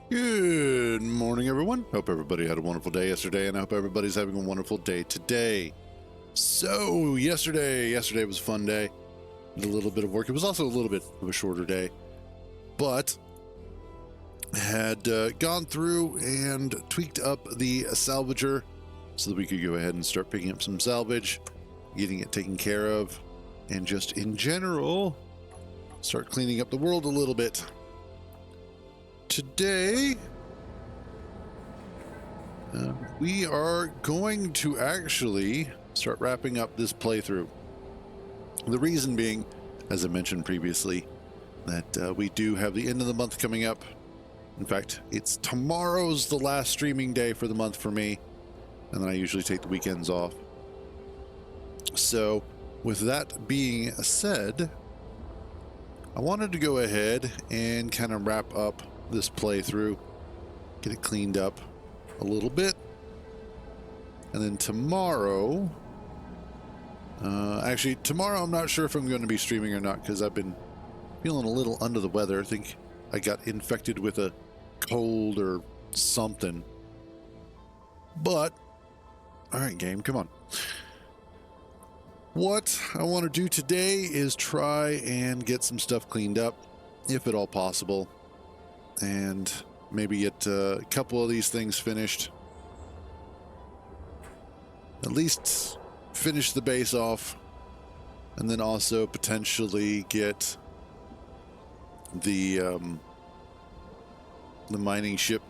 Good morning, everyone. Hope everybody had a wonderful day yesterday, and I hope everybody's having a wonderful day today. So, yesterday was a fun day. Did a little bit of work. It was also a little bit of a shorter day, but had gone through and tweaked up the salvager so that we could go ahead and start picking up some salvage, getting it taken care of, and just in general, start cleaning up the world a little bit. Today, we are going to actually start wrapping up this playthrough. The reason being, as I mentioned previously, that we do have the end of the month coming up. In fact, it's tomorrow's the last streaming day for the month for me, and then I usually take the weekends off. So, with that being said, I wanted to go ahead and kind of wrap up this playthrough, get it cleaned up a little bit, and then tomorrow, actually tomorrow I'm not sure if I'm going to be streaming or not because I've been feeling a little under the weather. I think I got infected with a cold or something. But all right, game, come on. What I want to do today is try and get some stuff cleaned up, if at all possible, and maybe get a couple of these things finished. At least finish the base off, and then also potentially get the mining ship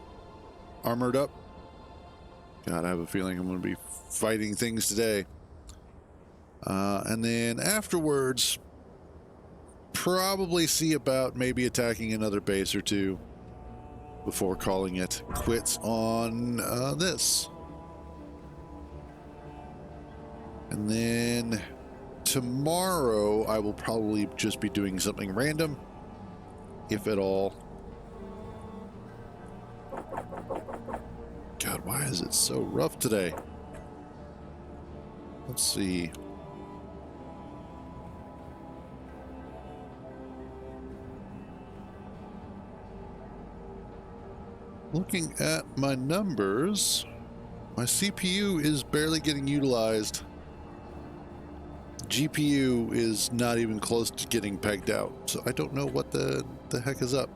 armored up. God, I have a feeling I'm going to be fighting things today. And then afterwards, probably see about maybe attacking another base or two before calling it quits on this. And then tomorrow, I will probably just be doing something random, if at all. God, why is it so rough today? Let's see. Looking at my numbers, my CPU is barely getting utilized. GPU is not even close to getting pegged out, so I don't know what the heck is up.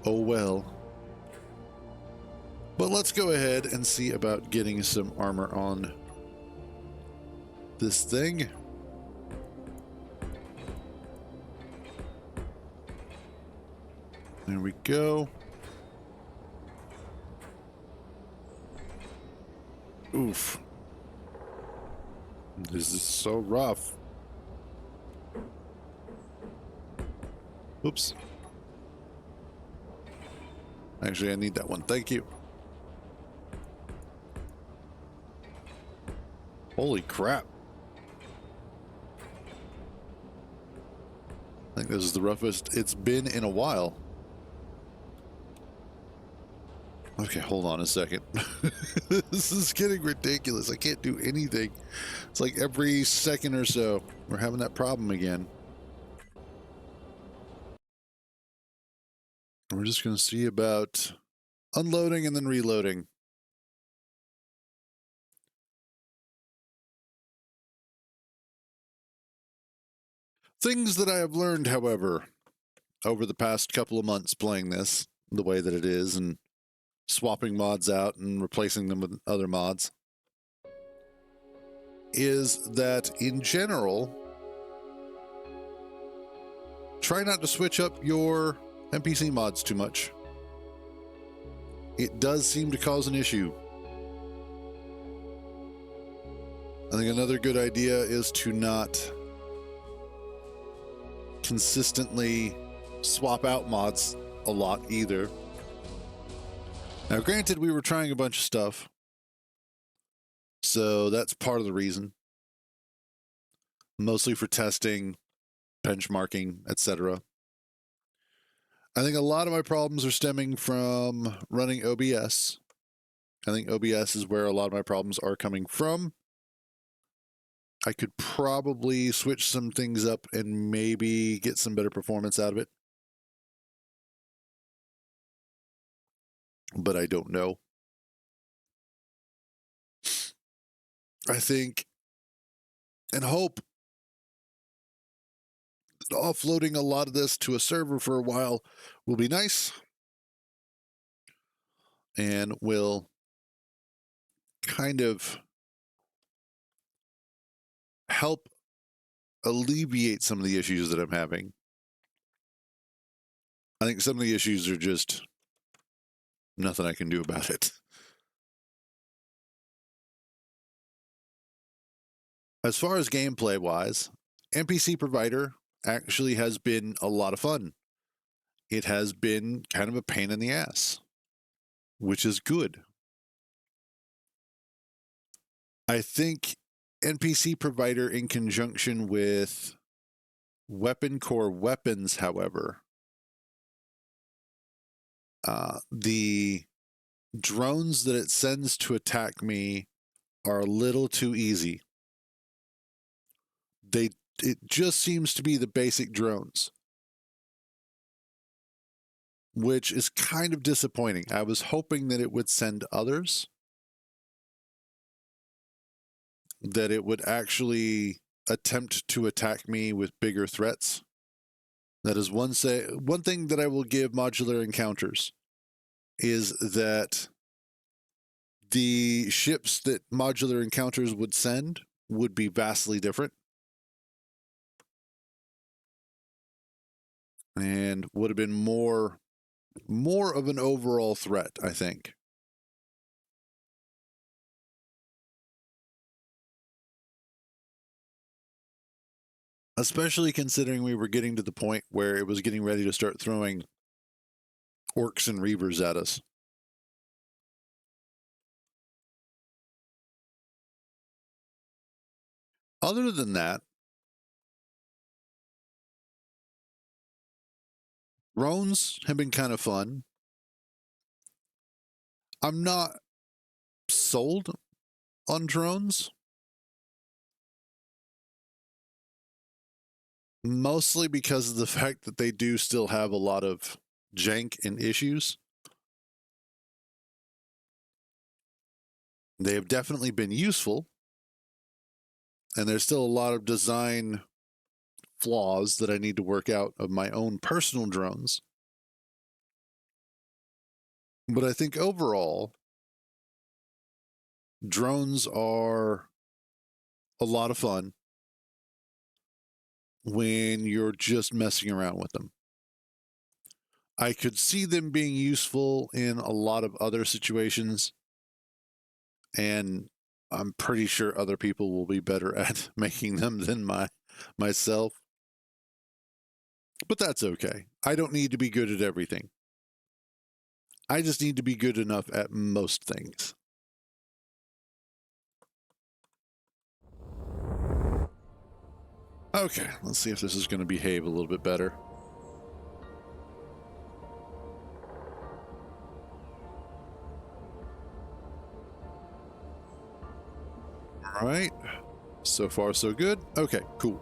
Oh well. But let's go ahead and see about getting some armor on this thing. There we go. Oof. This is so rough. Oops. Actually, I need that one. Thank you. Holy crap. I think this is the roughest it's been in a while. Okay, hold on a second. This is getting ridiculous. I can't do anything. It's like every second or so, we're having that problem again. We're just going to see about unloading and then reloading. Things that I have learned, however, over the past couple of months playing this, the way that it is, and swapping mods out and replacing them with other mods, is that in general, try not to switch up your NPC mods too much. It does seem to cause an issue. I think another good idea is to not consistently swap out mods a lot either. Now, granted, we were trying a bunch of stuff, so that's part of the reason. Mostly for testing, benchmarking, etc. I think a lot of my problems are stemming from running OBS. I think OBS is where a lot of my problems are coming from. I could probably switch some things up and maybe get some better performance out of it. but I don't know. I think and hope that offloading a lot of this to a server for a while will be nice and will kind of help alleviate some of the issues that I'm having. I think some of the issues are just nothing I can do about it. As far as gameplay wise, NPC Provider actually has been a lot of fun. It has been kind of a pain in the ass, which is good. I think NPC Provider in conjunction with Weapon Core Weapons, however, the drones that it sends to attack me are a little too easy. It just seems to be the basic drones, which is kind of disappointing. I was hoping that it would send others, that it would actually attempt to attack me with bigger threats. That is one thing that I will give Modular Encounters is that the ships that Modular Encounters would send would be vastly different and would have been more of an overall threat, I think. Especially considering we were getting to the point where it was getting ready to start throwing orcs and reavers at us. Other than that, drones have been kind of fun. I'm not sold on drones, mostly because of the fact that they do still have a lot of jank and issues. They have definitely been useful, and there's still a lot of design flaws that I need to work out of my own personal drones. But I think overall, drones are a lot of fun when you're just messing around with them. I could see them being useful in a lot of other situations, and I'm pretty sure other people will be better at making them than myself. But that's okay. I don't need to be good at everything. I just need to be good enough at most things. Okay, let's see if this is going to behave a little bit better. All right. So far, so good. Okay, cool.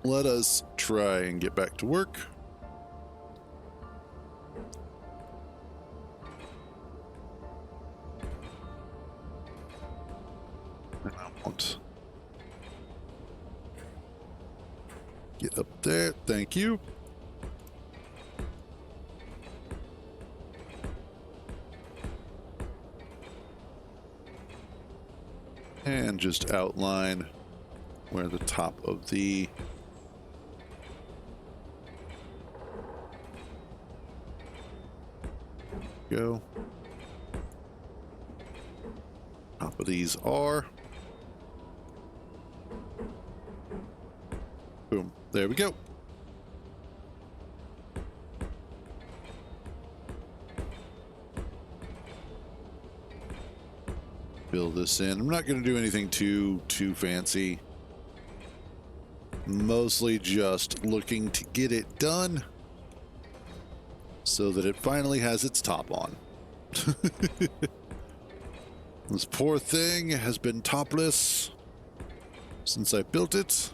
Let us try and get back to work. And I want get up there. Thank you. And just outline where the top of the go. Top of these are. Boom. There we go. Fill this in. I'm not going to do anything too fancy. Mostly just looking to get it done so that it finally has its top on. This poor thing has been topless since I built it.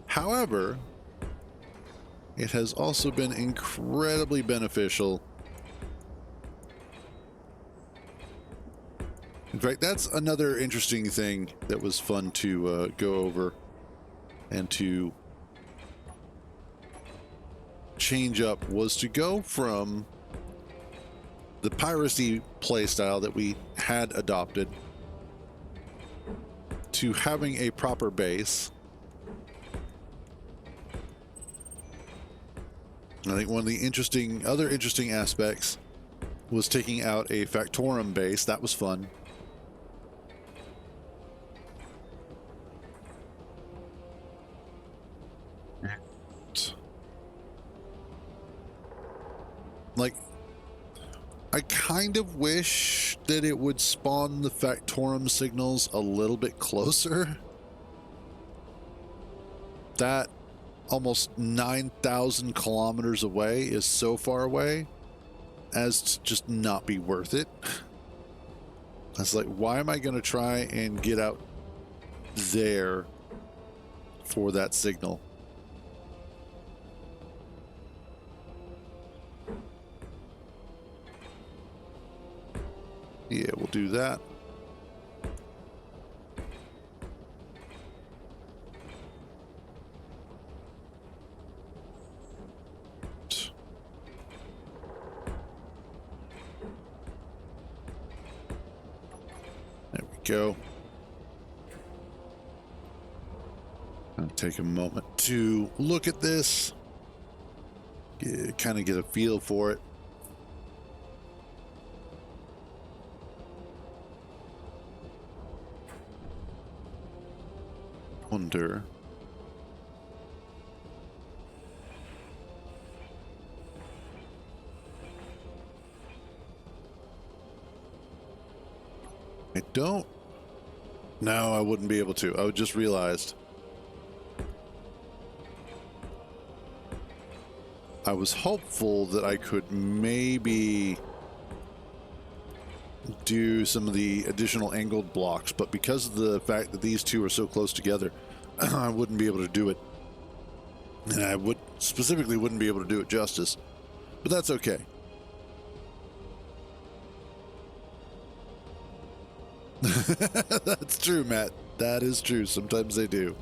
However, it has also been incredibly beneficial. In fact, that's another interesting thing that was fun to go over and to change up, was to go from the piracy playstyle that we had adopted to having a proper base. I think one of the other interesting aspects was taking out a Factorum base. That was fun. Like, I kind of wish that it would spawn the Factorum signals a little bit closer. That almost 9,000 kilometers away is so far away as to just not be worth it. I was like, why am I going to try and get out there for that signal? Yeah, we'll do that. There we go. I'll take a moment to look at this, kind of get a feel for it. Wonder. I don't. No, I wouldn't be able to. I just realized. I was hopeful that I could maybe do some of the additional angled blocks, but because of the fact that these two are so close together, I wouldn't be able to do it. And I specifically wouldn't be able to do it justice, but that's okay. That's true, Matt. That is true. Sometimes they do.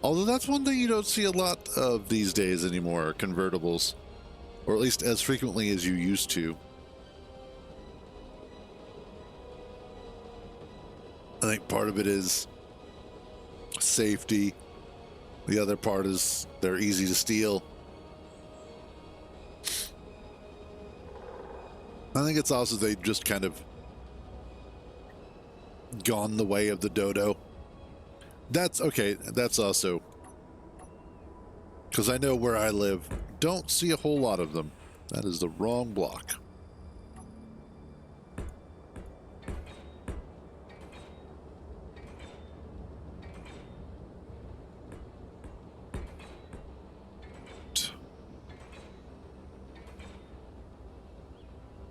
Although that's one thing you don't see a lot of these days anymore, convertibles. Or at least as frequently as you used to. I think part of it is safety. The other part is they're easy to steal. I think it's also they just kind of gone the way of the dodo. That's okay. That's also because I know where I live, don't see a whole lot of them. That is the wrong block.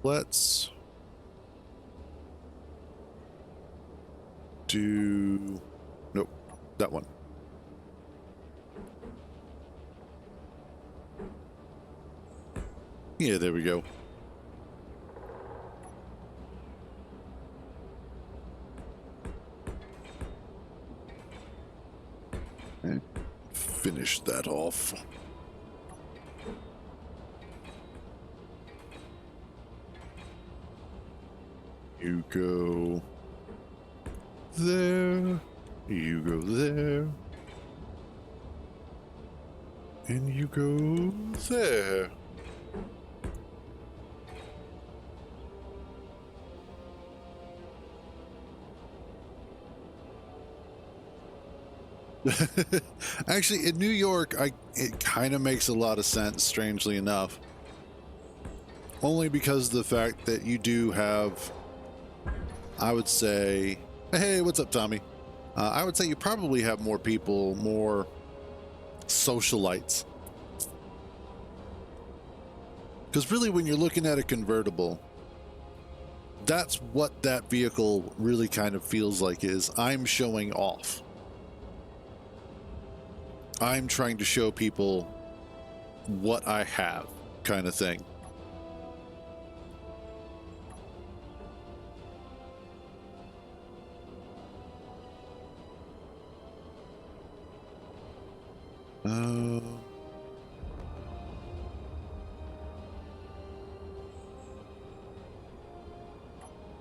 Let's do, nope, that one. Yeah, there we go. And finish that off. You go there, you go there, and you go there. Actually, in New York, it kind of makes a lot of sense, strangely enough. Only because of the fact that you do have, I would say, hey, what's up, Tommy? I would say you probably have more people, more socialites. Because really, when you're looking at a convertible, that's what that vehicle really kind of feels like, is I'm showing off. I'm trying to show people what I have, kind of thing.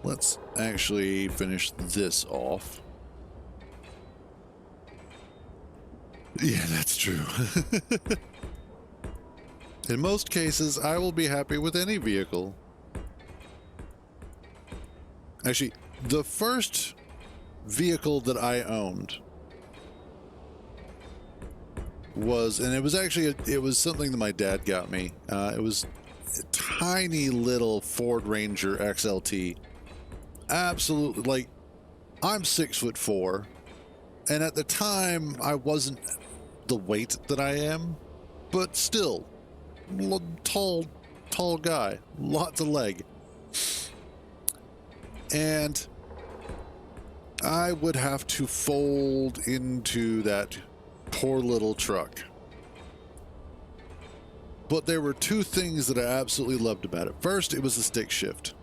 Let's actually finish this off. Yeah, that's true. In most cases, I will be happy with any vehicle. Actually, the first vehicle that I owned was, and it was actually, it was something that my dad got me. It was a tiny little Ford Ranger XLT. Absolutely, like, I'm 6'4", and at the time I wasn't the weight that I am, but still, tall guy, lots of leg. And I would have to fold into that poor little truck. But there were two things that I absolutely loved about it. First, it was the stick shift.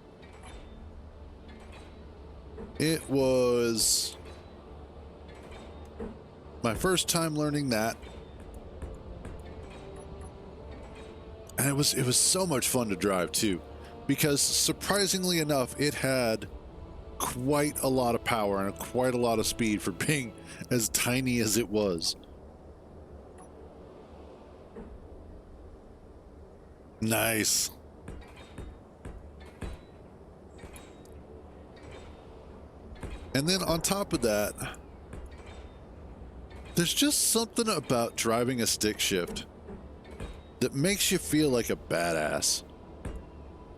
It was my first time learning that. And it was so much fun to drive too, because surprisingly enough, it had quite a lot of power and quite a lot of speed for being as tiny as it was. Nice. And then on top of that, there's just something about driving a stick shift that makes you feel like a badass.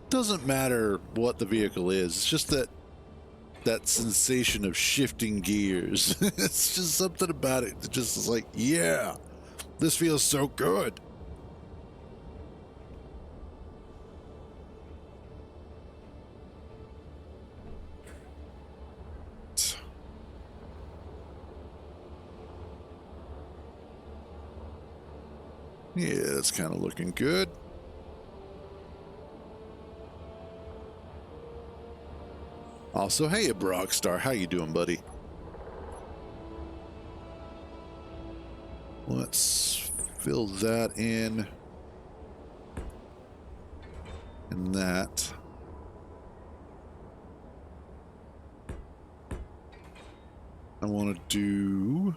Doesn't matter what the vehicle is, it's just that sensation of shifting gears. It's just something about it that just is like, yeah, this feels so good. Yeah, it's kind of looking good. Also, hey, Brockstar, how you doing, buddy? Let's fill that in. And that. I want to do...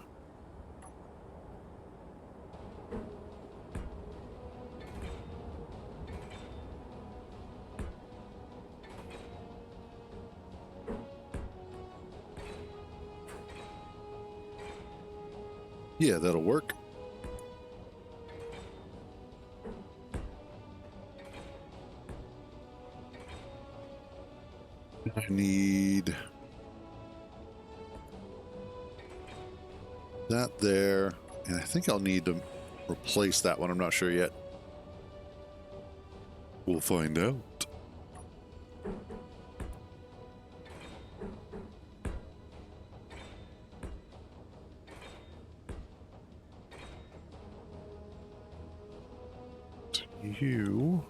Yeah, that'll work. I need that there, and I think I'll need to replace that one. I'm not sure yet. We'll find out. You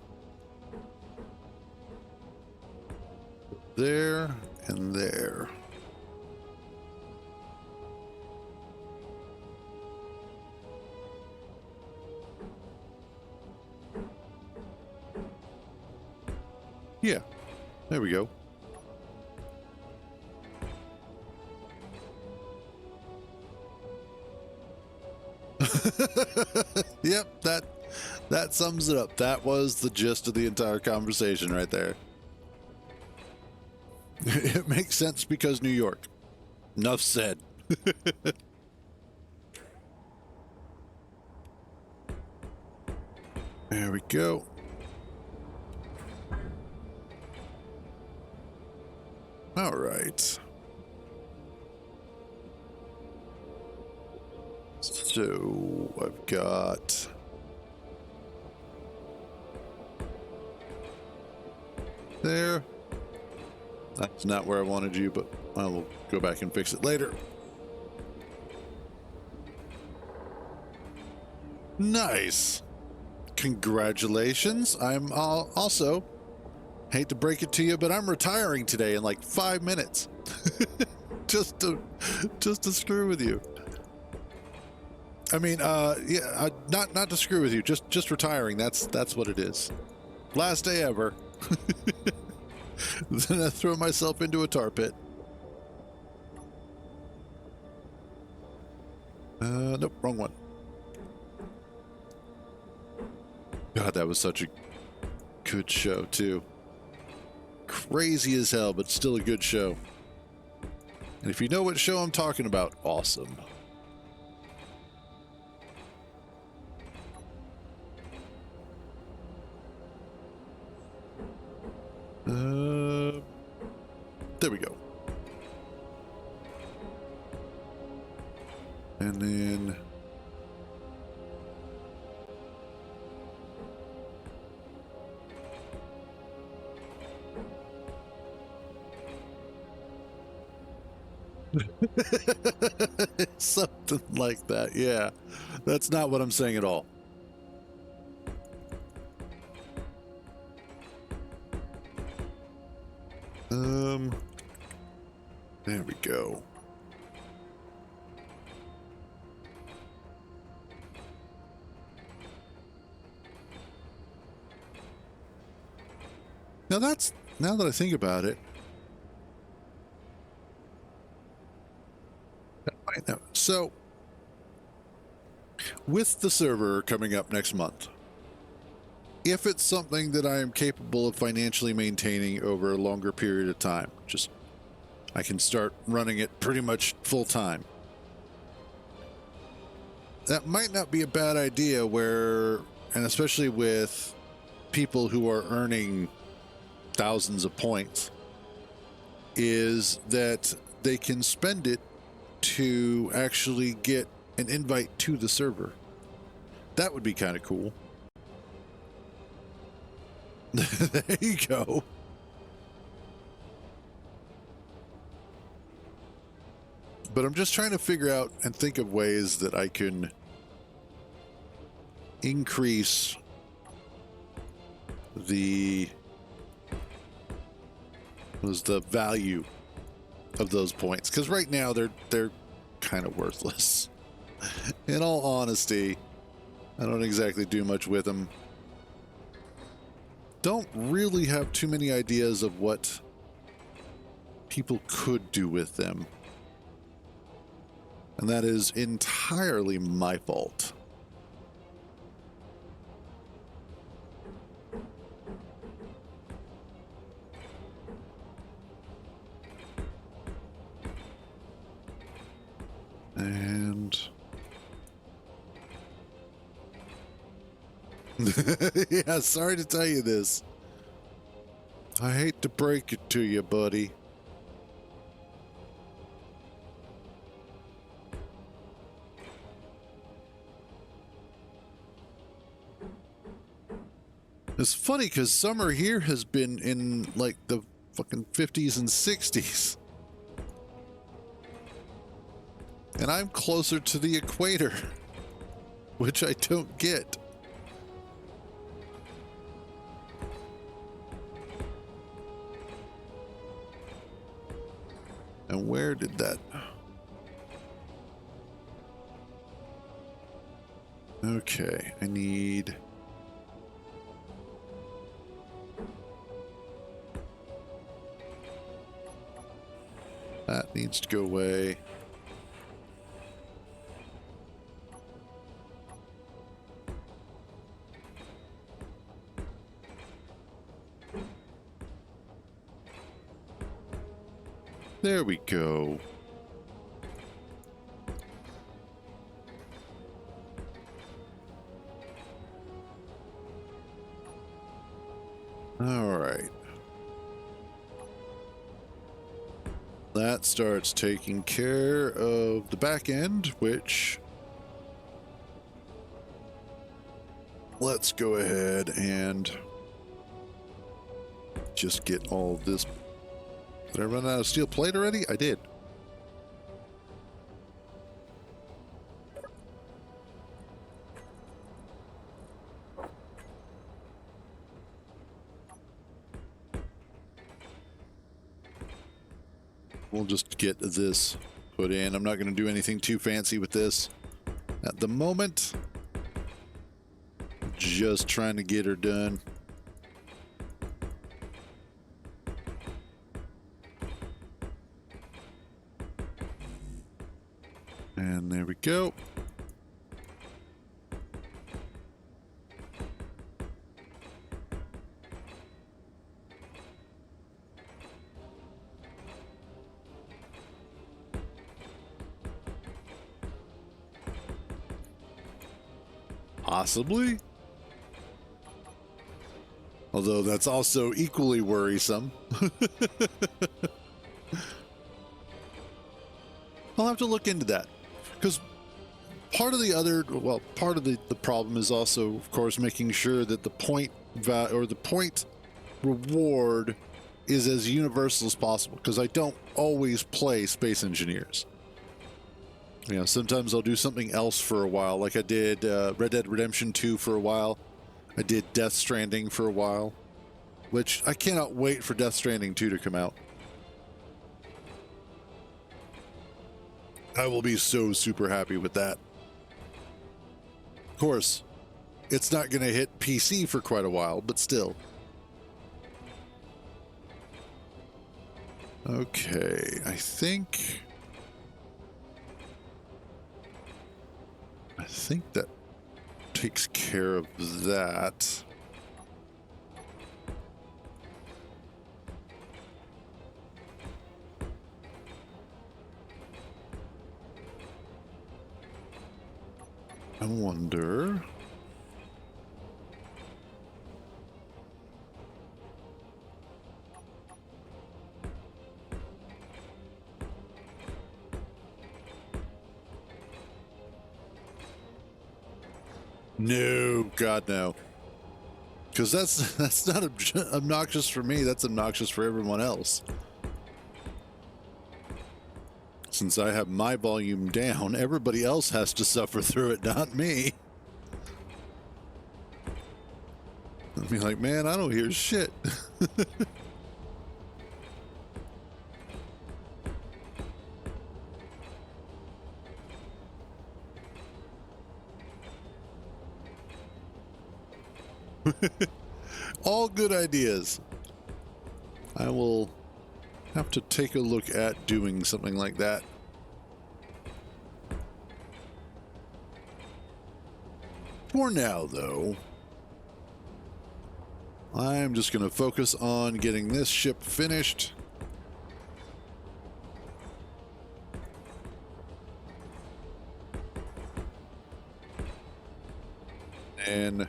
there and there. Yeah, there we go. Yep, that sums it up. That was the gist of the entire conversation right there. It makes sense because New York. Enough said. There we go. All right. So I've got there. That's not where I wanted you, but I will go back and fix it later. Nice. Congratulations. I'm also, hate to break it to you, but I'm retiring today in like 5 minutes. just to screw with you. I mean, yeah, not to screw with you, just retiring. That's what it is. Last day ever. Then I throw myself into a tar pit. Nope, wrong one. God, that was such a good show, too. Crazy as hell, but still a good show. And if you know what show I'm talking about, awesome. There we go. And then... something like that, yeah. That's not what I'm saying at all. There we go. Now that I think about it. So, with the server coming up next month, if it's something that I am capable of financially maintaining over a longer period of time, I can start running it pretty much full time. That might not be a bad idea and especially with people who are earning thousands of points, is that they can spend it to actually get an invite to the server. That would be kind of cool. There you go. But I'm just trying to figure out and think of ways that I can increase the value of those points, because right now they're kind of worthless. In all honesty, I don't exactly do much with them. Don't really have too many ideas of what people could do with them. And that is entirely my fault. And yeah, sorry to tell you this. I hate to break it to you, buddy. It's funny because summer here has been in like the fucking 50s and 60s. And I'm closer to the equator, which I don't get. And where did that... Okay, I need... That needs to go away. There we go. All right. That starts taking care of the back end, which... Let's go ahead and just get all of this. Did I run out of steel plate already? I did. we'll just get this put in. I'm not going to do anything too fancy with this at the moment. Just trying to get her done. And there we go. Possibly. Although that's also equally worrisome. I'll have to look into that. Because part of the problem is also, of course, making sure that the point reward is as universal as possible. Because I don't always play Space Engineers. You know, sometimes I'll do something else for a while, like I did Red Dead Redemption 2 for a while. I did Death Stranding for a while, which I cannot wait for Death Stranding 2 to come out. I will be so super happy with that. Of course, it's not going to hit PC for quite a while, but still. Okay, I think that takes care of that. I wonder. No, God, no. Because that's not obnoxious for me. That's obnoxious for everyone else. Since I have my volume down, everybody else has to suffer through it, not me. I'll be like, man, I don't hear shit. All good ideas. I will have to take a look at doing something like that. For now, though, I'm just going to focus on getting this ship finished. And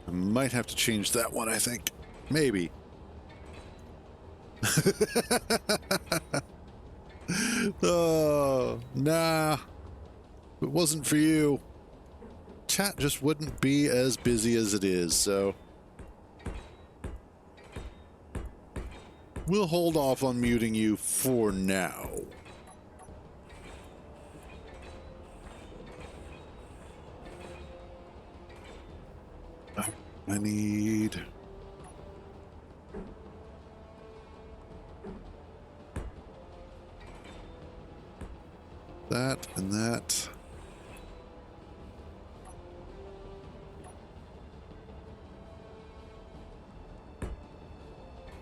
I might have to change that one, I think. Maybe. Oh, nah. If it wasn't for you, chat just wouldn't be as busy as it is, so we'll hold off on muting you for now. I need that and that.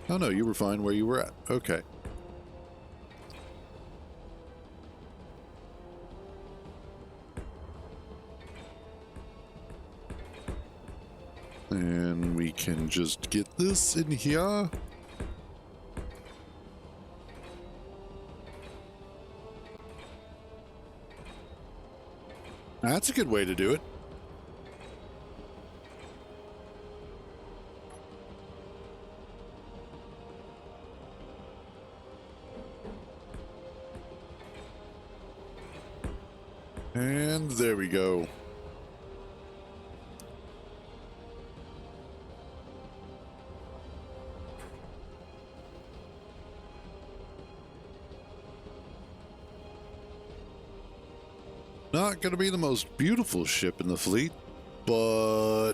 Oh no, you were fine where you were at. Okay. And we can just get this in here. That's a good way to do it. And there we go. Not going to be the most beautiful ship in the fleet, but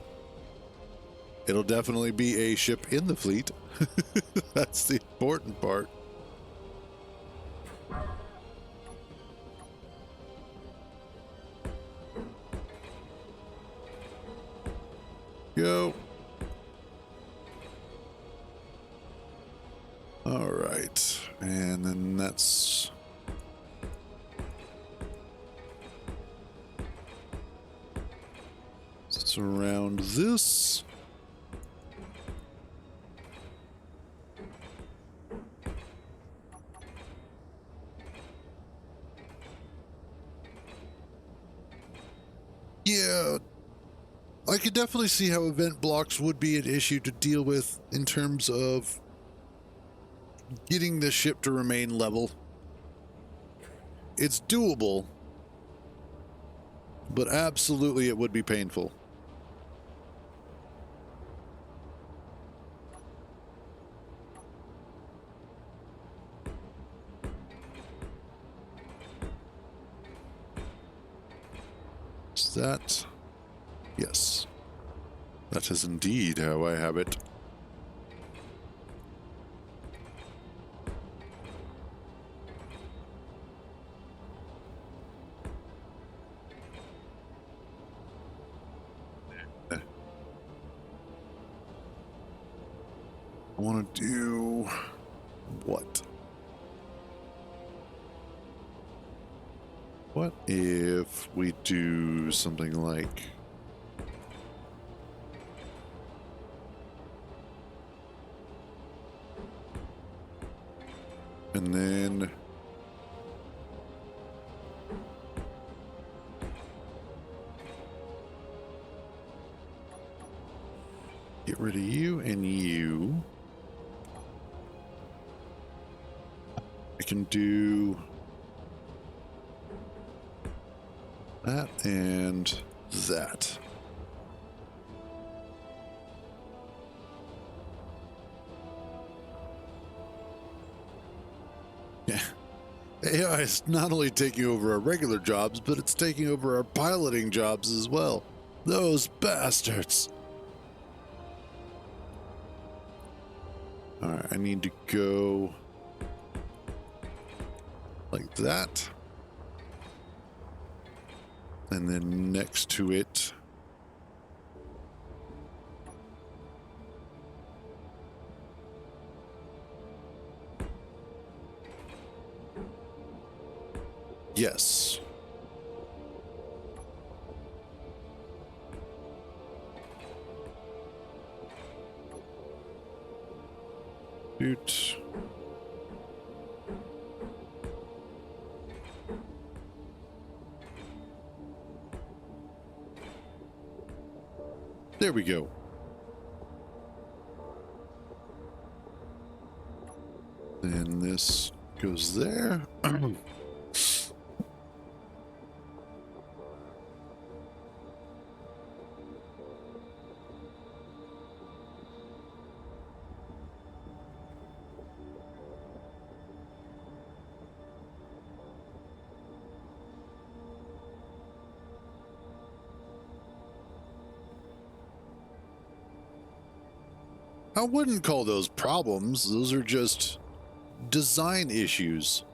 It'll definitely be a ship in the fleet. That's the important part. Go. All right. And then that's... surround this. Yeah, I could definitely see how event blocks would be an issue to deal with in terms of getting the ship to remain level. It's doable, but absolutely it would be painful. Is that? Yes. That is indeed how I have it. I want to do what? What if we do something like... and then... get rid of you and you. I can do that and that. Yeah. AI is not only taking over our regular jobs, but it's taking over our piloting jobs as well. Those bastards. All right, I need to go like that. And then next to it, yes. Shoot. There we go. And this goes there. I wouldn't call those problems. Those are just design issues.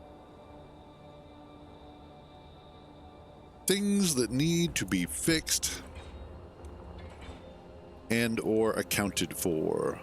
Things that need to be fixed and or accounted for.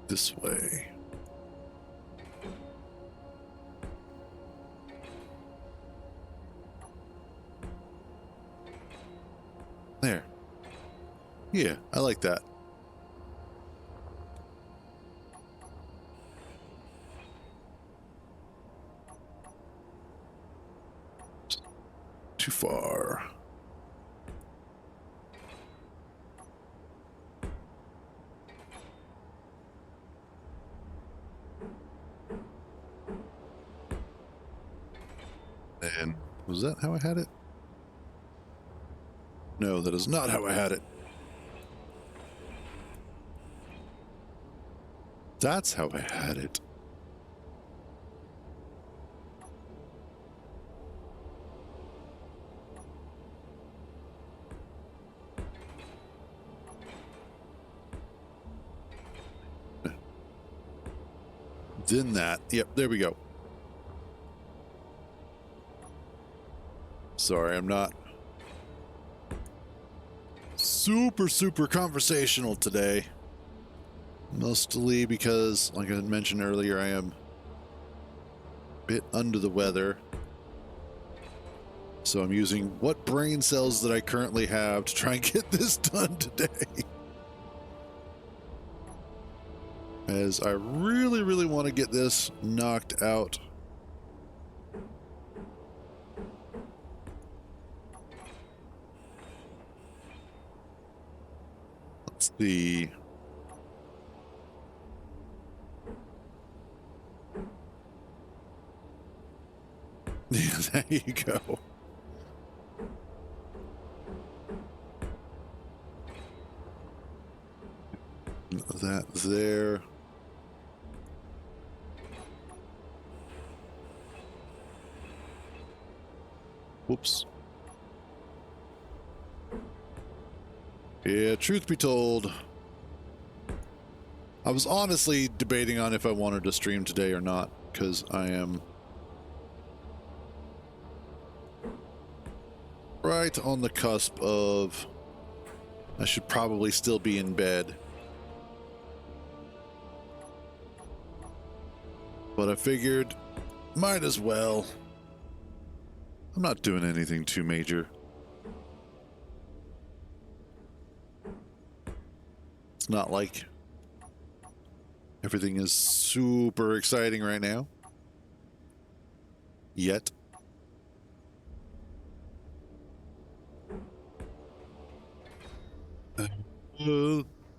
This way. There. Yeah, I like that. Too far. Was that how I had it? No, that is not how I had it. That's how I had it. Then that. Yep, there we go. Sorry, I'm not super conversational today. Mostly because, like I mentioned earlier, I am a bit under the weather. So I'm using what brain cells that I currently have to try and get this done today. As I really want to get this knocked out. Let's see. Yeah, there you go. That there. Whoops. Yeah, truth be told, I was honestly debating on if I wanted to stream today or not, because I am right on the cusp of I should probably still be in bed. But I figured, might as well. I'm not doing anything too major. It's not like everything is super exciting right now. Yet.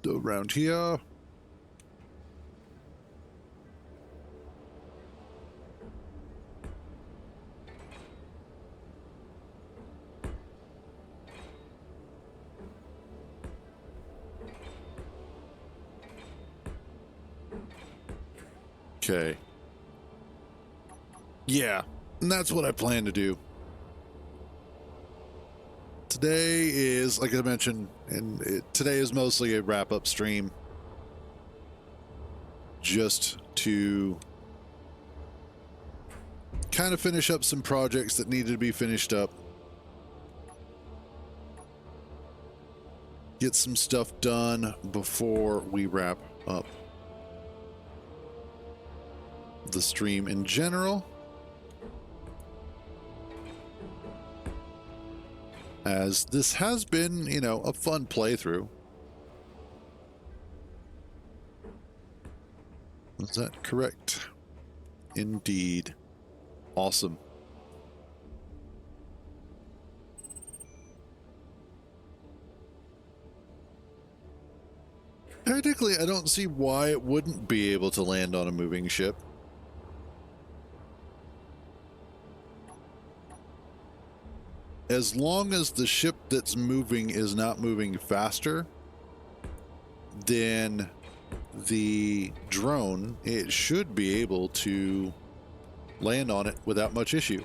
Around here. Okay. Yeah, and that's what I plan to do. Today is, like I mentioned, and today is mostly a wrap-up stream. Just to kind of finish up some projects that needed to be finished up. Get some stuff done before we wrap up the stream in general. As this has been, you know, a fun playthrough. Is that correct? Indeed. Awesome. Technically, I don't see why it wouldn't be able to land on a moving ship. As long as the ship that's moving is not moving faster than the drone, it should be able to land on it without much issue.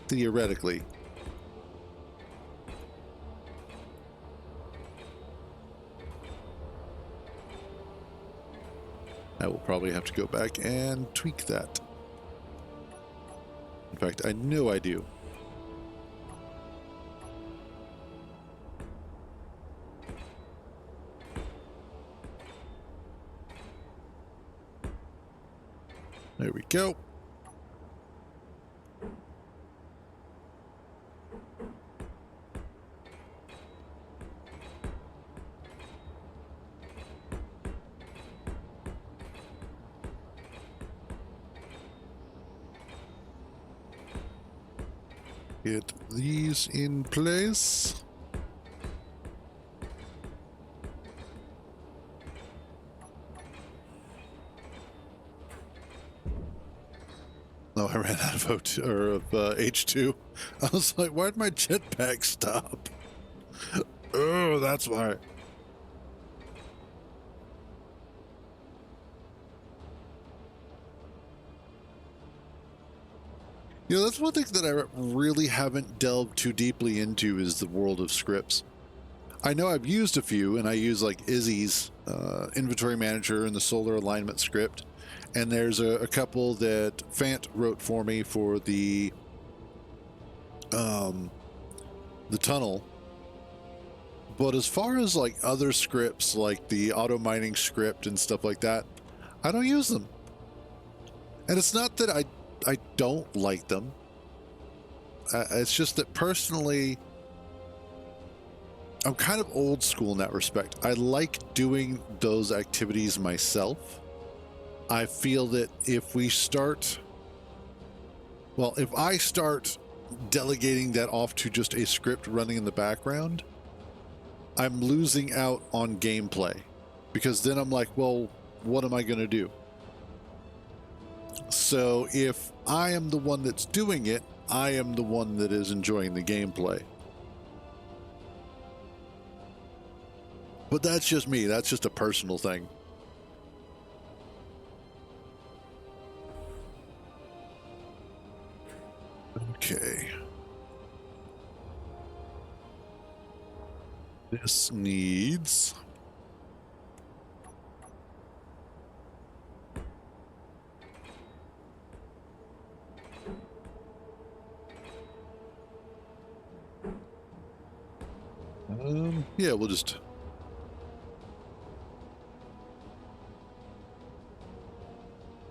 Theoretically. I will probably have to go back and tweak that. In fact, I know I do. There we go. Get these in place. Oh, I ran out of O2 or of H2. I was like, why'd my jetpack stop? Oh, that's why. You know, that's one thing that I really haven't delved too deeply into is the world of scripts. I know I've used a few, and I use like Izzy's inventory manager and the solar alignment script. And there's a couple that Fant wrote for me for the tunnel. But as far as like other scripts, like the auto mining script and stuff like that, I don't use them. And it's not that I don't like them. It's just that personally, I'm kind of old school in that respect. I like doing those activities myself. I feel that if I start delegating that off to just a script running in the background, I'm losing out on gameplay, because then I'm like, well, what am I going to do? So if I am the one that's doing it, I am the one that is enjoying the gameplay. But that's just me. That's just a personal thing. Okay. This needs... yeah, we'll just...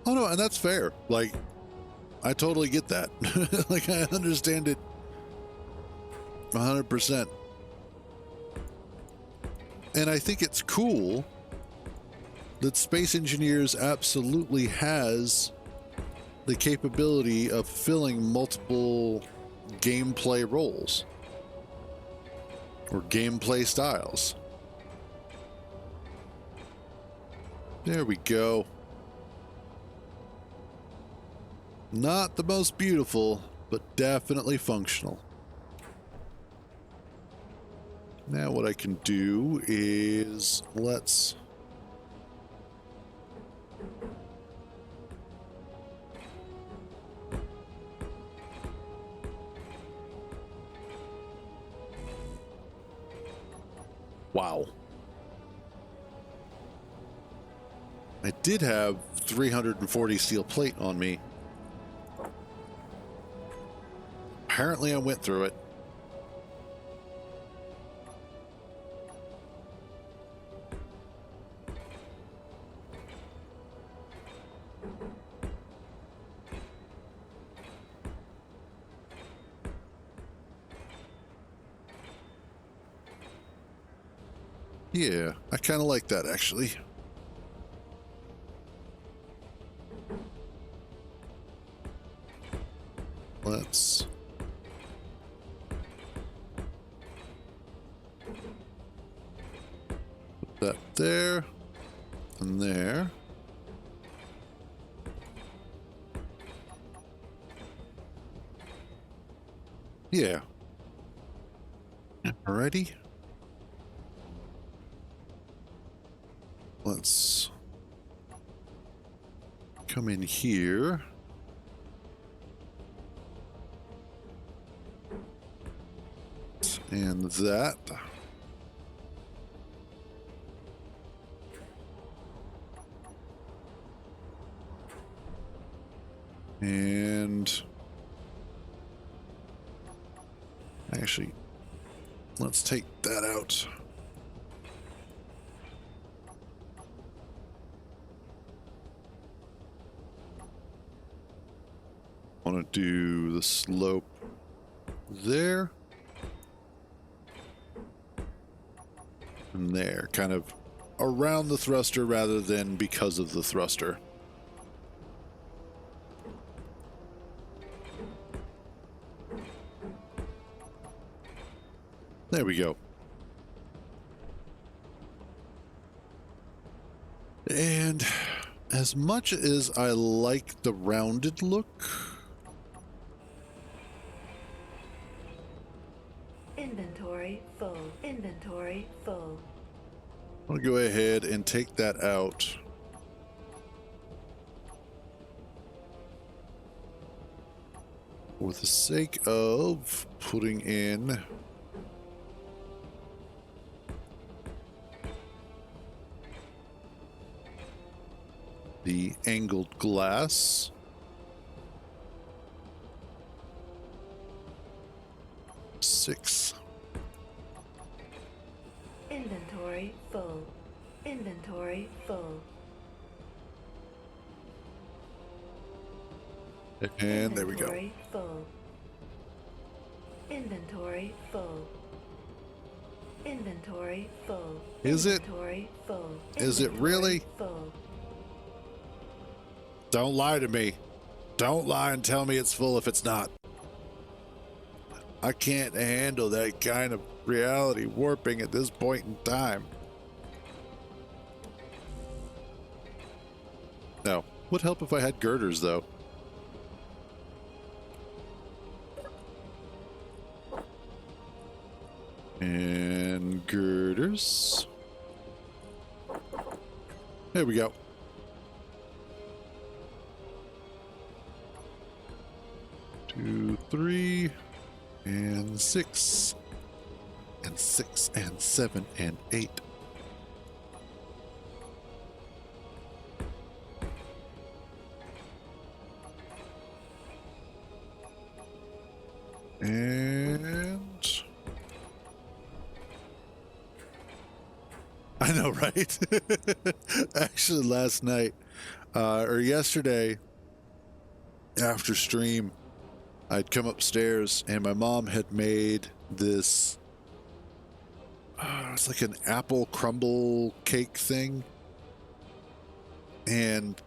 Oh no, and that's fair. Like, I totally get that. Like, I understand it 100%. And I think it's cool that Space Engineers absolutely has the capability of filling multiple gameplay roles or gameplay styles. There we go. Not the most beautiful, but definitely functional. Now what I can do is let's... Wow. I did have 340 steel plate on me. Apparently I went through it. Yeah, I kind of like that actually. Let's... put that there and there. Yeah. Alrighty. Let's come in here. And that. And actually, let's take that out. I want to do the slope there. And there, kind of around the thruster rather than because of the thruster. There we go. And as much as I like the rounded look, Inventory full. Inventory full. I'll go ahead and take that out. For the sake of putting in the angled glass. Six. Inventory full. Inventory full. And there we go. Inventory full. Inventory full. Inventory full. Is it? Inventory full. Is it really? Full. Don't lie to me. Don't lie and tell me it's full if it's not. I can't handle that kind of reality warping at this point in time. No. Would help if I had girders, though. And girders. There we go. Two, three, and six, and six, and seven, and eight. And I know, right? Actually, last night or yesterday after stream, I'd come upstairs and my mom had made this, it's like an apple crumble cake thing. And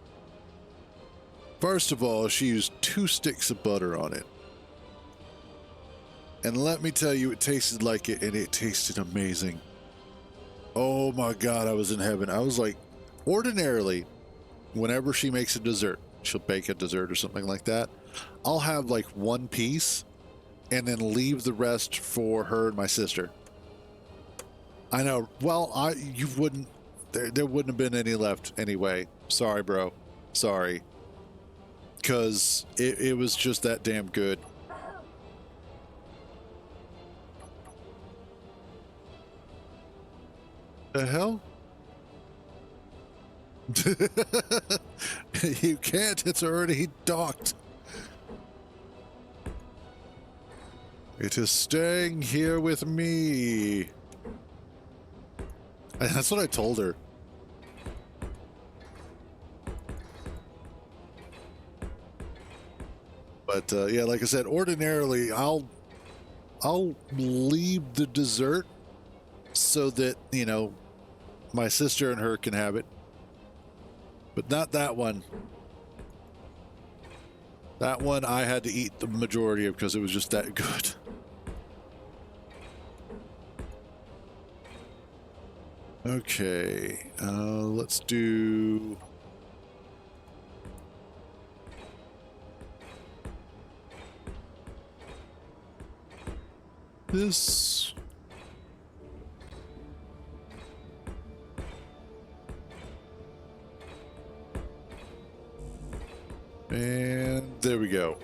first of all, she used 2 sticks of butter on it. And let me tell you, it tasted like it, and it tasted amazing. Oh my God, I was in heaven. I was like, ordinarily, whenever she makes a dessert, she'll bake a dessert or something like that, I'll have like 1 piece and then leave the rest for her and my sister. I know. Well, you wouldn't, there wouldn't have been any left anyway. Sorry, bro. Sorry. Because it was just that damn good. The hell? You can't. It's already docked. It is staying here with me. And that's what I told her. But yeah, like I said, ordinarily I'll leave the dessert so that, you know, my sister and her can have it. But not that one. That one I had to eat the majority of because it was just that good. Okay, let's do... this. And there we go.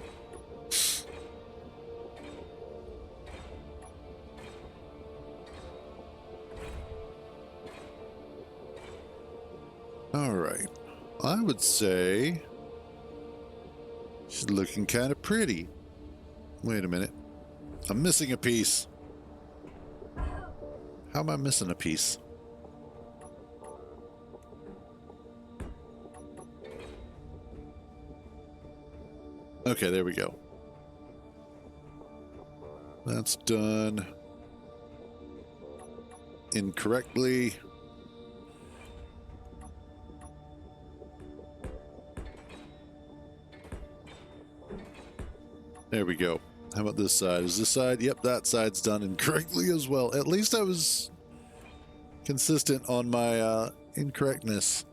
All right. I would say she's looking kind of pretty. Wait a minute. I'm missing a piece. How am I missing a piece? Okay, there we go. That's done incorrectly. There we go. How about this side? Is this side? Yep, that side's done incorrectly as well. At least I was consistent on my incorrectness.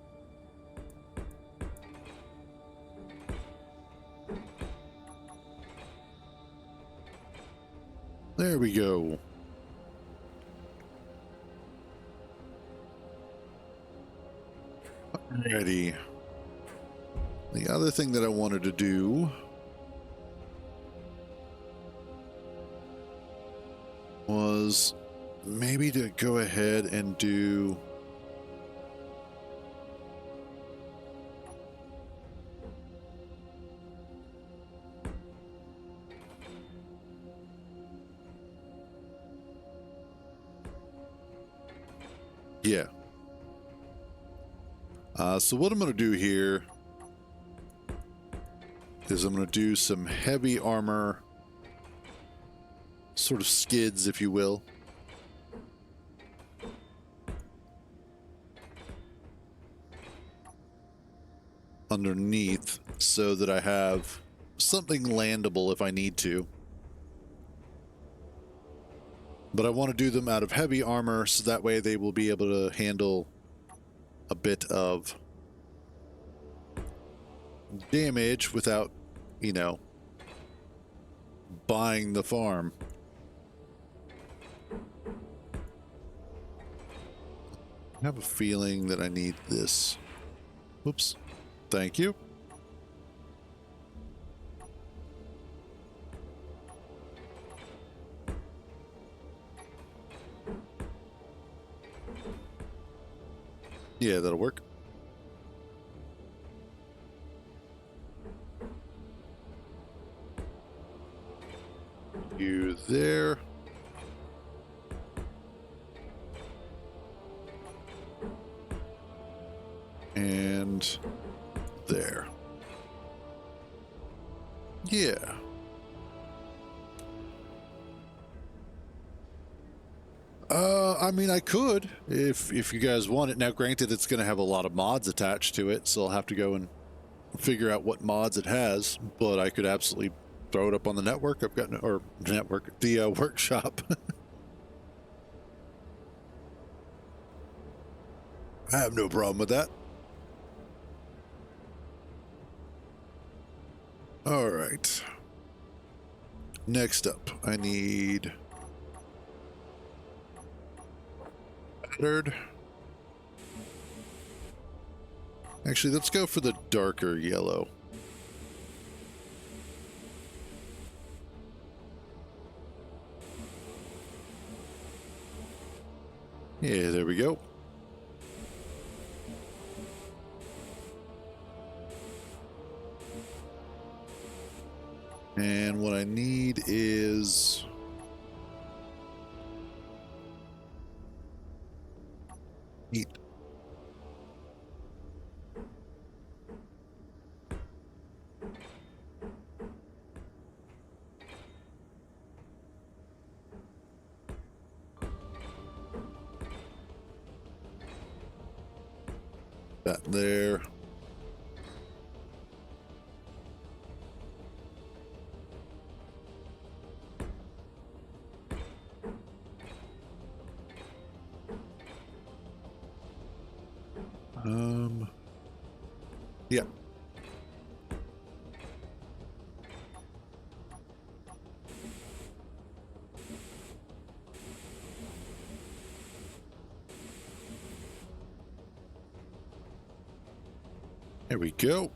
There we go. Alrighty. The other thing that I wanted to do was maybe to go ahead and do yeah. So what I'm going to do here is I'm going to do some heavy armor, sort of skids, if you will. Underneath, so that I have something landable if I need to. But I want to do them out of heavy armor, so that way they will be able to handle a bit of damage without, you know, buying the farm. I have a feeling that I need this. Whoops. Thank you. Yeah, that'll work. You there. And there. Yeah. I mean, I could if you guys want it. Now, granted, it's going to have a lot of mods attached to it, so I'll have to go and figure out what mods it has. But I could absolutely throw it up on the network. I've got or network, the workshop. I have no problem with that. All right. Next up, I need battered. Actually, let's go for the darker yellow. Yeah, there we go. And what I need is heat. That there. Yeah. There we go.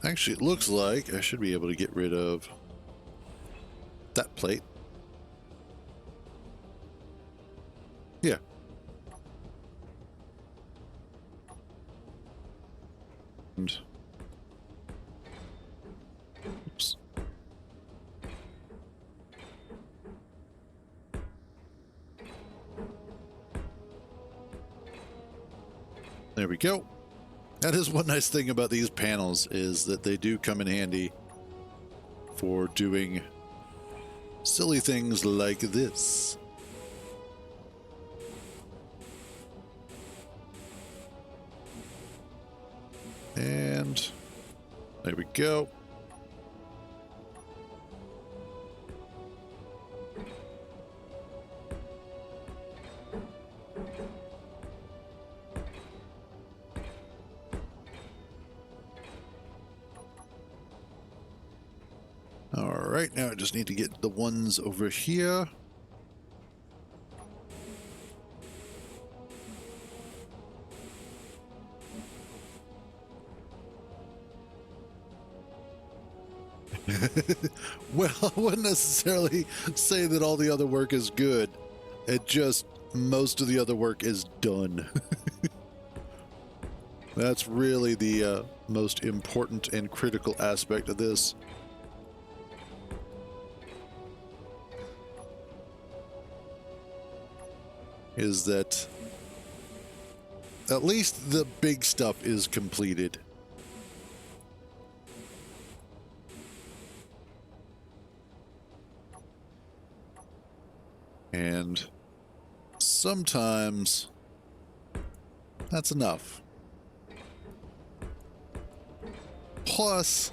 Actually, it looks like I should be able to get rid of that plate. Yeah. And oops. There we go. That is one nice thing about these panels, is that they do come in handy for doing silly things like this. And there we go. right, now I just need to get the ones over here. Well, I wouldn't necessarily say that all the other work is good. It just, most of the other work is done. That's really the most important and critical aspect of this. Is that at least the big stuff is completed. And sometimes that's enough. Plus,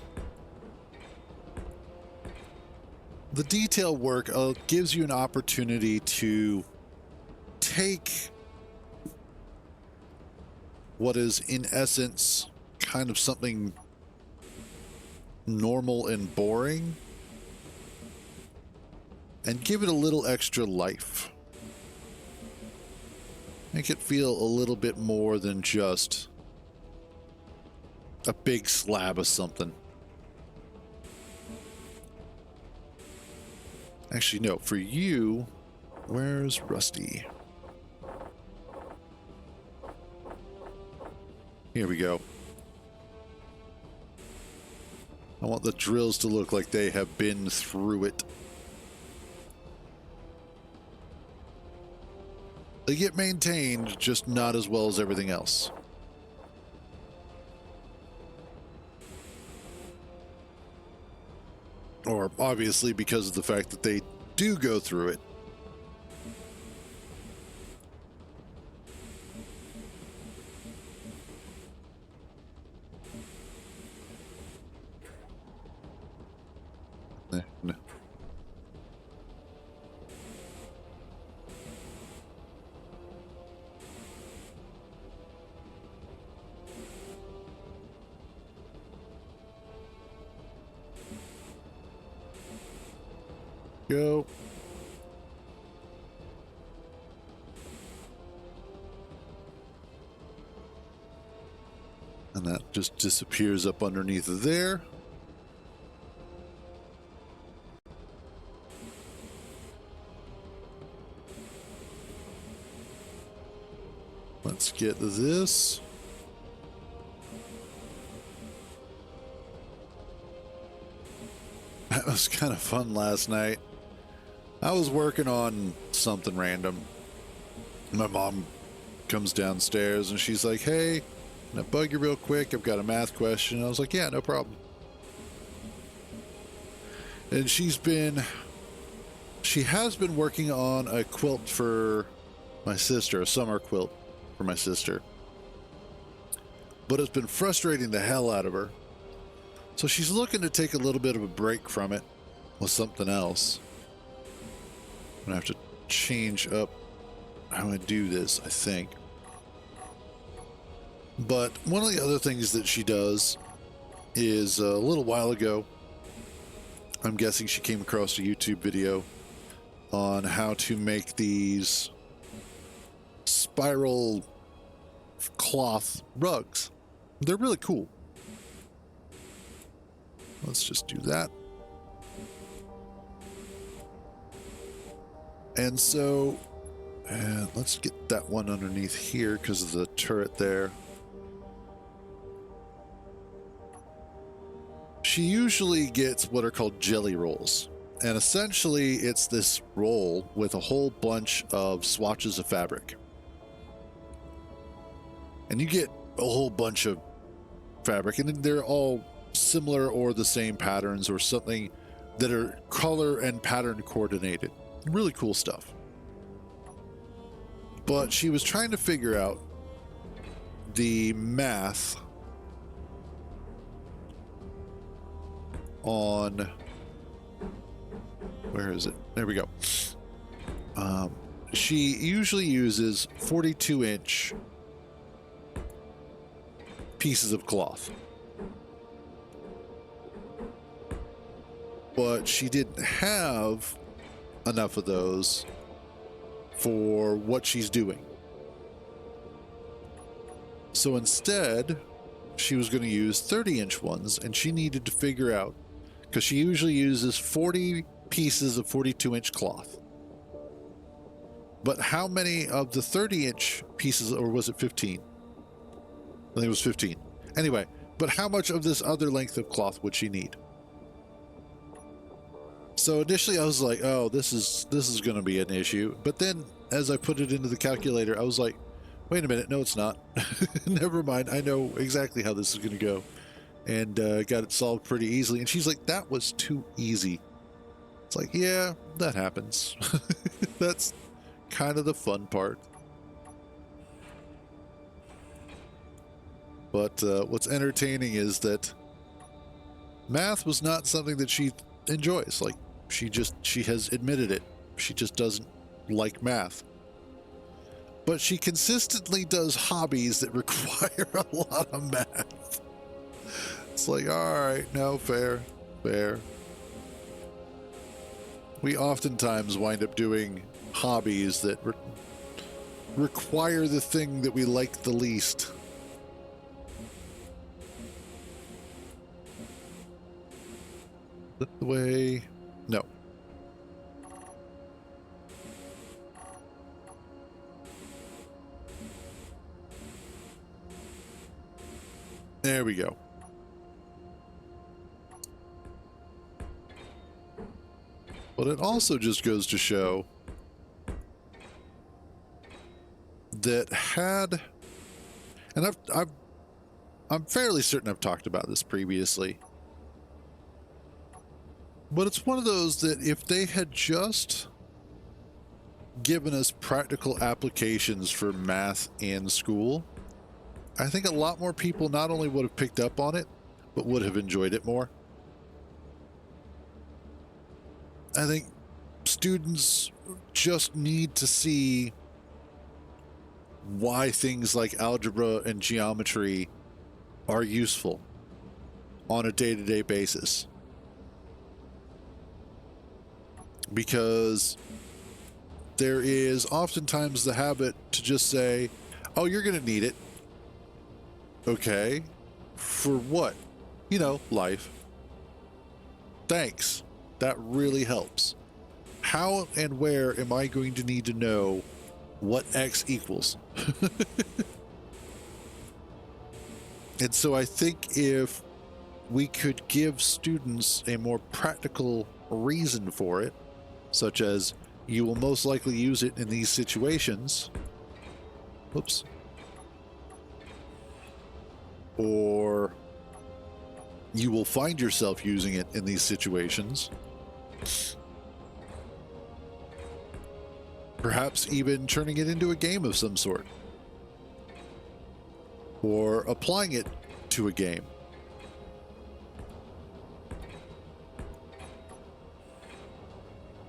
the detail work gives you an opportunity to take what is, in essence, kind of something normal and boring and give it a little extra life. Make it feel a little bit more than just a big slab of something. Actually, no, for you, where's Rusty? Here we go. I want the drills to look like they have been through it. They get maintained, just not as well as everything else. Or obviously because of the fact that they do go through it. No. Go. And that just disappears up underneath there. Let's get this. That was kind of fun last night. I was working on something random. My mom comes downstairs and she's like, "Hey, can I bug you real quick? I've got a math question." I was like, "Yeah, no problem." And she has been working on a quilt for my sister, a summer quilt for my sister. But it's been frustrating the hell out of her. So she's looking to take a little bit of a break from it with something else. I'm gonna have to change up how I do this, I think. But one of the other things that she does is a little while ago, I'm guessing she came across a YouTube video on how to make these spiral cloth rugs. They're really cool. Let's just do that. And so, let's get that one underneath here because of the turret there. She usually gets what are called jelly rolls. And essentially, it's this roll with a whole bunch of swatches of fabric. And you get a whole bunch of fabric, and they're all similar or the same patterns or something that are color and pattern coordinated. Really cool stuff. But she was trying to figure out the math on, where is it? There we go. She usually uses 42-inch pieces of cloth. but she didn't have enough of those for what she's doing. So instead, she was going to use 30-inch ones, and she needed to figure out, because she usually uses 40 pieces of 42-inch cloth. But how many of the 30-inch pieces, or was it 15? I think it was 15. Anyway, but how much of this other length of cloth would she need? So initially I was like, oh, this is going to be an issue. But then as I put it into the calculator, I was like, wait a minute, no, it's not. Never mind. I know exactly how this is going to go. And got it solved pretty easily. And she's like, that was too easy. It's like, yeah, that happens. That's kind of the fun part. But what's entertaining is that math was not something that she enjoys. Like, she has admitted it. She just doesn't like math. But she consistently does hobbies that require a lot of math. It's like, all right, no, fair. We oftentimes wind up doing hobbies that require the thing that we like the least. The way... No. There we go. But it also just goes to show that had, and I'm fairly certain I've talked about this previously, but it's one of those that if they had just given us practical applications for math in school, I think a lot more people not only would have picked up on it, but would have enjoyed it more. I think students just need to see why things like algebra and geometry are useful on a day-to-day basis. Because there is oftentimes the habit to just say, oh, you're going to need it. Okay. For what? You know, life. Thanks. That really helps. How and where am I going to need to know what X equals? And so I think if we could give students a more practical reason for it, such as you will most likely use it in these situations. Whoops. Or you will find yourself using it in these situations. Perhaps even turning it into a game of some sort. Or applying it to a game.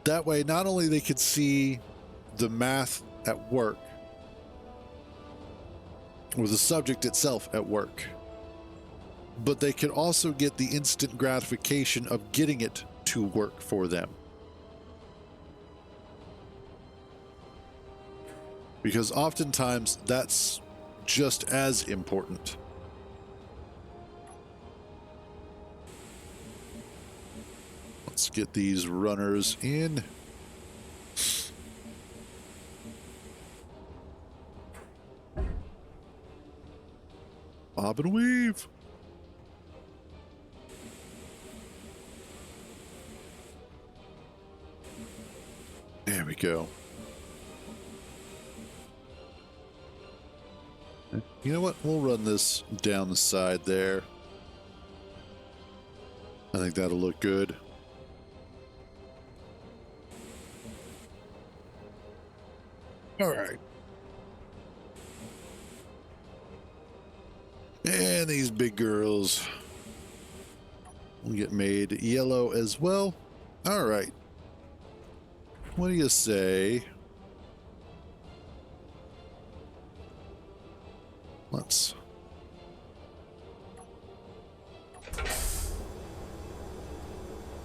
That way, not only they could see the math at work, or the subject itself at work, but they could also get the instant gratification of getting it to work for them. Because oftentimes that's just as important. Let's get these runners in. Bob and weave. There we go. You know what? We'll run this down the side there. I think that'll look good. All right. And these big girls will get made yellow as well. All right. What do you say? Let's...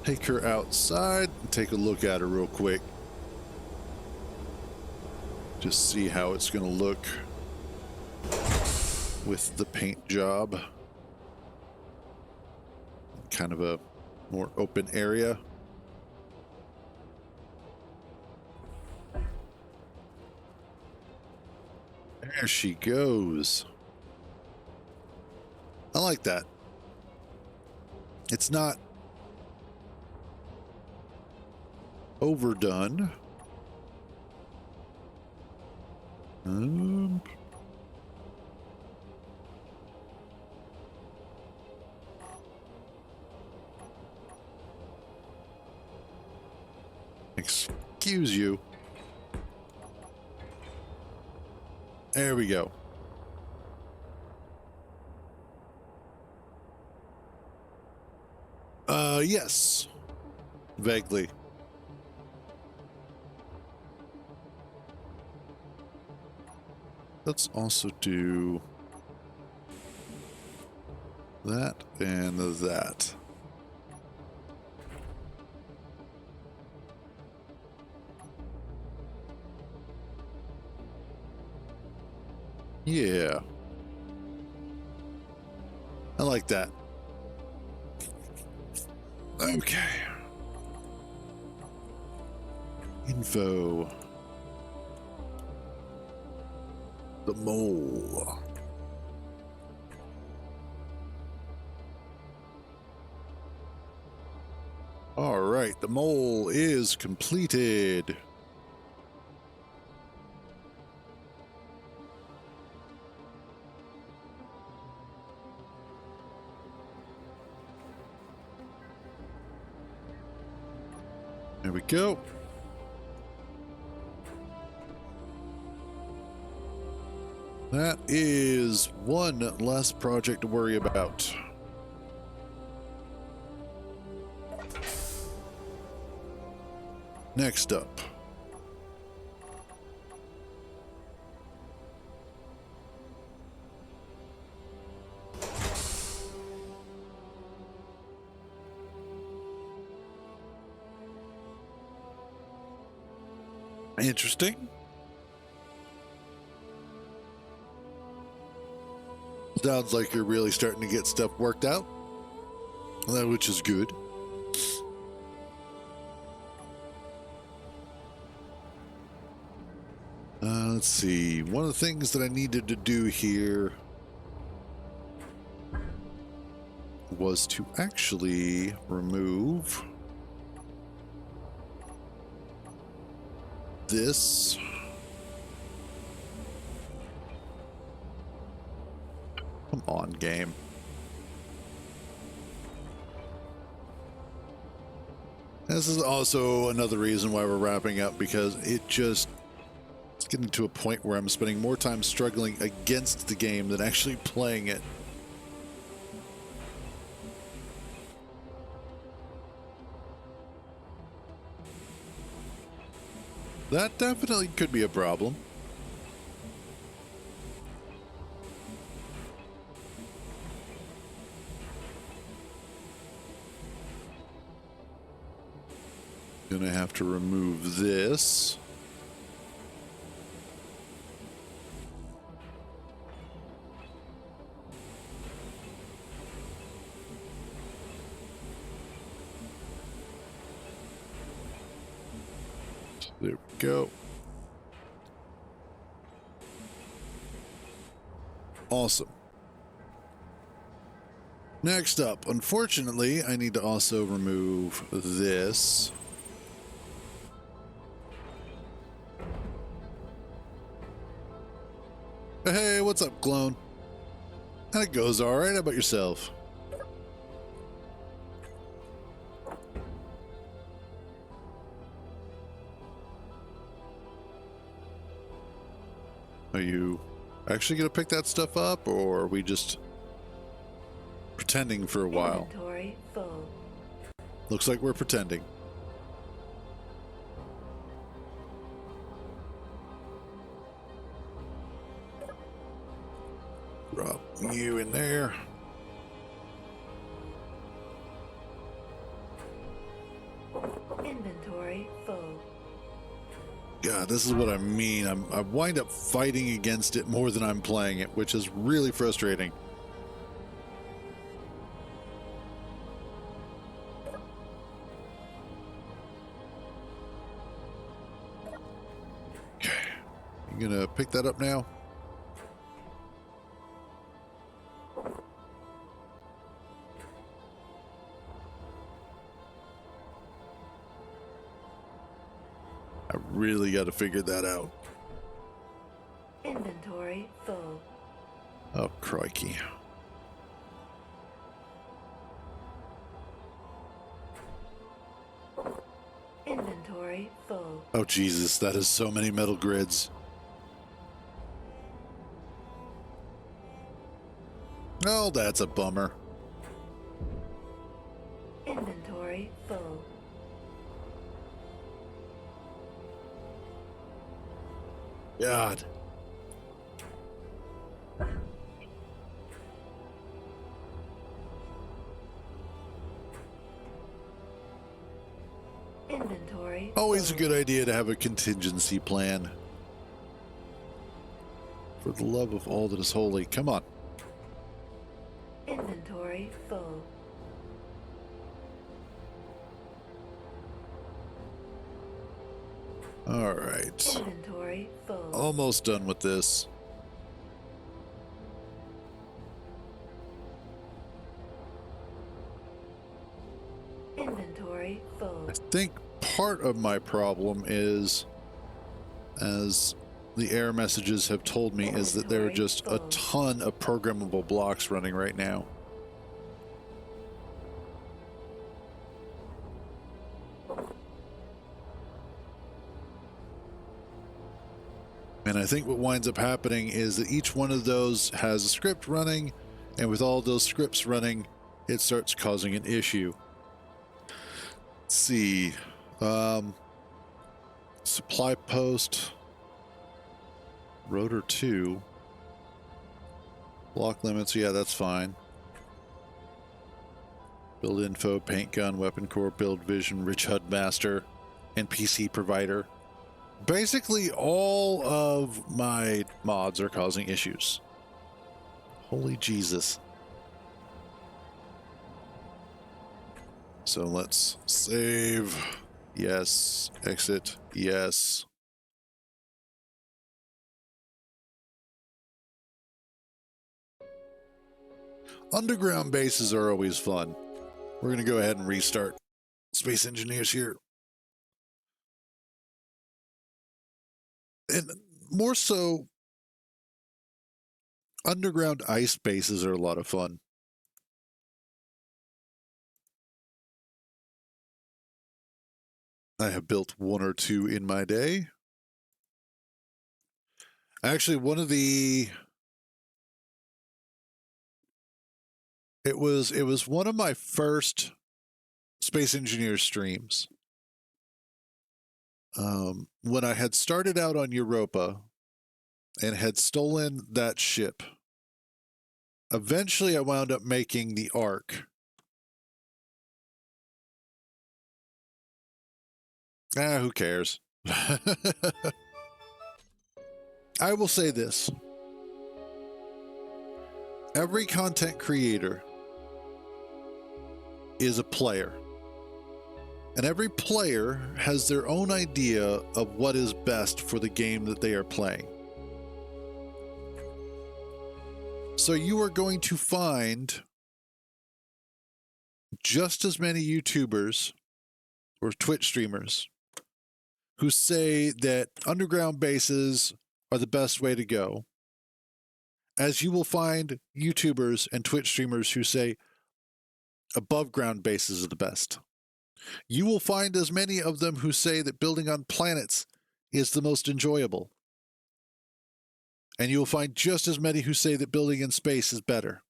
take her outside and take a look at her real quick. Just see how it's going to look with the paint job. Kind of a more open area. There she goes. I like that. It's not overdone. Excuse you. There we go. Yes. Vaguely. Let's also do that and that. Yeah. I like that. Okay. Info. The mole. All right, the mole is completed. There we go. That is one less project to worry about. Next up. Interesting. Sounds like you're really starting to get stuff worked out, which is good. Let's see. One of the things that I needed to do here was to actually remove this. Come on, game. This is also another reason why we're wrapping up, because it's getting to a point where I'm spending more time struggling against the game than actually playing it. That definitely could be a problem. Gonna have to remove this. There we go. Awesome. Next up, unfortunately, I need to also remove this. Hey, what's up, clone? And it goes all right. How about yourself? Are you actually going to pick that stuff up, or are we just pretending for a while? Inventory full. Looks like we're pretending. Drop you in there. God, this is what I mean. I wind up fighting against it more than I'm playing it, which is really frustrating. Okay. You gonna pick that up now? I really got to figure that out. Inventory full. Oh, crikey. Inventory full. Oh, Jesus, that is so many metal grids. Oh, that's a bummer. Inventory full. God. Inventory Always a full. good idea to have a contingency plan. For the love of all that is holy. Come on. Inventory full. All right. Inventory full. Almost done with this. Inventory full. I think part of my problem is, as the error messages have told me, is that there are just a ton of programmable blocks running right now. And I think what winds up happening is that each one of those has a script running, and with all those scripts running, it starts causing an issue. Let's see. Supply post. Rotor 2. Block limits, yeah, that's fine. Build info, paint gun, weapon core, build vision, rich HUD master, NPC provider. Basically, all of my mods are causing issues. Holy Jesus. So let's save. Yes. Exit. Yes. Underground bases are always fun. We're going to go ahead and restart Space Engineers here. And more so, underground ice bases are a lot of fun. I have built one or two in my day. Actually, one of the... It was one of my first Space Engineers streams. When I had started out on Europa and had stolen that ship, eventually I wound up making the Ark. Who cares? I will say this. Every content creator is a player. And every player has their own idea of what is best for the game that they are playing. So you are going to find just as many YouTubers or Twitch streamers who say that underground bases are the best way to go, as you will find YouTubers and Twitch streamers who say above ground bases are the best. You will find as many of them who say that building on planets is the most enjoyable. And you will find just as many who say that building in space is better.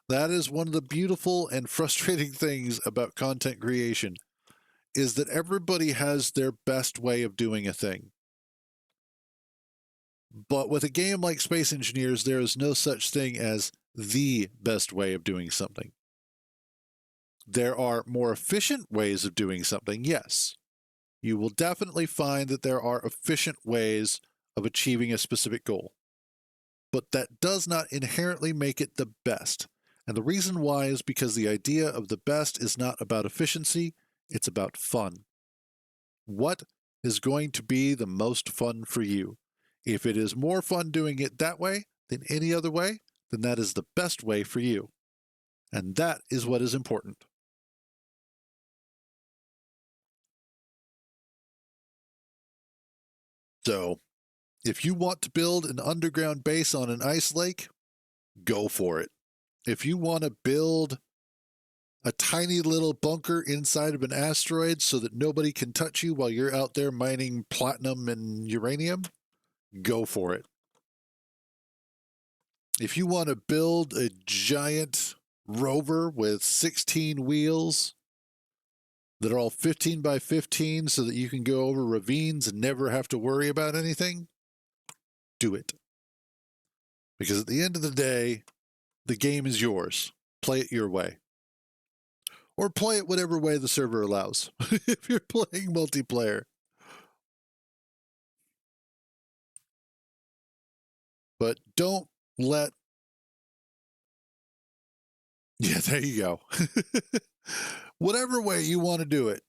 That is one of the beautiful and frustrating things about content creation, is that everybody has their best way of doing a thing. But with a game like Space Engineers, there is no such thing as the best way of doing something. There are more efficient ways of doing something, yes. you will definitely find that there are efficient ways of achieving a specific goal. But that does not inherently make it the best. And the reason why is because the idea of the best is not about efficiency, it's about fun. What is going to be the most fun for you? If it is more fun doing it that way than any other way, then that is the best way for you. And that is what is important. So, if you want to build an underground base on an ice lake, go for it. If you want to build a tiny little bunker inside of an asteroid so that nobody can touch you while you're out there mining platinum and uranium, go for it. If you want to build a giant rover with 16 wheels that are all 15 by 15 so that you can go over ravines and never have to worry about anything, do it. Because at the end of the day, the game is yours. Play it your way. Or play it whatever way the server allows if you're playing multiplayer. But don't let... Yeah, there you go. Whatever way you want to do it,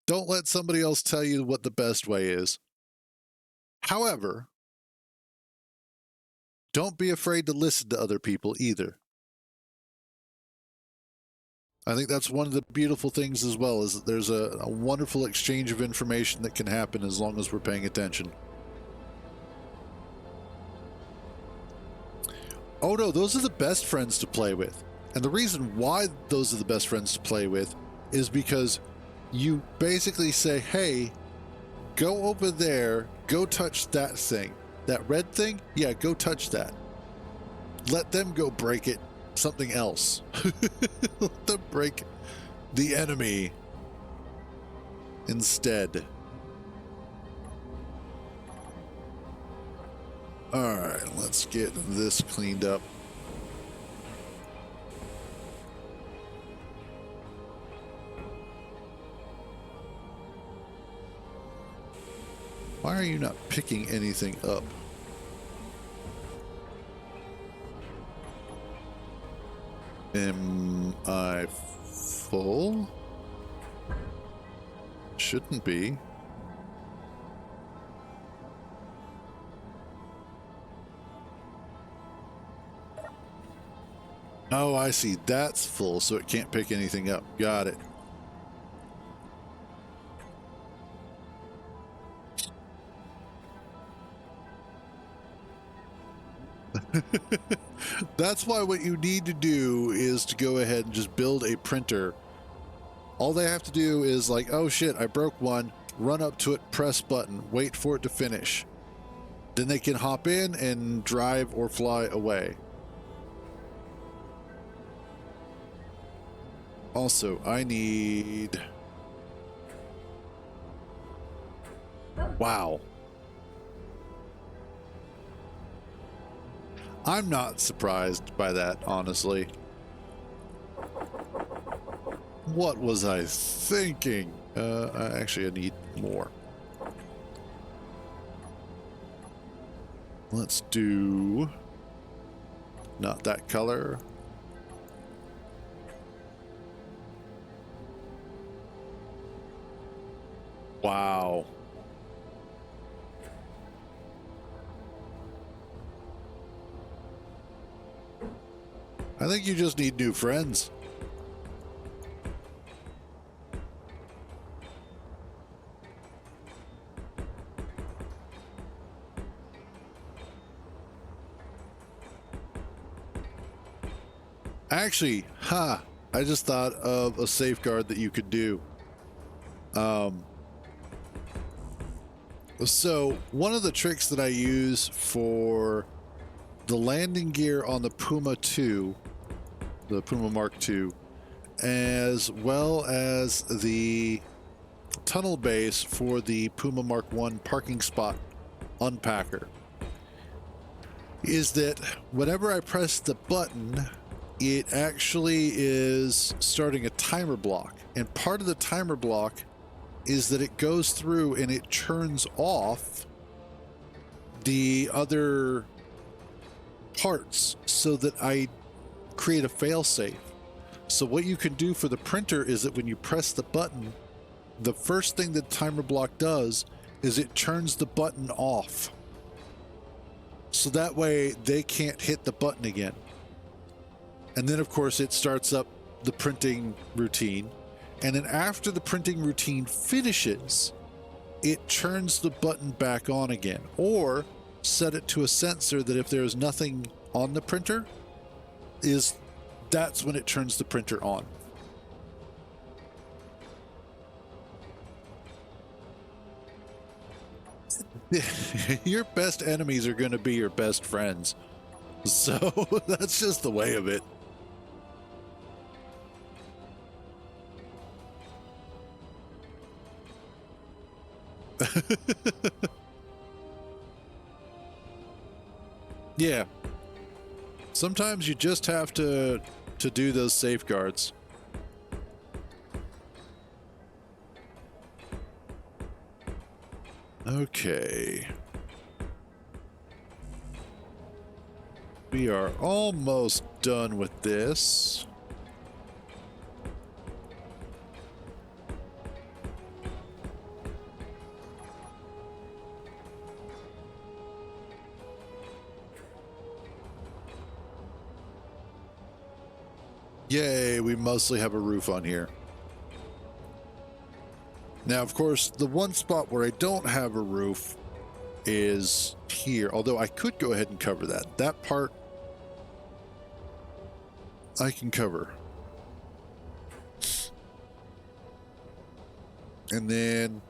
don't let somebody else tell you what the best way is. However, don't be afraid to listen to other people either. I think that's one of the beautiful things as well, is that there's a wonderful exchange of information that can happen as long as we're paying attention. Oh no, those are the best friends to play with. And the reason why those are the best friends to play with is because you basically say, hey, go over there, go touch that thing. That red thing? Yeah, go touch that. Let them go break it something else. Let them break the enemy instead. Alright, let's get this cleaned up. Why are you not picking anything up? Am I full? Shouldn't be. Oh, I see. That's full, so it can't pick anything up. Got it. That's why what you need to do is to go ahead and just build a printer. All they have to do is like, oh shit, I broke one, run up to it, press button, wait for it to finish. Then they can hop in and drive or fly away. Also, I need... Wow. I'm not surprised by that, honestly. What was I thinking? Actually, I need more. Let's do... not that color. Wow. I think you just need new friends. Actually, I just thought of a safeguard that you could do. So one of the tricks that I use for the landing gear on the Puma 2, the Puma Mark II, as well as the tunnel base for the Puma Mark I parking spot unpacker, is that whenever I press the button, it actually is starting a timer block. And part of the timer block is that it goes through and it turns off the other parts so that I create a failsafe. So what you can do for the printer is that when you press the button, the first thing the timer block does is it turns the button off. So that way they can't hit the button again. And then of course it starts up the printing routine. And then after the printing routine finishes, it turns the button back on again, or set it to a sensor that if there's nothing on the printer, that's when it turns the printer on. Your best enemies are going to be your best friends. So that's just the way of it. Yeah. Sometimes you just have to do those safeguards. Okay. We are almost done with this. Yay, we mostly have a roof on here. Now, of course, the one spot where I don't have a roof is here, although I could go ahead and cover that. That part I can cover. And then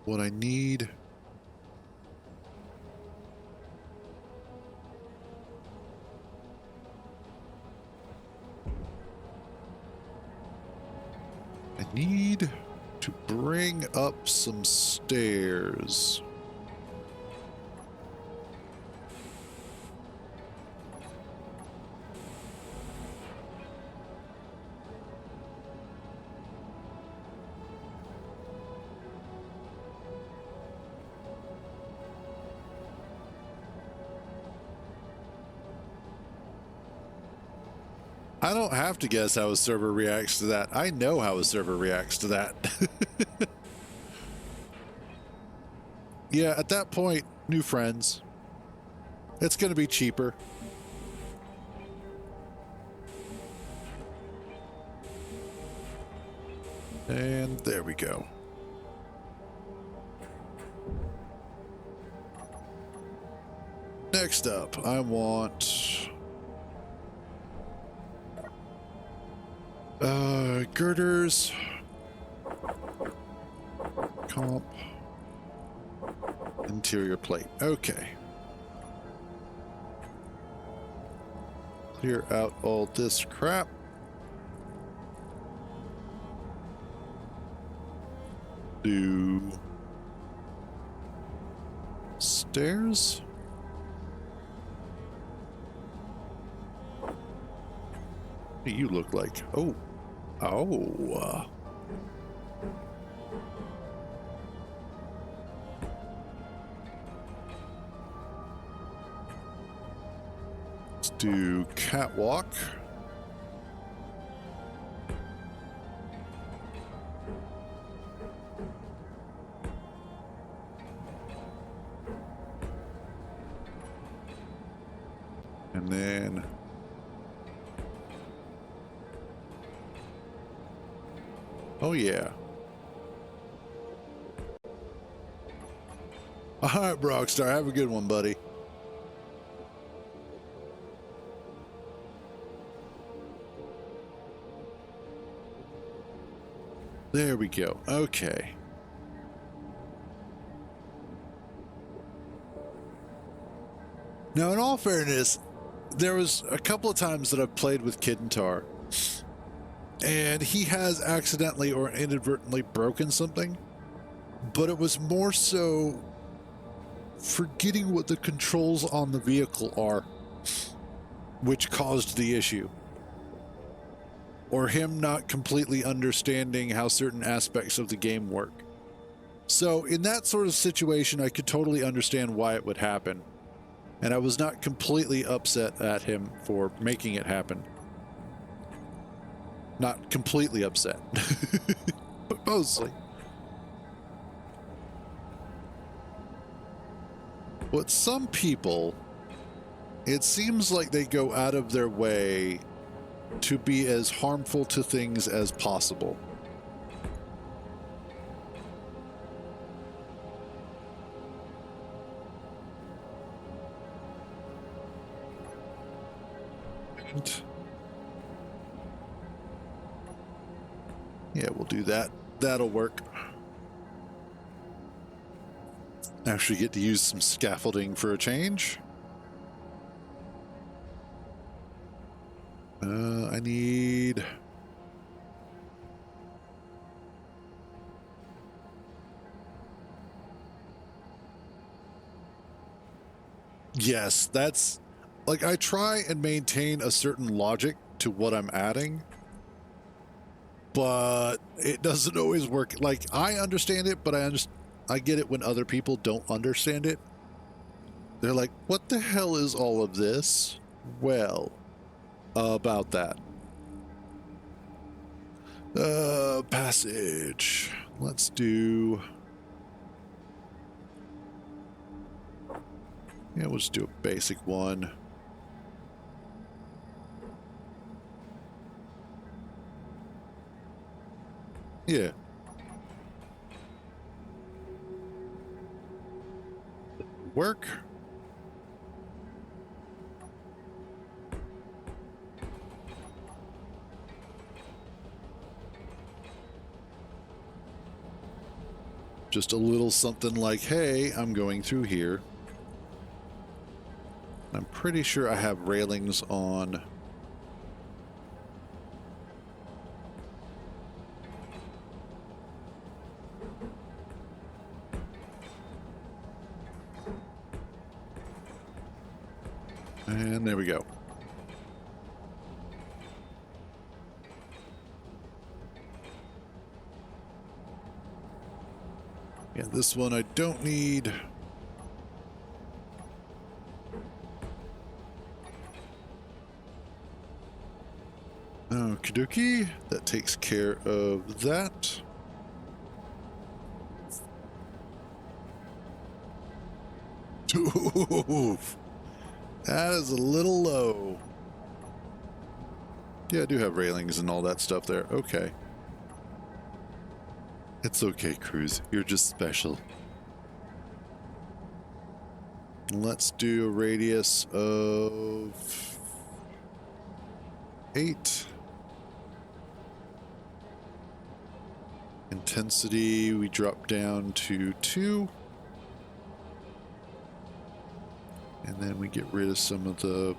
what I need... I need to bring up some stairs. I don't have to guess how a server reacts to that. I know how a server reacts to that. Yeah, at that point, new friends. It's going to be cheaper. And there we go. Next up, I want... girders, comp, interior plate. Okay. Clear out all this crap. Do stairs. What do you look like? Oh. Oh. Let's do catwalk. And then oh, yeah. All right, Brockstar. Have a good one, buddy. There we go. Okay. Now, in all fairness, there was a couple of times that I've played with Kidentar, and he has accidentally or inadvertently broken something, but it was more so forgetting what the controls on the vehicle are, which caused the issue. or him not completely understanding how certain aspects of the game work. So in that sort of situation, I could totally understand why it would happen. And I was not completely upset at him for making it happen. Not completely upset, but mostly. But some people, it seems like they go out of their way to be as harmful to things as possible. And yeah, we'll do that. That'll work. Actually get to use some scaffolding for a change. I need... Yes, that's... Like, I try and maintain a certain logic to what I'm adding, but it doesn't always work. Like, I understand it, but I get it when other people don't understand it. They're like, what the hell is all of this? Well, about that. Passage. Let's do... Yeah, we'll just do a basic one. Yeah. Work. Just a little something like, hey, I'm going through here. I'm pretty sure I have railings on. And there we go. Yeah, this one I don't need. Okie dokie. That takes care of that. Oof. That is a little low. Yeah, I do have railings and all that stuff there. Okay. It's okay, Cruz. You're just special. Let's do a radius of 8. Intensity, we drop down to 2. And then we get rid of some of the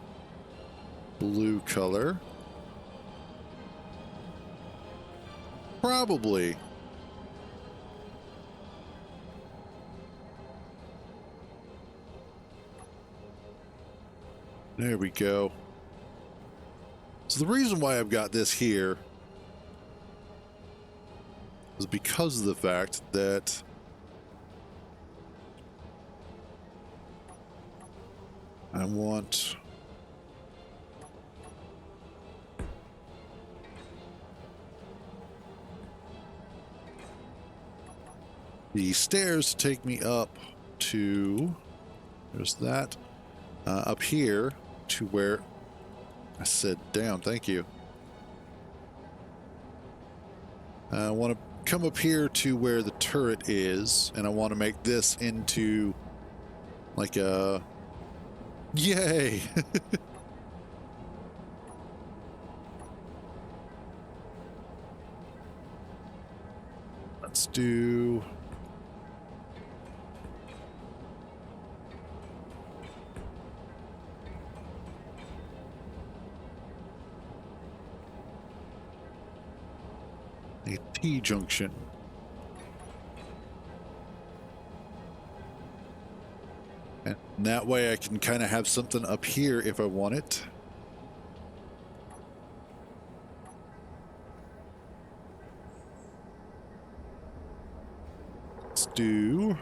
blue color. Probably. There we go. So the reason why I've got this here is because of the fact that I want the stairs to take me up to, there's that, up here to where I said down, thank you. I want to come up here to where the turret is, and I want to make this into like a, yay! Let's do... a T-junction. And that way I can kind of have something up here if I want it. do...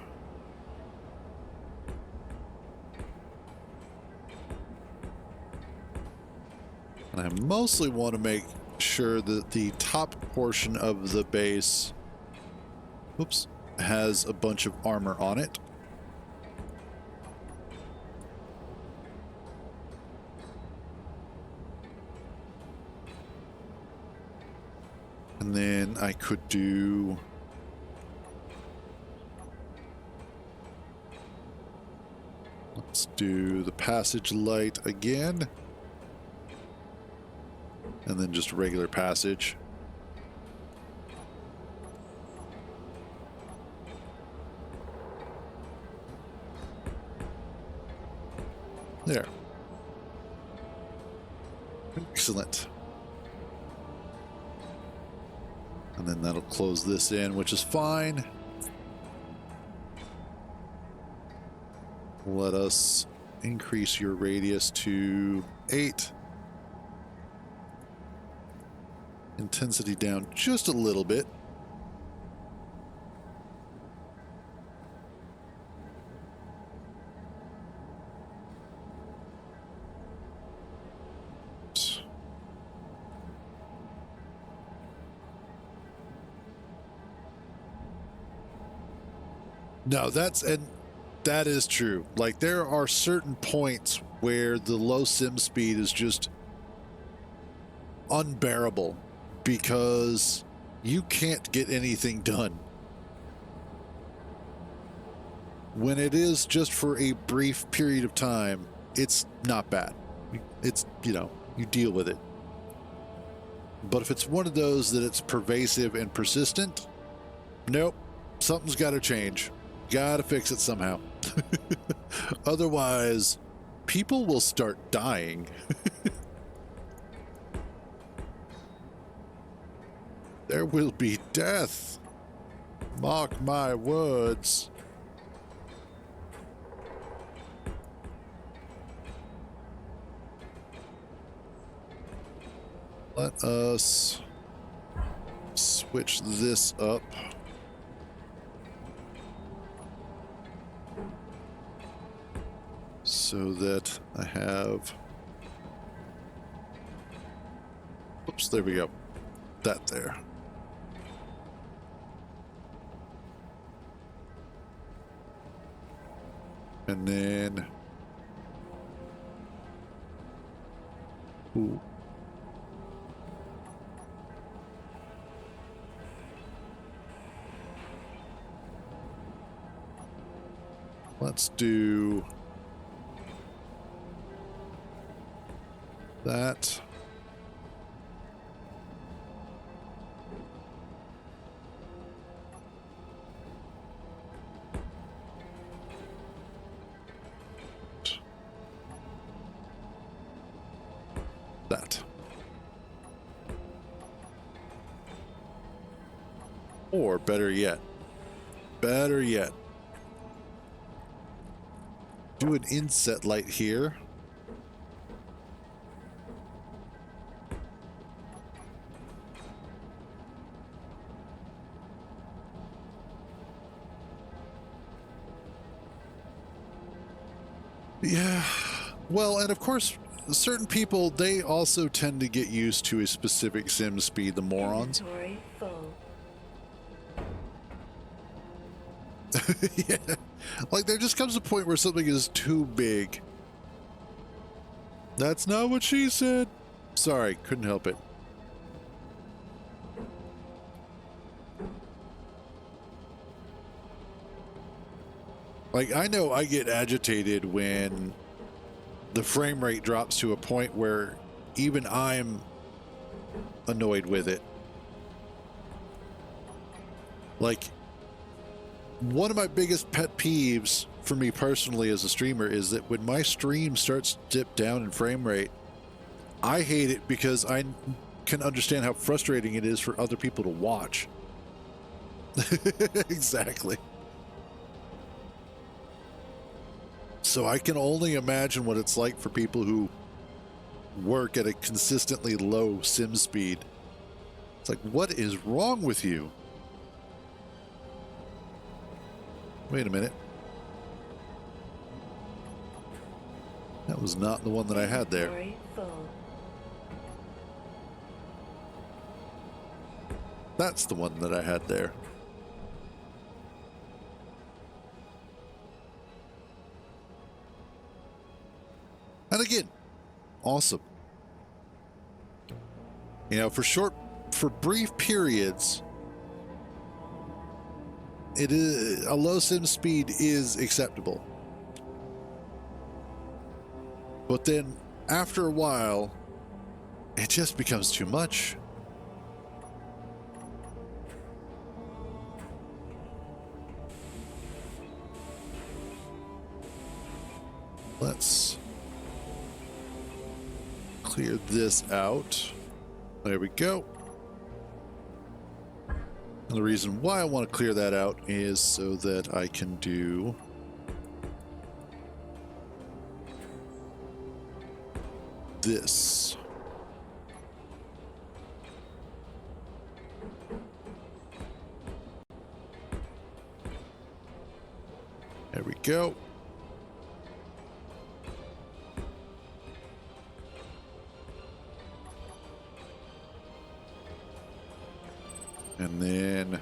And I mostly want to make sure that the top portion of the base, oops, has a bunch of armor on it. And then I could do... Let's do the passage light again. And then just regular passage. There. Excellent. And then that'll close this in, which is fine. Let us increase your radius to 8. Intensity down just a little bit. No, that is true. Like, there are certain points where the low sim speed is just unbearable because you can't get anything done. When it is just for a brief period of time, it's not bad. It's, you deal with it. But if it's one of those that it's pervasive and persistent, nope, something's got to change. Got to fix it somehow. Otherwise, people will start dying. There will be death. Mark my words. Let us switch this up. So that I have... Oops, there we go. That there. And then... Ooh. Let's do... that. That. Or better yet, do an inset light here. Yeah, well, and of course, certain people, they also tend to get used to a specific sim speed, the morons. Inventory full. Yeah, like there just comes a point where something is too big. That's not what she said. Sorry, couldn't help it. Like, I know I get agitated when the frame rate drops to a point where even I'm annoyed with it. Like, one of my biggest pet peeves for me personally as a streamer is that when my stream starts to dip down in frame rate, I hate it because I can understand how frustrating it is for other people to watch. Exactly. So I can only imagine what it's like for people who work at a consistently low sim speed. It's like, what is wrong with you? Wait a minute. That was not the one that I had there. Inventory full. That's the one that I had there. And again, awesome. You know, for brief periods, it is a low sim speed is acceptable. But then after a while, it just becomes too much. Let's clear this out. There we go. And the reason why I want to clear that out is so that I can do this. There we go. And then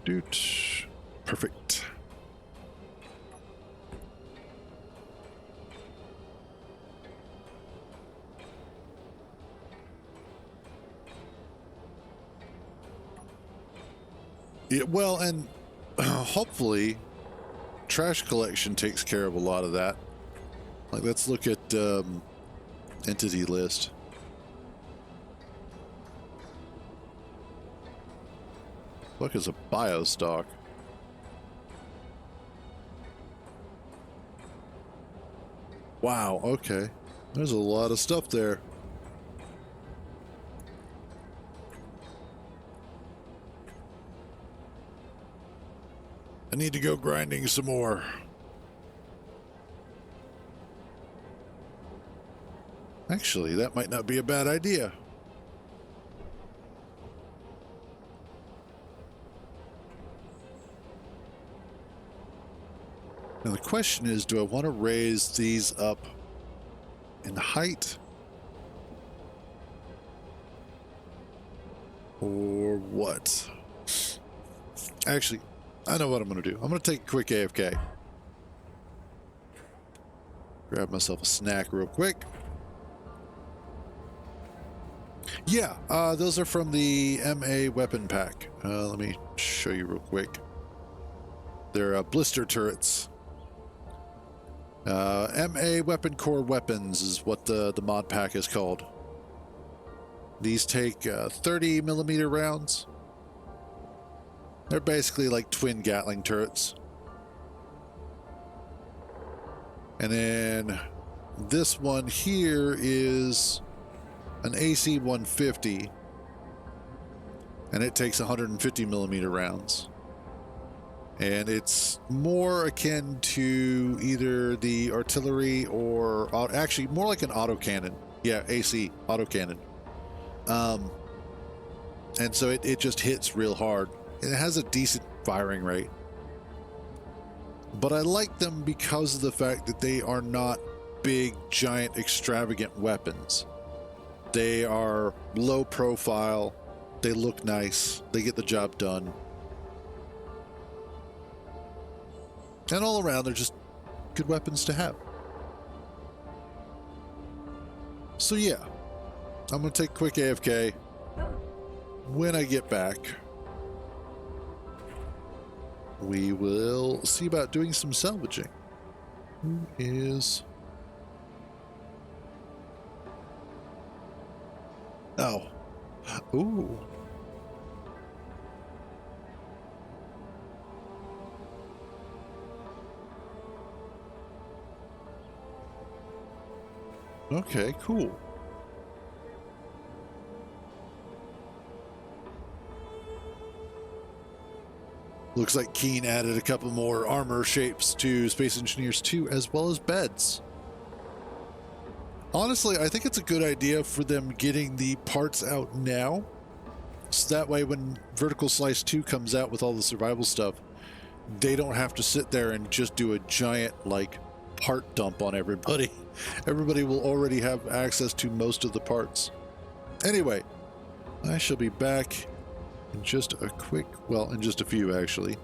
doot. Perfect. Yeah, well, and hopefully trash collection takes care of a lot of that. Like, let's look at entity list. What is a biostock? Wow, okay. There's a lot of stuff there. I need to go grinding some more. Actually, that might not be a bad idea. Now the question is, do I want to raise these up in height? Or what? Actually, I know what I'm going to do. I'm going to take a quick AFK. Grab myself a snack real quick. Yeah, those are from the MA weapon pack. Let me show you real quick. They're blister turrets. MA Weapon Core Weapons is what the mod pack is called. These take 30 millimeter rounds. They're basically like twin Gatling turrets. And then this one here is an AC 150, and it takes 150 millimeter rounds. And it's more akin to either the artillery or actually more like an autocannon. Yeah, AC autocannon. And so it just hits real hard. And it has a decent firing rate. But I like them because of the fact that they are not big, giant, extravagant weapons. They are low profile. They look nice. They get the job done. And all around, they're just good weapons to have. So yeah, I'm going to take a quick AFK. When I get back, we will see about doing some salvaging. Who is... Oh. Ooh. Okay, cool. Looks like Keen added a couple more armor shapes to Space Engineers 2, as well as beds. honestly, I think it's a good idea for them getting the parts out now. So that way when Vertical Slice 2 comes out with all the survival stuff, they don't have to sit there and just do a giant, like, part dump on everybody. Everybody will already have access to most of the parts. Anyway, I shall be back in just a quick, well, in just a few, actually.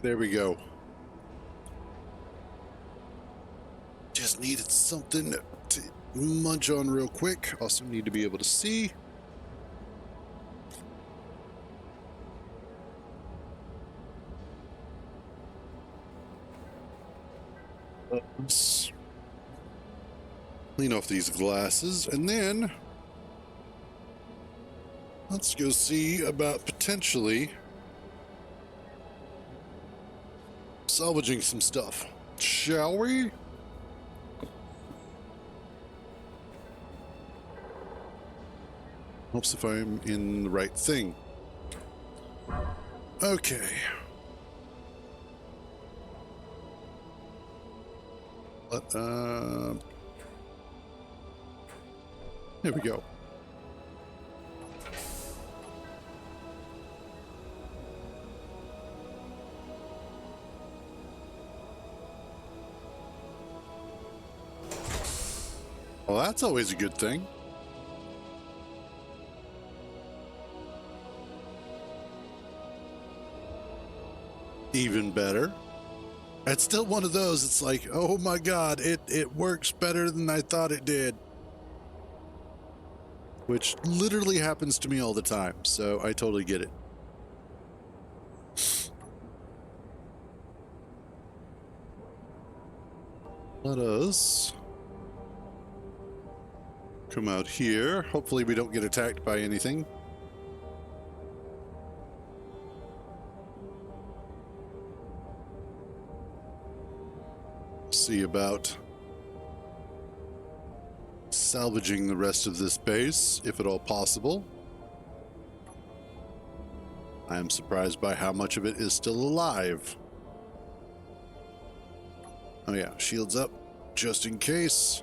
There we go. Just needed something to munch on real quick. Also need to be able to see. Let's clean off these glasses, and then let's go see about potentially salvaging some stuff. Shall we? Hopes if I'm in the right thing. Okay. But, there we go. Well, that's always a good thing. Even better. It's still one of those, it's like, oh my god, it works better than I thought it did. Which literally happens to me all the time, so I totally get it. Let us come out here. Hopefully we don't get attacked by anything. See about salvaging the rest of this base, if at all possible. I am surprised by how much of it is still alive. Oh yeah, shields up, just in case.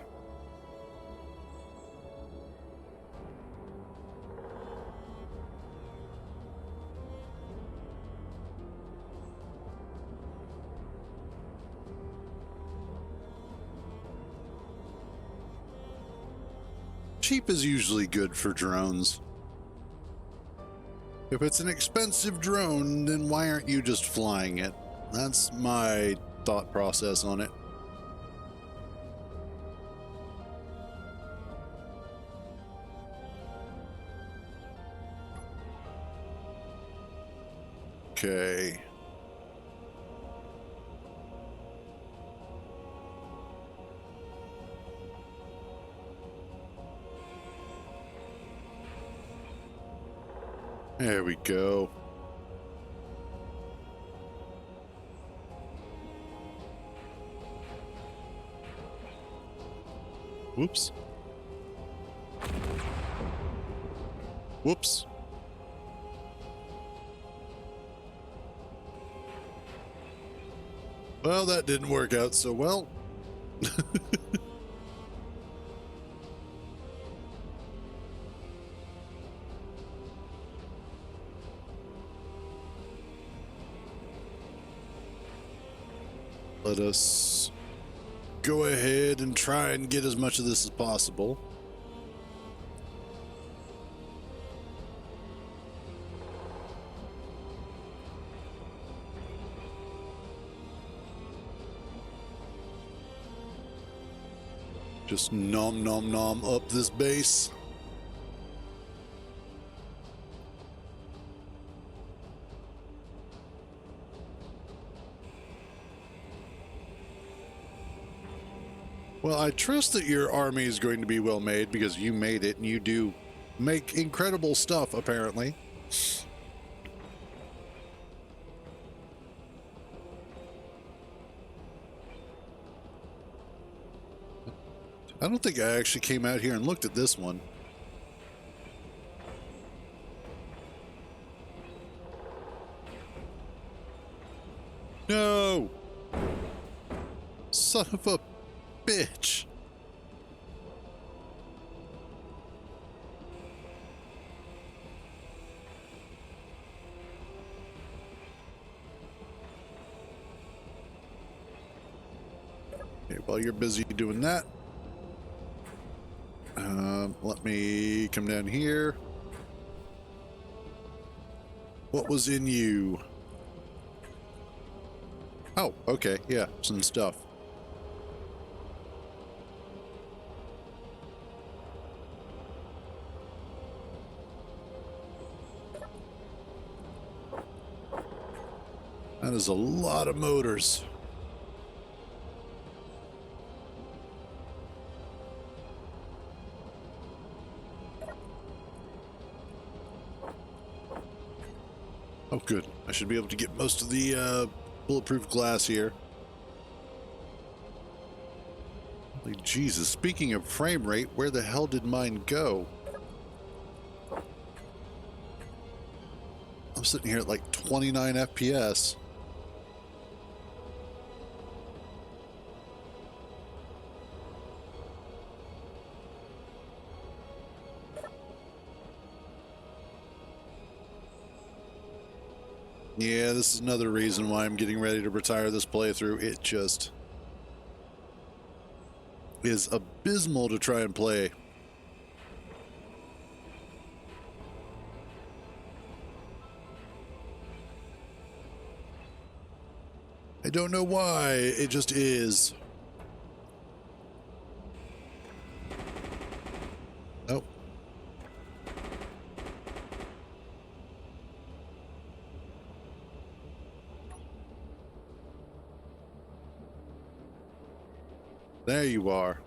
Cheap is usually good for drones. If it's an expensive drone, then why aren't you just flying it? That's my thought process on it. Okay. There we go. Whoops. Whoops. Well, that didn't work out so well. Let us go ahead and try and get as much of this as possible. Just nom nom nom up this base. Well, I trust that your army is going to be well made because you made it and you do make incredible stuff, apparently. I don't think I actually came out here and looked at this one. No! Son of a bitch. Okay, while you're busy doing that, let me come down here. What was in you? Oh, okay. Yeah, some stuff. That is a lot of motors. Oh, good. I should be able to get most of the bulletproof glass here. Holy Jesus. Speaking of frame rate, where the hell did mine go? I'm sitting here at like 29 FPS. Yeah, this is another reason why I'm getting ready to retire this playthrough. It just is abysmal to try and play. I don't know why, it just is. Nope. There you are.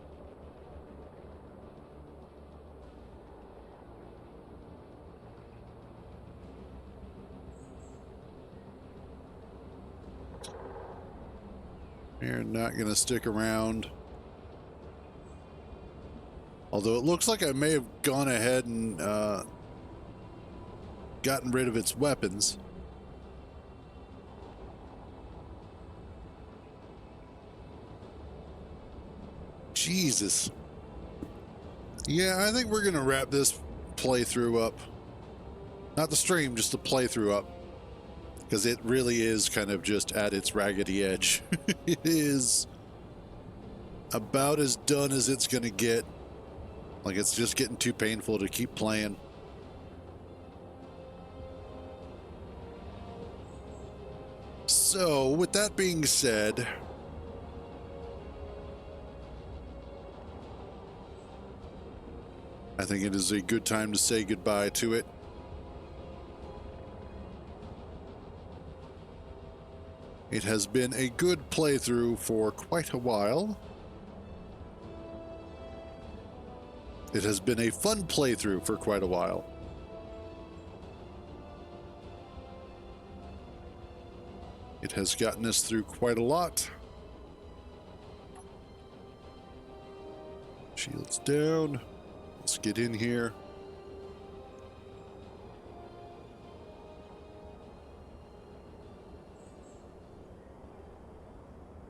You're not going to stick around. Although it looks like I may have gone ahead and gotten rid of its weapons. Jesus. Yeah, I think we're going to wrap this playthrough up. Not the stream, just the playthrough up. Because it really is kind of just at its raggedy edge. It is about as done as it's going to get. Like, it's just getting too painful to keep playing. So, with that being said, I think it is a good time to say goodbye to it. It has been a good playthrough for quite a while. It has been a fun playthrough for quite a while. It has gotten us through quite a lot. Shields down. Let's get in here.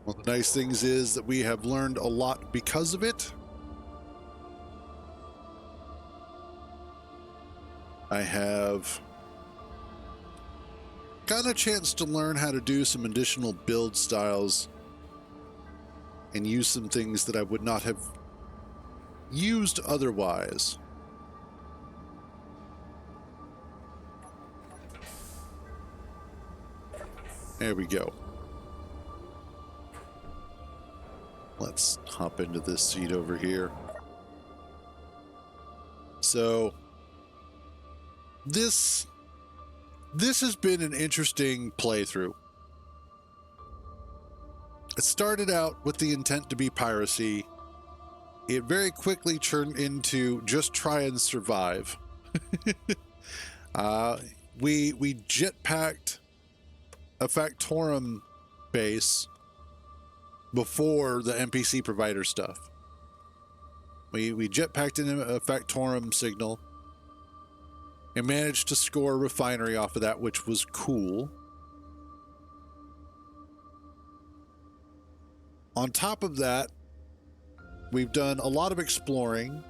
One of the nice things is that we have learned a lot because of it. I have gotten a chance to learn how to do some additional build styles and use some things that I would not have used otherwise. There we go. Let's hop into this seat over here. So this has been an interesting playthrough. It started out with the intent to be piracy. It very quickly turned into just try and survive. We jetpacked a Factorum base before the NPC provider stuff. We jetpacked in a Factorum signal and managed to score a refinery off of that, which was cool. On top of that, we've done a lot of exploring.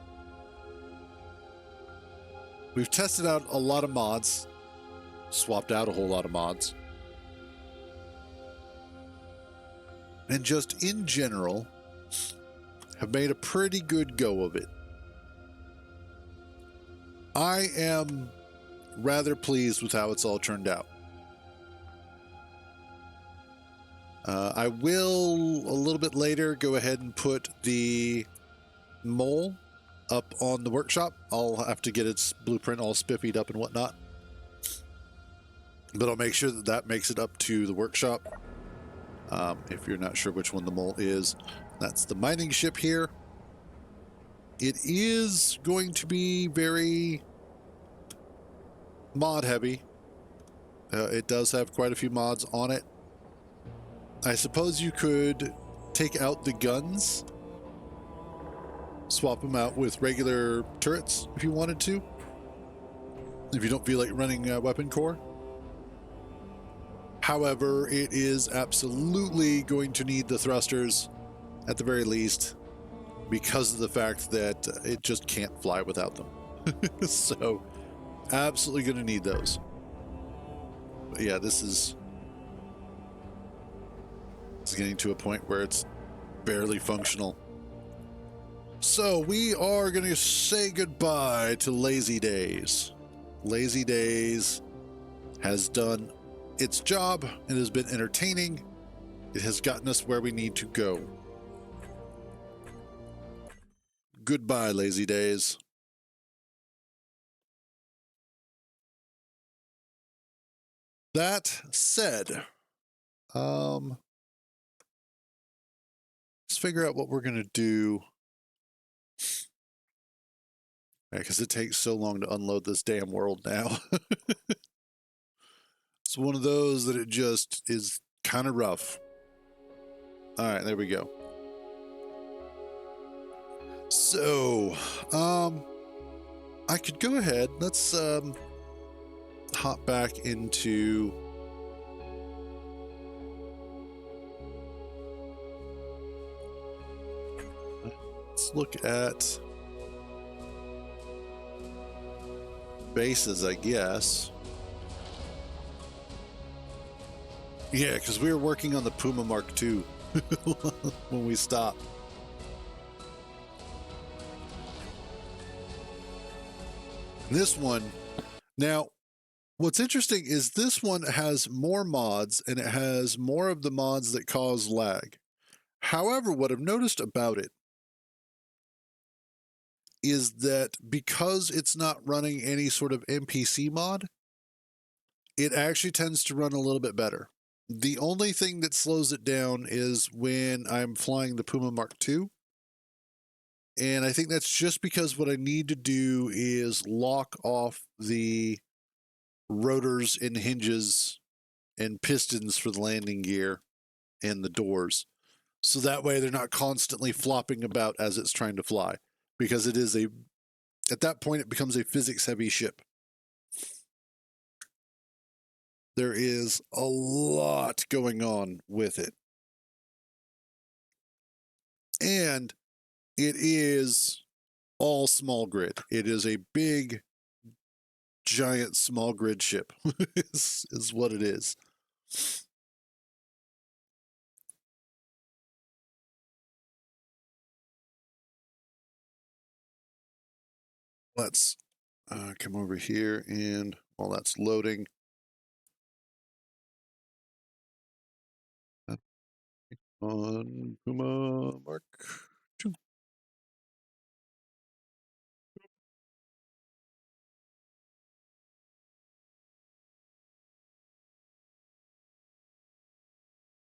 We've tested out a lot of mods, swapped out a whole lot of mods. And just in general, have made a pretty good go of it. I am rather pleased with how it's all turned out. I will, a little bit later, go ahead and put the mole up on the workshop. I'll have to get its blueprint all spiffied up and whatnot. But I'll make sure that that makes it up to the workshop. If you're not sure which one the mole is, that's the mining ship here. It is going to be very mod heavy. It does have quite a few mods on it. I suppose you could take out the guns, swap them out with regular turrets if you wanted to, if you don't feel like running a weapon core. However, it is absolutely going to need the thrusters at the very least, because of the fact that it just can't fly without them. So absolutely going to need those. But yeah, this is getting to a point where it's barely functional. So we are going to say goodbye to LazyDays. LazyDays has done its job. It has been entertaining. It has gotten us where we need to go. Goodbye, LazyDays. That said, let's figure out what we're going to do. Because it takes so long to unload this damn world now. It's one of those that it just is kind of rough. All right, there we go. So, I could go ahead. Let's hop back into let's look at bases, I guess. Yeah, because we were working on the Puma Mark II when we stopped. This one, now, what's interesting is this one has more mods, and it has more of the mods that cause lag. However, what I've noticed about it is that because it's not running any sort of NPC mod, it actually tends to run a little bit better. The only thing that slows it down is when I'm flying the Puma Mark II. And I think that's just because what I need to do is lock off the rotors and hinges and pistons for the landing gear and the doors. So that way they're not constantly flopping about as it's trying to fly. Because it is at that point, it becomes a physics heavy ship. There is a lot going on with it. And it is all small grid. It is a big, giant small grid ship is what it is. Let's come over here, and while that's loading, on Puma Mark II. Of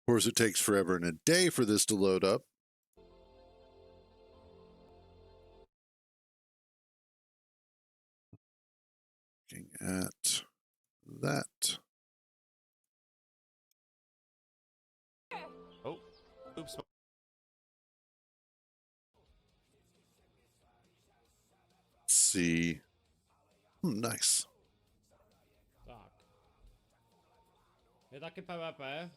course, it takes forever and a day for this to load up. Looking at that. Oh, oops. Let's see. Nice. Tak. Je taky PvP,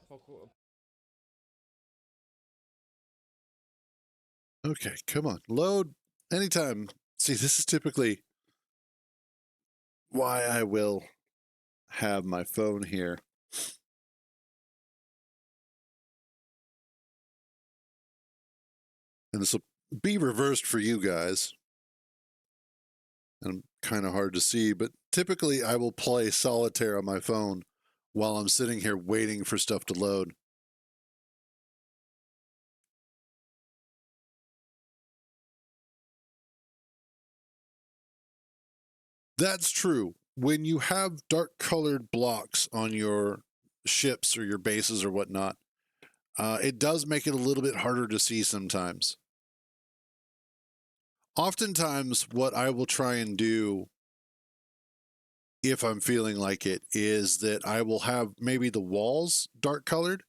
Okay, come on. Load anytime. See, this is typically why I will have my phone here. And this will be reversed for you guys. And kind of hard to see, but typically I will play solitaire on my phone while I'm sitting here waiting for stuff to load. That's true. When you have dark colored blocks on your ships or your bases or whatnot, it does make it a little bit harder to see sometimes. Oftentimes, what I will try and do if I'm feeling like it is that I will have maybe the walls dark colored,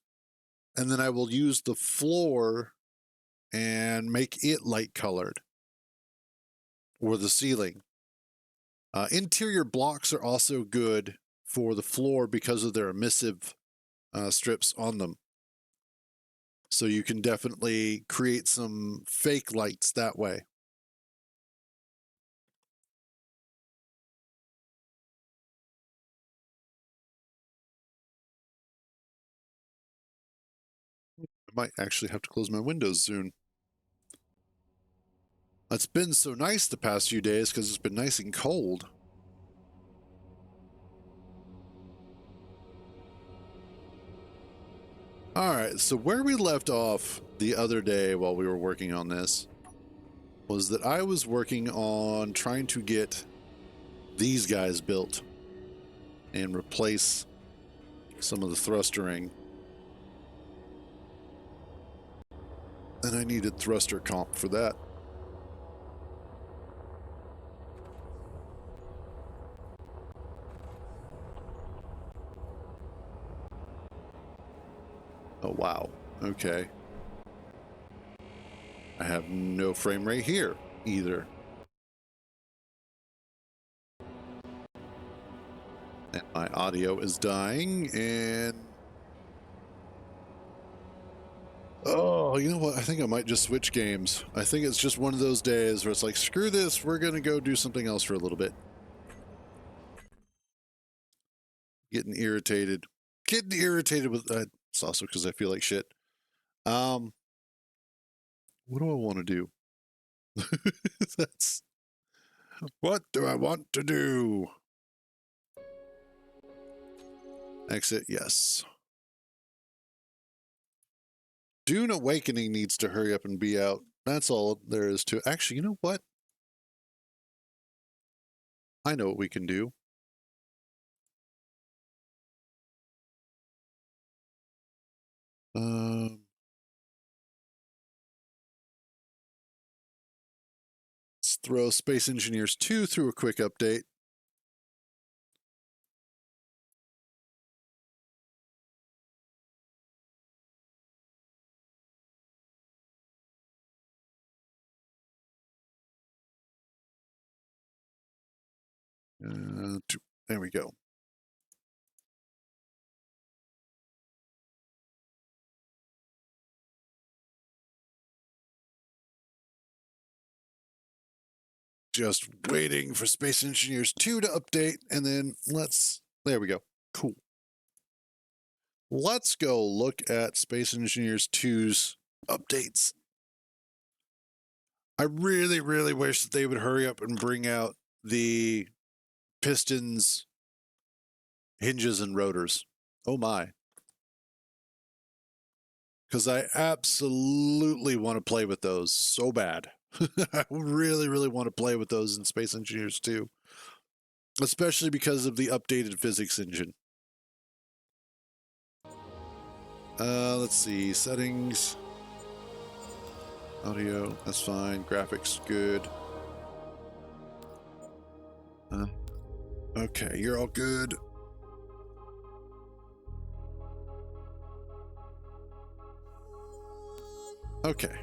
and then I will use the floor and make it light colored, or the ceiling. Interior blocks are also good for the floor because of their emissive strips on them. So you can definitely create some fake lights that way. I might actually have to close my windows soon. It's been so nice the past few days because it's been nice and cold. All right, so where we left off the other day while we were working on this was that I was working on trying to get these guys built and replace some of the thrustering. And I needed thruster comp for that. Oh, wow. Okay. I have no frame rate here either. And my audio is dying, and oh, you know what? I think I might just switch games. I think it's just one of those days where it's like, screw this, we're going to go do something else for a little bit. Getting irritated. With it's also because I feel like shit. What do I want to do? That's what do I want to do? Exit, yes. Dune Awakening needs to hurry up and be out. That's all there is to it. Actually, you know what? I know what we can do. Let's throw Space Engineers 2 through a quick update. There we go. Just waiting for Space Engineers 2 to update, and then there we go. Cool. Let's go look at Space Engineers 2's updates. I really, really wish that they would hurry up and bring out the pistons, hinges, and rotors. Oh my. Because I absolutely want to play with those so bad. I really, really want to play with those in Space Engineers 2. Especially because of the updated physics engine. Let's see. Settings. Audio, that's fine. Graphics, good. Okay, you're all good. Okay.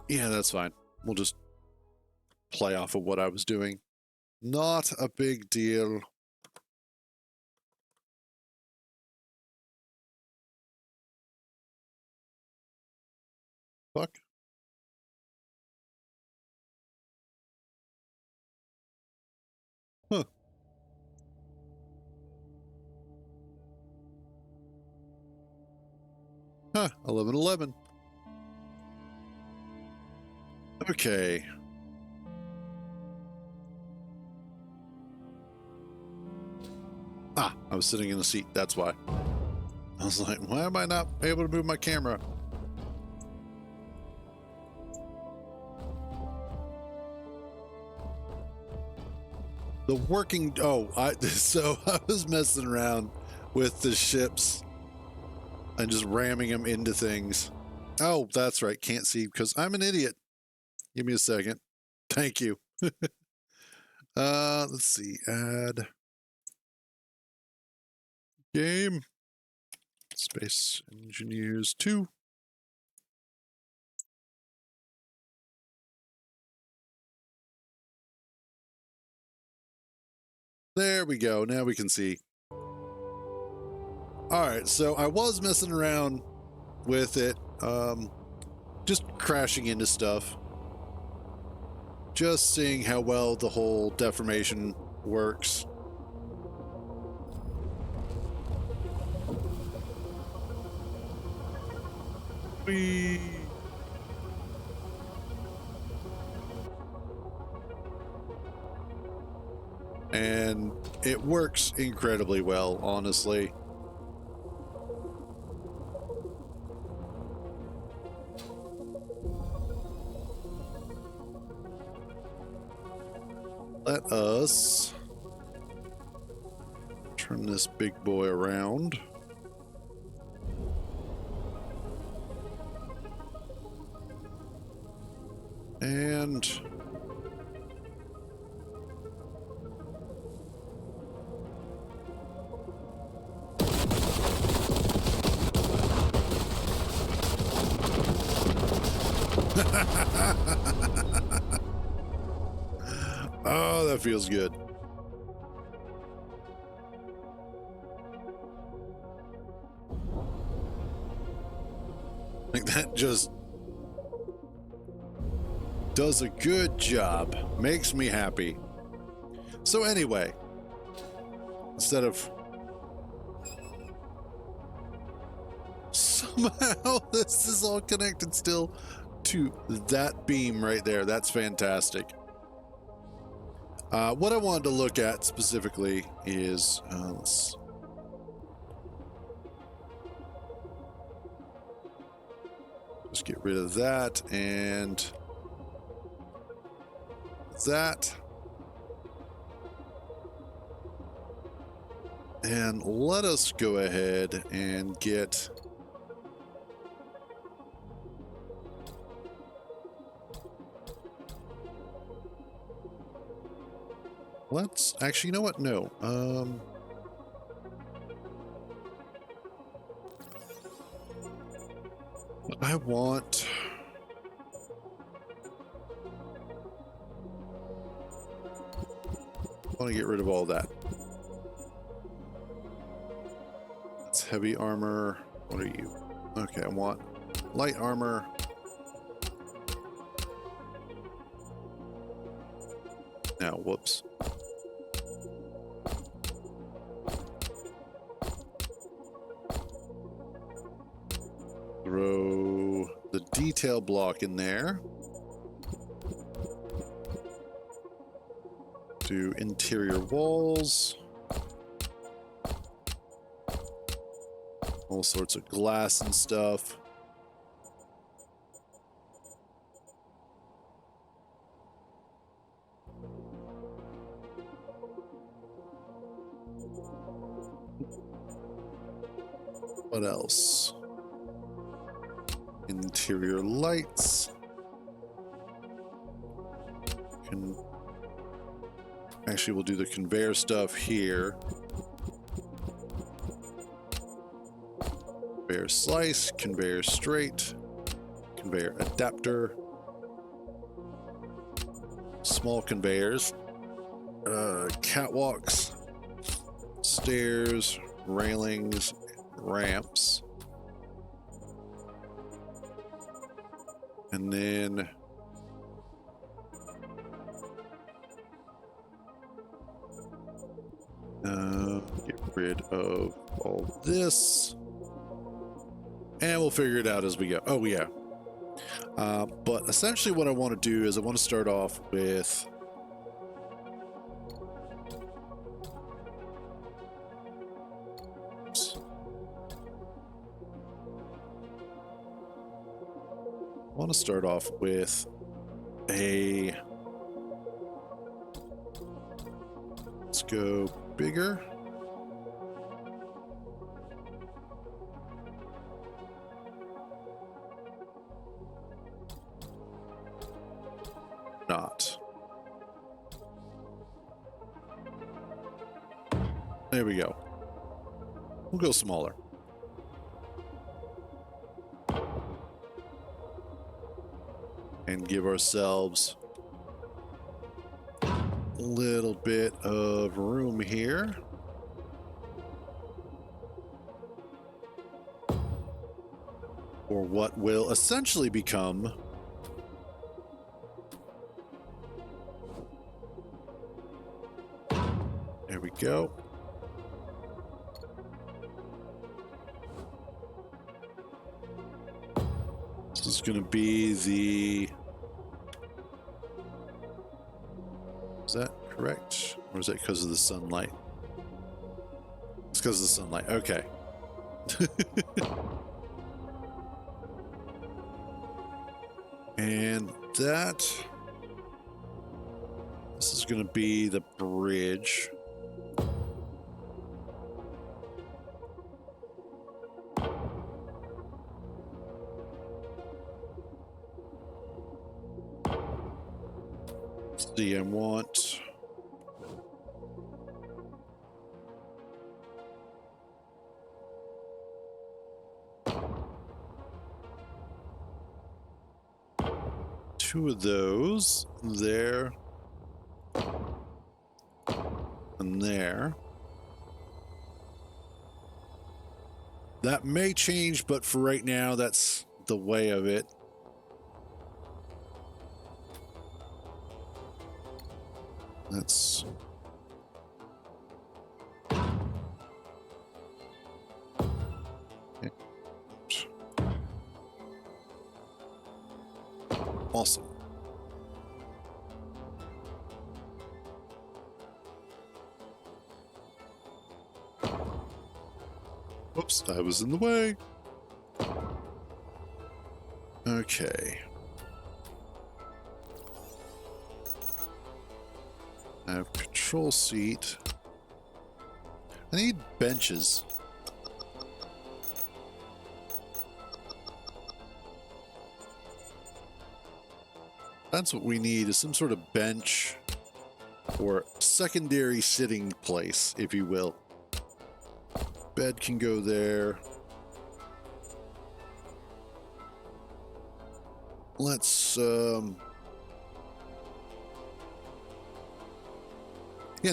Yeah, that's fine. We'll just play off of what I was doing. Not a big deal. Fuck. Huh. Huh, 11:11. Okay. Ah, I was sitting in the seat, that's why. I was like, why am I not able to move my camera? The working, so I was messing around with the ships and just ramming them into things. Oh, that's right. Can't see because I'm an idiot. Give me a second. Thank you. Let's see. Add game. Space Engineers 2. There we go. Now we can see. All right. So I was messing around with it. Just crashing into stuff. Just seeing how well the whole deformation works. Whee! And it works incredibly well, honestly. Let us turn this big boy around. And oh, that feels good. Like that just does a good job. Makes me happy. So anyway, instead of somehow this is all connected still to that beam right there. That's fantastic. What I wanted to look at specifically is let's just get rid of that and that. And let us go ahead and get let's actually, you know what? No. I want to get rid of all that. It's heavy armor. What are you? Okay, I want light armor. Now, whoops. Throw the detail block in there. Do interior walls. All sorts of glass and stuff. What else? Interior lights. Actually, we'll do the conveyor stuff here. Conveyor slice, conveyor straight, conveyor adapter, small conveyors, catwalks, stairs, railings, ramps, and then get rid of all this. And we'll figure it out as we go. Oh, yeah. But essentially what I want to do is I want to start off with a go bigger. Not. There we go. We'll go smaller. And give ourselves a little bit of room here. For what will essentially become there we go. This is going to be the... Is that correct? Or is that because of the sunlight? It's because of the sunlight. Okay. And that... This is going to be the bridge. See, I want... two of those there and there. That may change, but for right now, that's the way of it. That's... Awesome. Oops, I was in the way. Okay. I have control seat. I need benches. That's what we need, is some sort of bench or secondary sitting place, if you will. Bed can go there. Let's, yeah,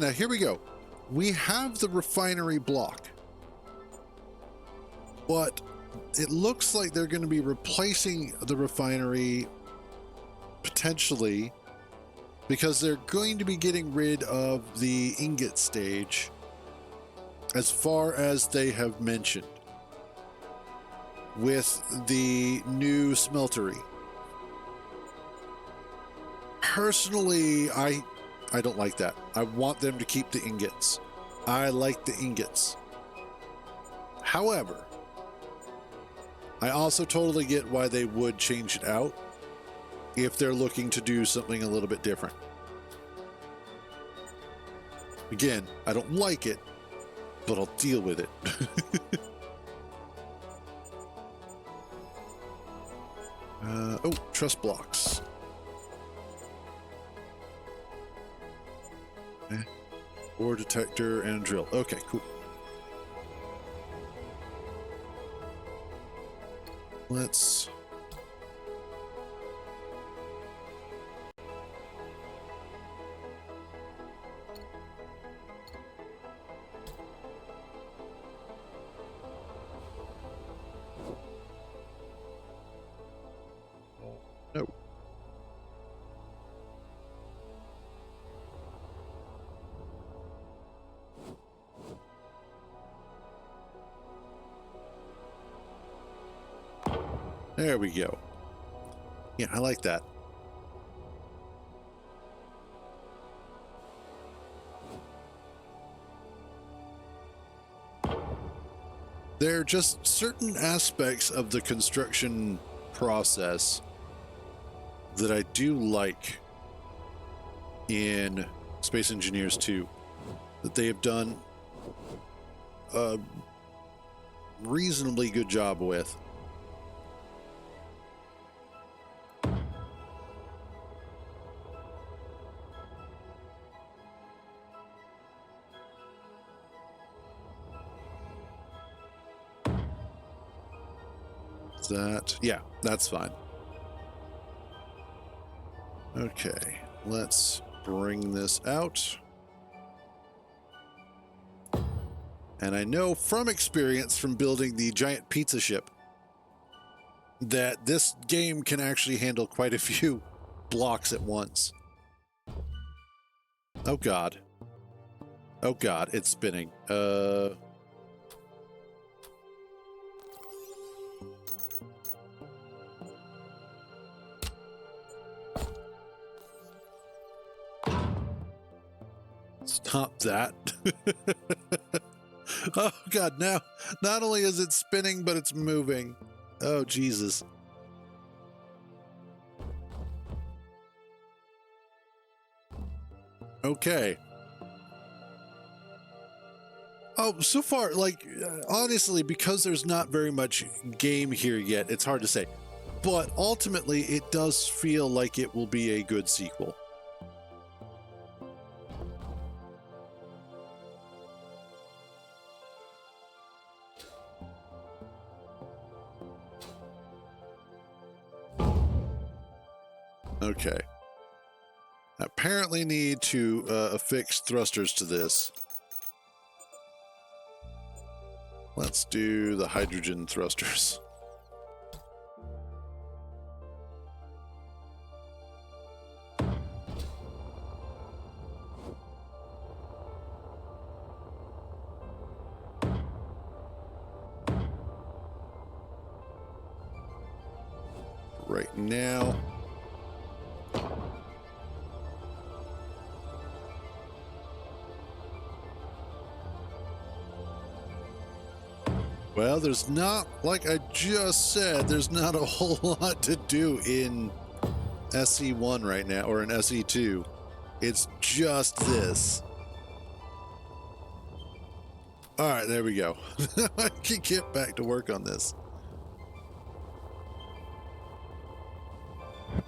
now here we go. We have the refinery block, but it looks like they're going to be replacing the refinery potentially because they're going to be getting rid of the ingot stage as far as they have mentioned with the new smeltery. Personally, I don't like that. I want them to keep the ingots. I like the ingots. However, I also totally get why they would change it out if they're looking to do something a little bit different. Again, I don't like it, but I'll deal with it. Oh, truss blocks. Ore detector and drill. Okay, cool. Let's... No. There we go. Yeah, I like that. There are just certain aspects of the construction process that I do like in Space Engineers 2. that they have done a reasonably good job with. Yeah, that's fine. Okay, let's bring this out. And I know from experience from building the giant pizza ship that this game can actually handle quite a few blocks at once. Oh God. Oh God, it's spinning. Stop that. Oh God, now not only is it spinning, but it's moving. Oh Jesus. Okay. Oh, so far, like, honestly, because there's not very much game here yet, it's hard to say. But ultimately, it does feel like it will be a good sequel. Okay. Apparently need to affix thrusters to this. Let's do the hydrogen thrusters. Right now. Well, there's not, like I just said, there's not a whole lot to do in SE1 right now, or in SE2. It's just this. All right, there we go. I can get back to work on this. There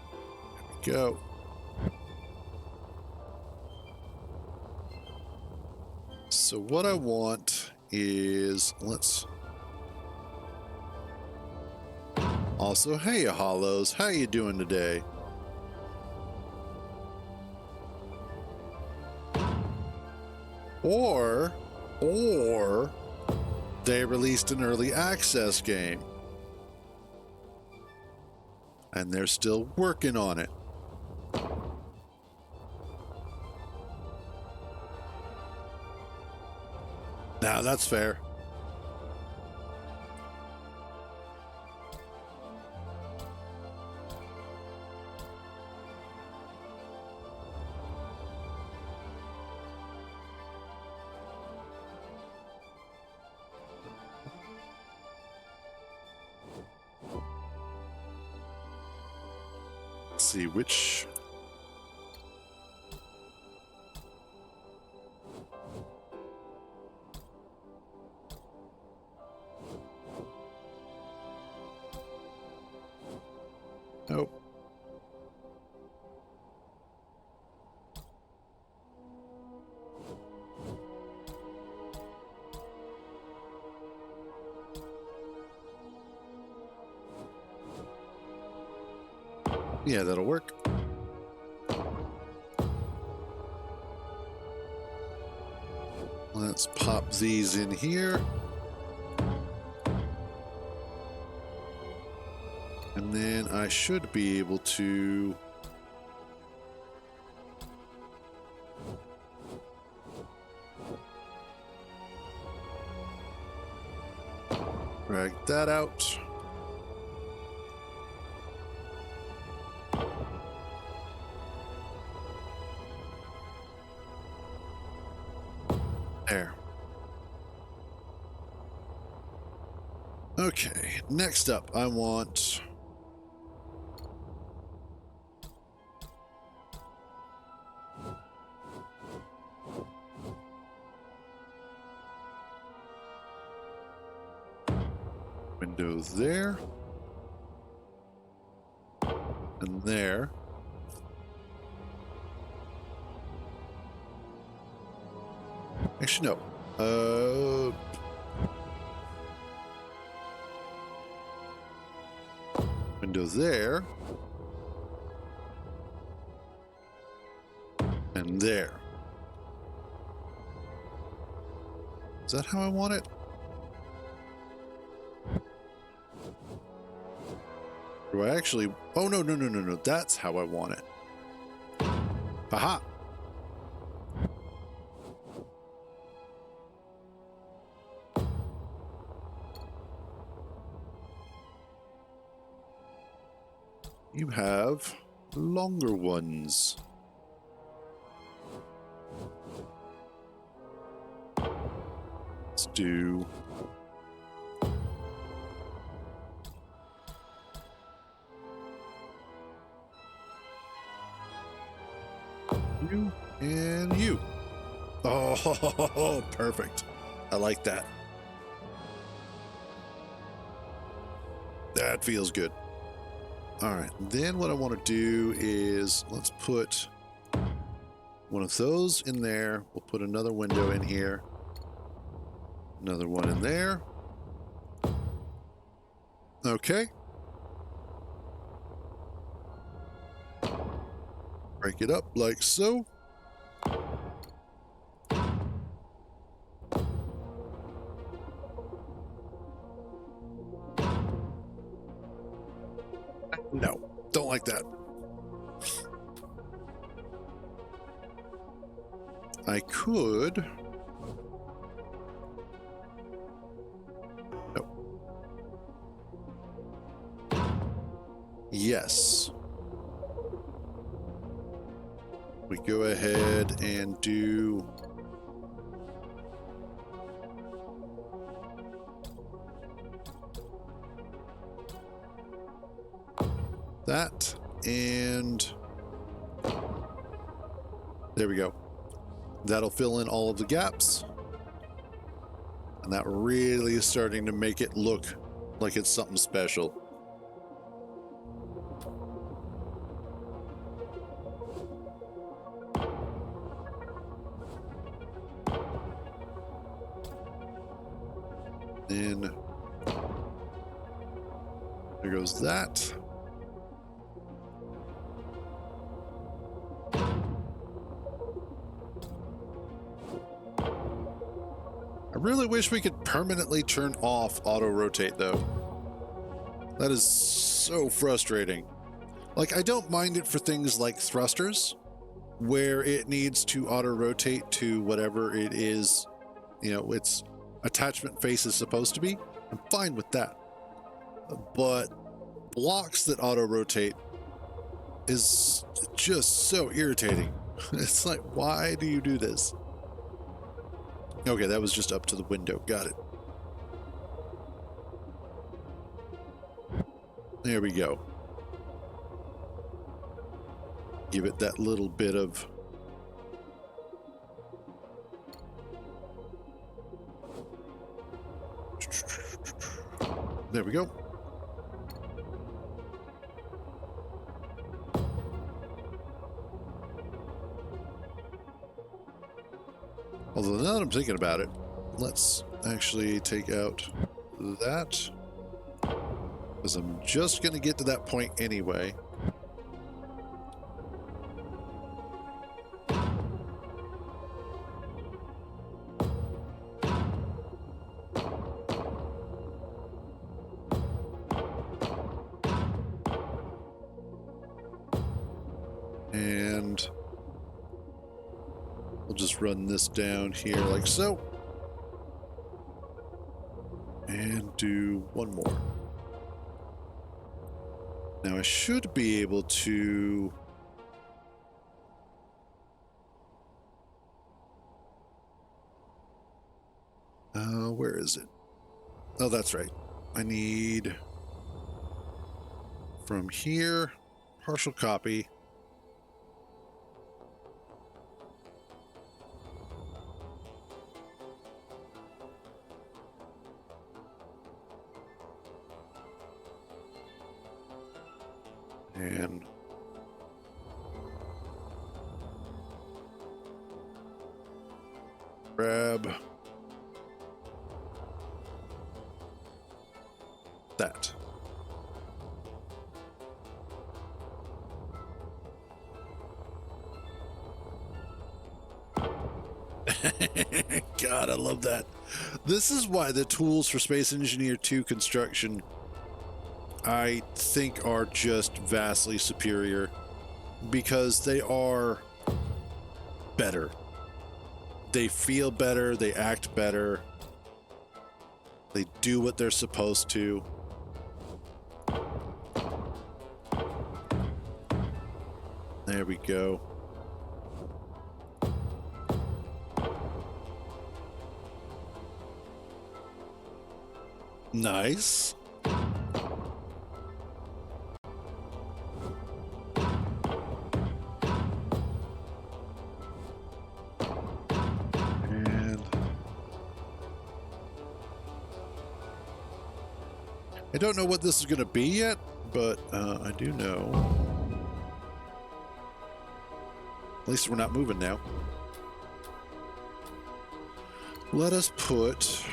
we go. So what I want is, let's also, hey Hollows, how you doing today? Or they released an early access game and they're still working on it. Now that's fair. Let's see which. Nope. Yeah, that'll work. Let's pop these in here. And then I should be able to drag that out. There. Okay, next up, I want Window there. And there. Actually, no. Window there. And there. Is that how I want it? Do I actually... Oh, no, no, no, no, no. That's how I want it. Aha! You have longer ones. Let's do... you and you. Oh, perfect. I like that. That feels good. All right, then what I want to do is let's put one of those in there. We'll put another window in here. Another one in there. Okay. Break it up like so. No, don't like that. I could. No. Yes. We go ahead and do that, and there we go. That'll fill in all of the gaps, and that really is starting to make it look like it's something special. Then there goes that. I really wish we could permanently turn off auto rotate though. That is so frustrating. Like, I don't mind it for things like thrusters, where it needs to auto rotate to whatever it is, you know, its attachment face is supposed to be. I'm fine with that. But blocks that auto rotate is just so irritating. It's like, why do you do this? Okay, that was just up to the window. Got it. There we go. Give it that little bit of... There we go. Although now that I'm thinking about it, let's actually take out that, because I'm just going to get to that point anyway. And we'll just run this down here like so. And do one more. Now I should be able to... where is it? Oh, that's right. I need from here, partial copy. And grab that. God, I love that. This is why the tools for Space Engineer 2 construction, I think, are just vastly superior because they are better. They feel better, they act better, they do what they're supposed to. There we go. Nice. And I don't know what this is going to be yet, but I do know. At least we're not moving now. Let us put...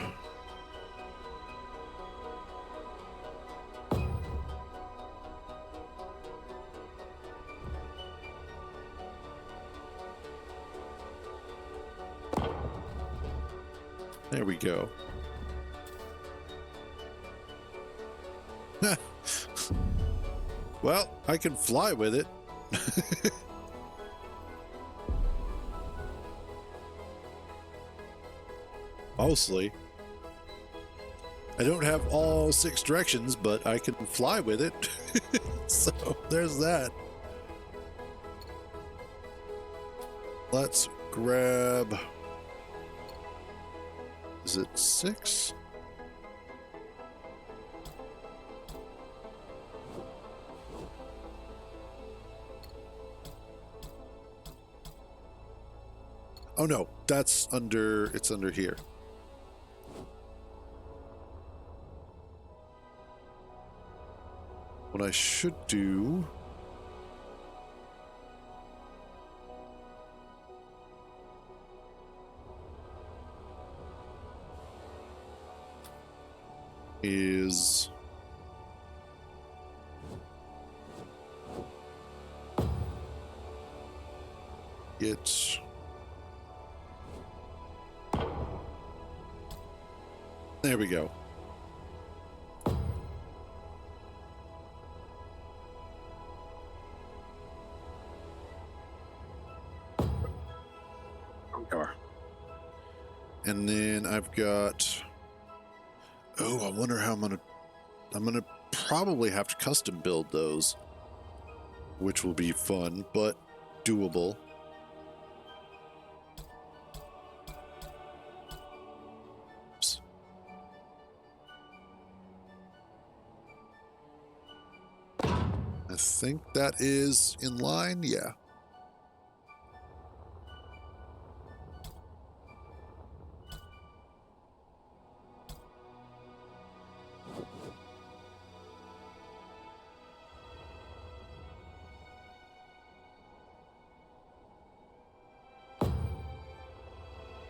There we go. Well, I can fly with it. Mostly. I don't have all 6 directions, but I can fly with it. So there's that. Let's grab... Is it 6? Oh no, that's under, it's under here. What I should do... is it there we go. And then I've got, oh, I wonder how I'm gonna probably have to custom build those, which will be fun, but doable. Oops. I think that is in line, yeah.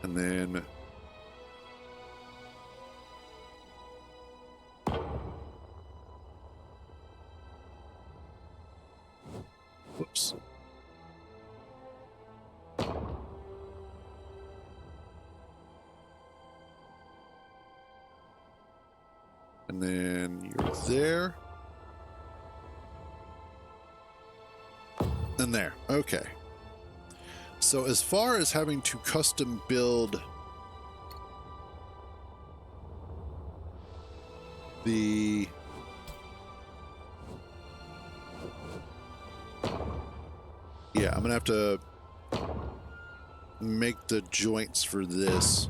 And then whoops. And then you're there. And there. Okay. So as far as having to custom build the yeah, I'm gonna have to make the joints for this.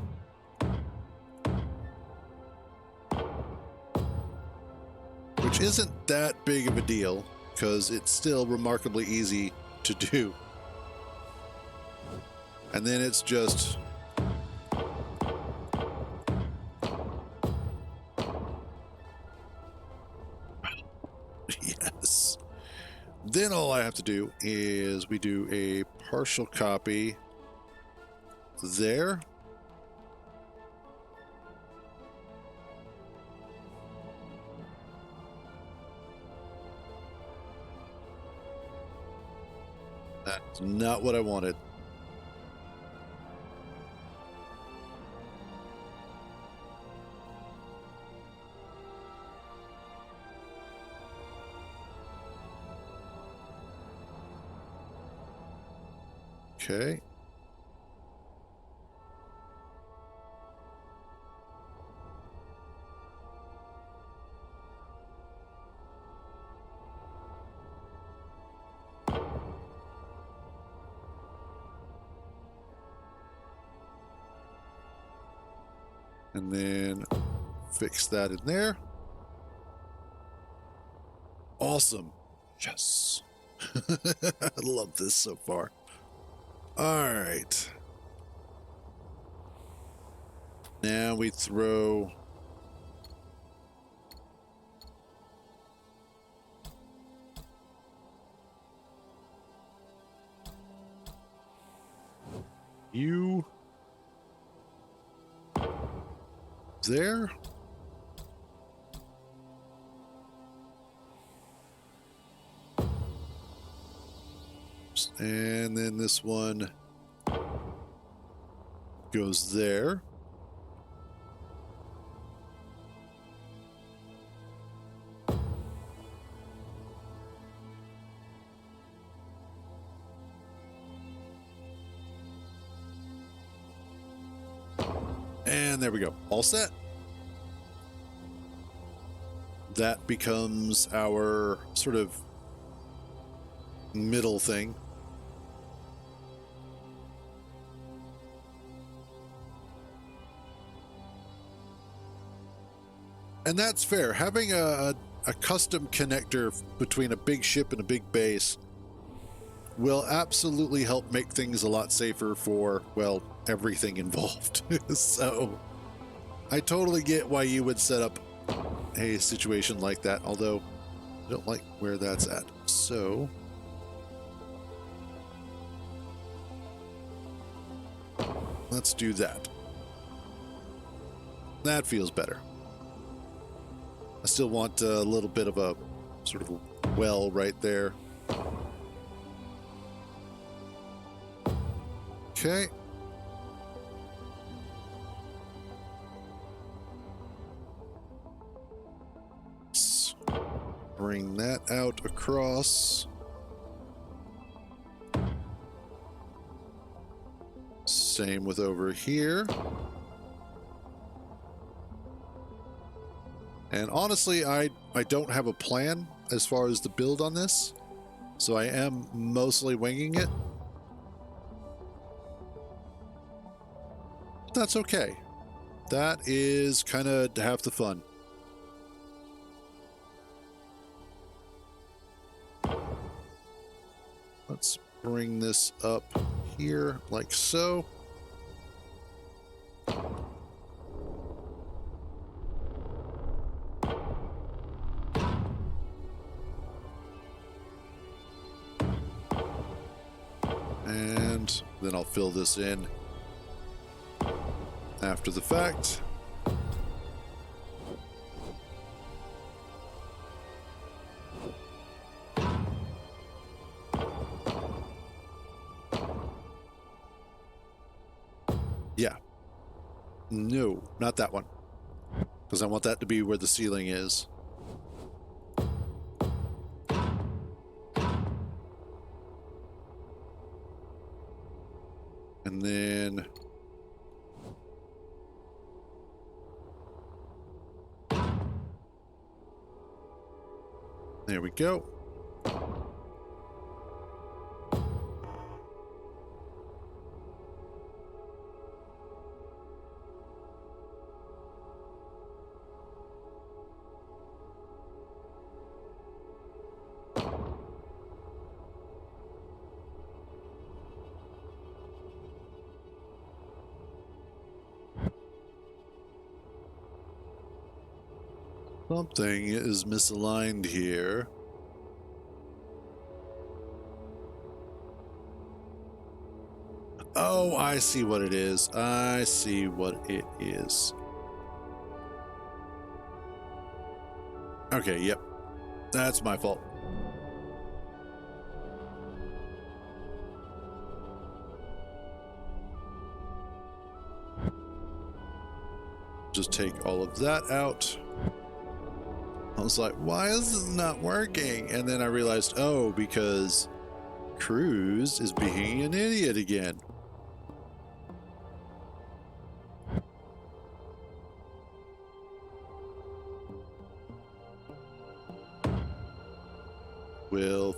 Which isn't that big of a deal, because it's still remarkably easy to do. And then it's just yes. Then all I have to do is we do a partial copy there. That's not what I wanted. Okay. And then fix that in there. Awesome. Yes. I love this so far. All right. Now we throw you there. And then this one goes there. And there we go. All set. That becomes our sort of middle thing. And that's fair. Having a custom connector between a big ship and a big base will absolutely help make things a lot safer for, well, everything involved. So I totally get why you would set up a situation like that, although I don't like where that's at. So let's do that. That feels better. I still want a little bit of a sort of well right there. Okay. Let's bring that out across. Same with over here. And honestly, I don't have a plan as far as the build on this, so I am mostly winging it. That's okay. That is kind of half the fun. Let's bring this up here like so. And then I'll fill this in after the fact. Yeah. No, not that one. Because I want that to be where the ceiling is. And then there we go. Something is misaligned here. Oh, I see what it is. I see what it is. Okay, yep. That's my fault. Just take all of that out. I was like, why is this not working? And then I realized, oh, because Cruz is being an idiot again. We'll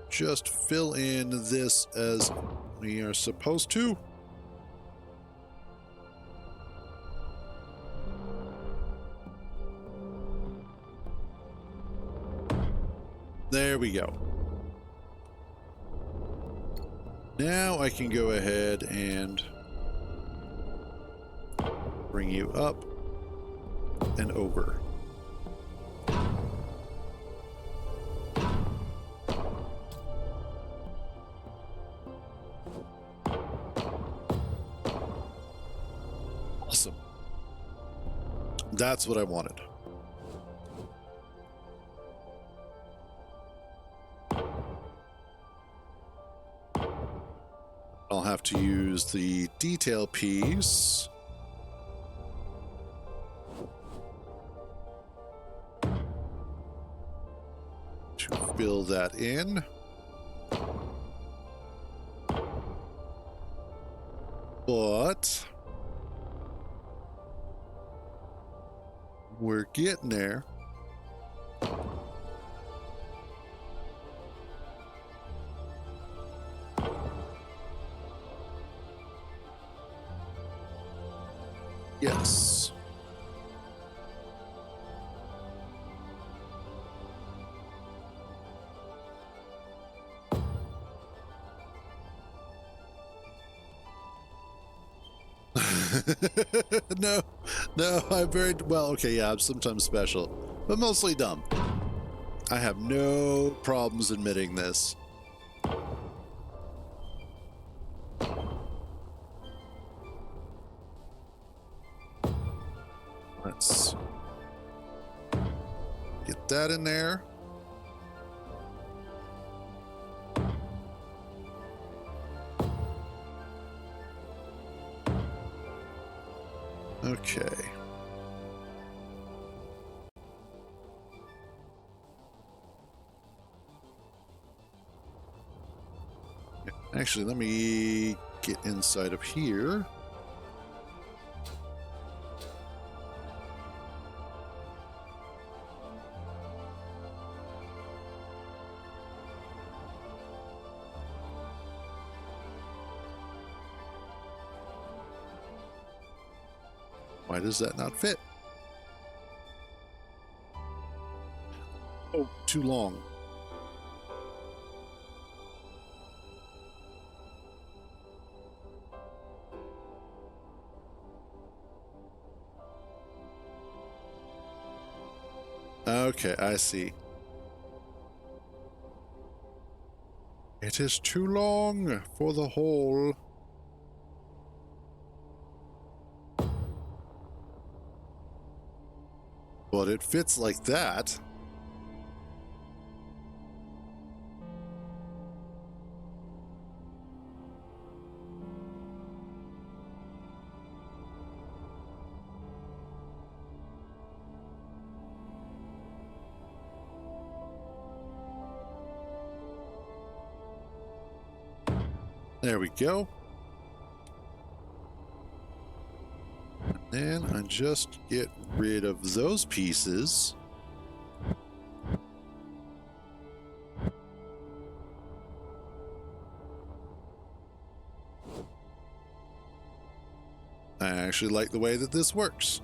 just fill in this as we are supposed to. There we go. Now I can go ahead and bring you up and over. Awesome. That's what I wanted. I'll have to use the detail piece to fill that in. But we're getting there. Yes. No, I'm very well. Okay, yeah, I'm sometimes special, but mostly dumb. I have no problems admitting this. Let's get that in there. Okay. Actually, let me get inside of here. Why does that not fit? Oh, too long. Okay, I see. It is too long for the hole. But it fits like that. There we go. And then I just get rid of those pieces. I actually like the way that this works.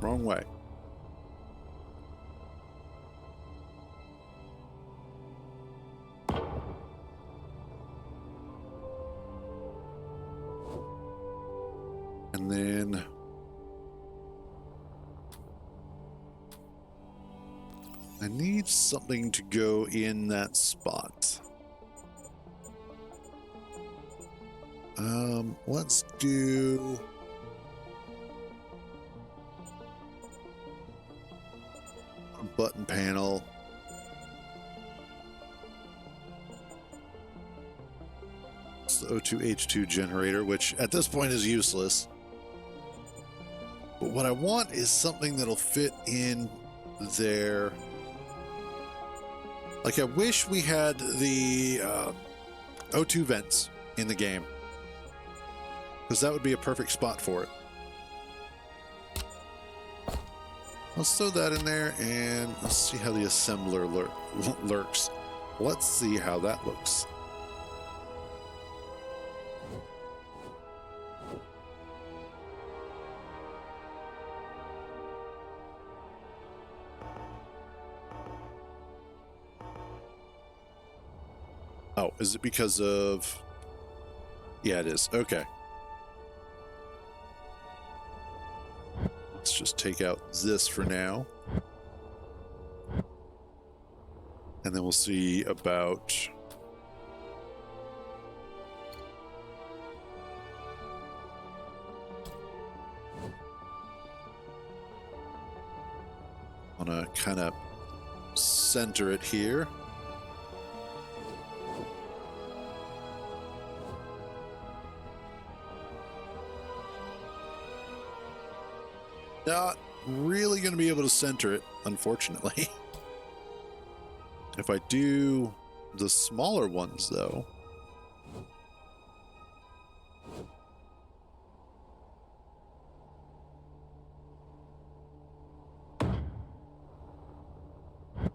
Wrong way. And then I need something to go in that spot. Let's do a button panel. It's the O2H2 generator, which at this point is useless. But what I want is something that'll fit in there. Like, I wish we had the O2 vents in the game, because that would be a perfect spot for it. Let's throw that in there, and let's see how the assembler lurks. Let's see how that looks. Oh, is it because of... Yeah, it is. Okay. Let's just take out this for now. And then we'll see about... I want to kind of center it here. Not really going to be able to center it, unfortunately. If I do the smaller ones, though.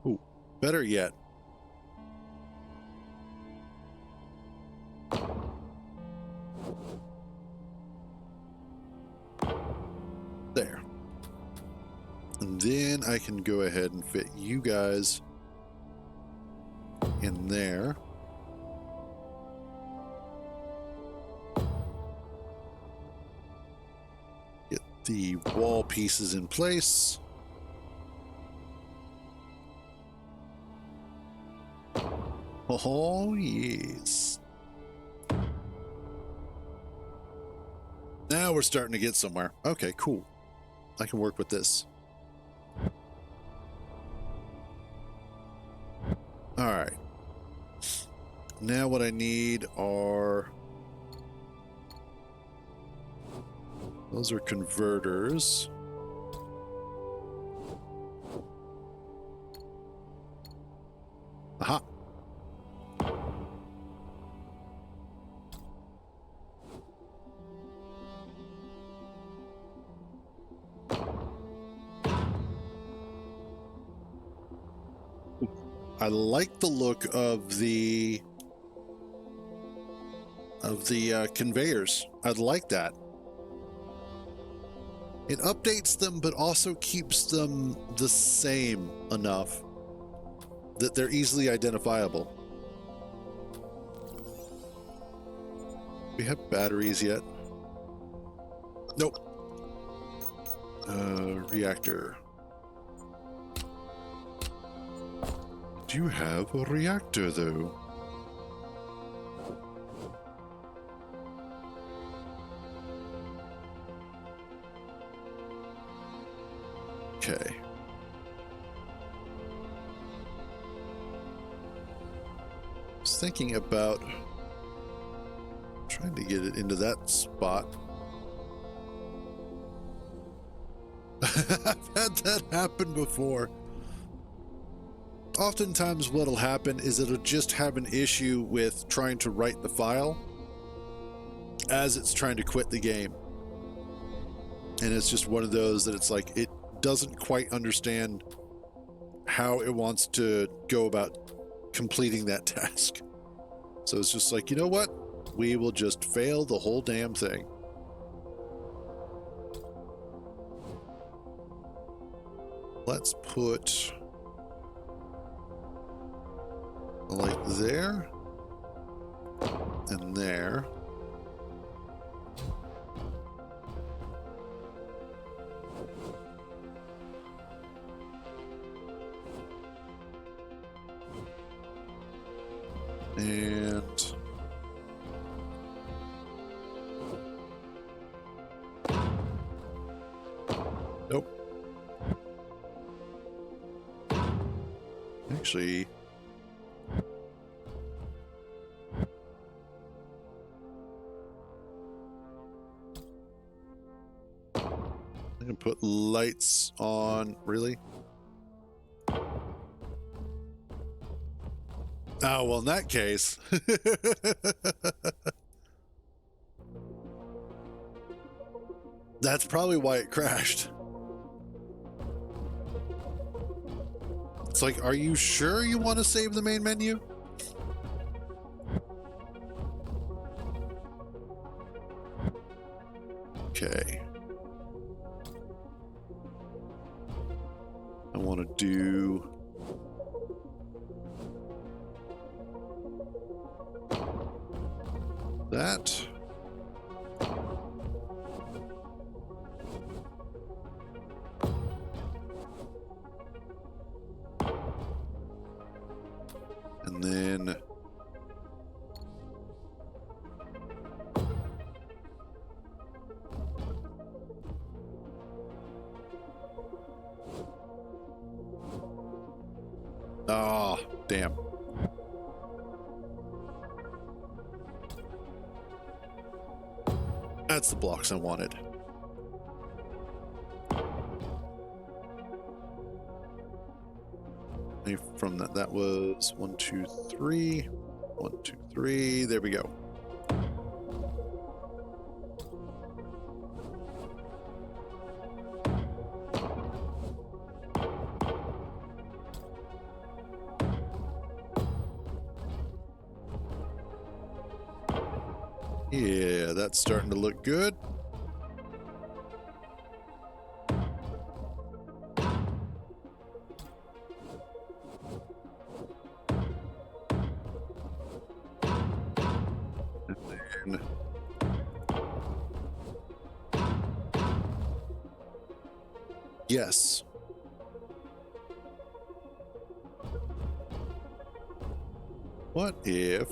Ooh, better yet. There. And then I can go ahead and fit you guys in there. Get the wall pieces in place. Oh, yes. Now we're starting to get somewhere. Okay, cool. I can work with this. All right. Now what I need are... Those are converters. Aha. I like the look of the conveyors. I'd like that. It updates them, but also keeps them the same enough that they're easily identifiable. We have batteries yet? Nope. Reactor. Do you have a reactor, though? Okay. I was thinking about trying to get it into that spot. I've had that happen before. Oftentimes what'll happen is it'll just have an issue with trying to write the file as it's trying to quit the game. And it's just one of those that it's like, it doesn't quite understand how it wants to go about completing that task. So it's just like, you know what? We will just fail the whole damn thing. Let's put a light there and there. And Nope. Actually, I can put lights on. Really? Oh, well, in that case. That's probably why it crashed. It's like, are you sure you want to save the main menu? Okay. I want to do that. And then oh, damn. That's the blocks I wanted. From that was 1, 2, 3. 1, 2, 3. There we go. Yeah, that's starting to look good. And then yes. What if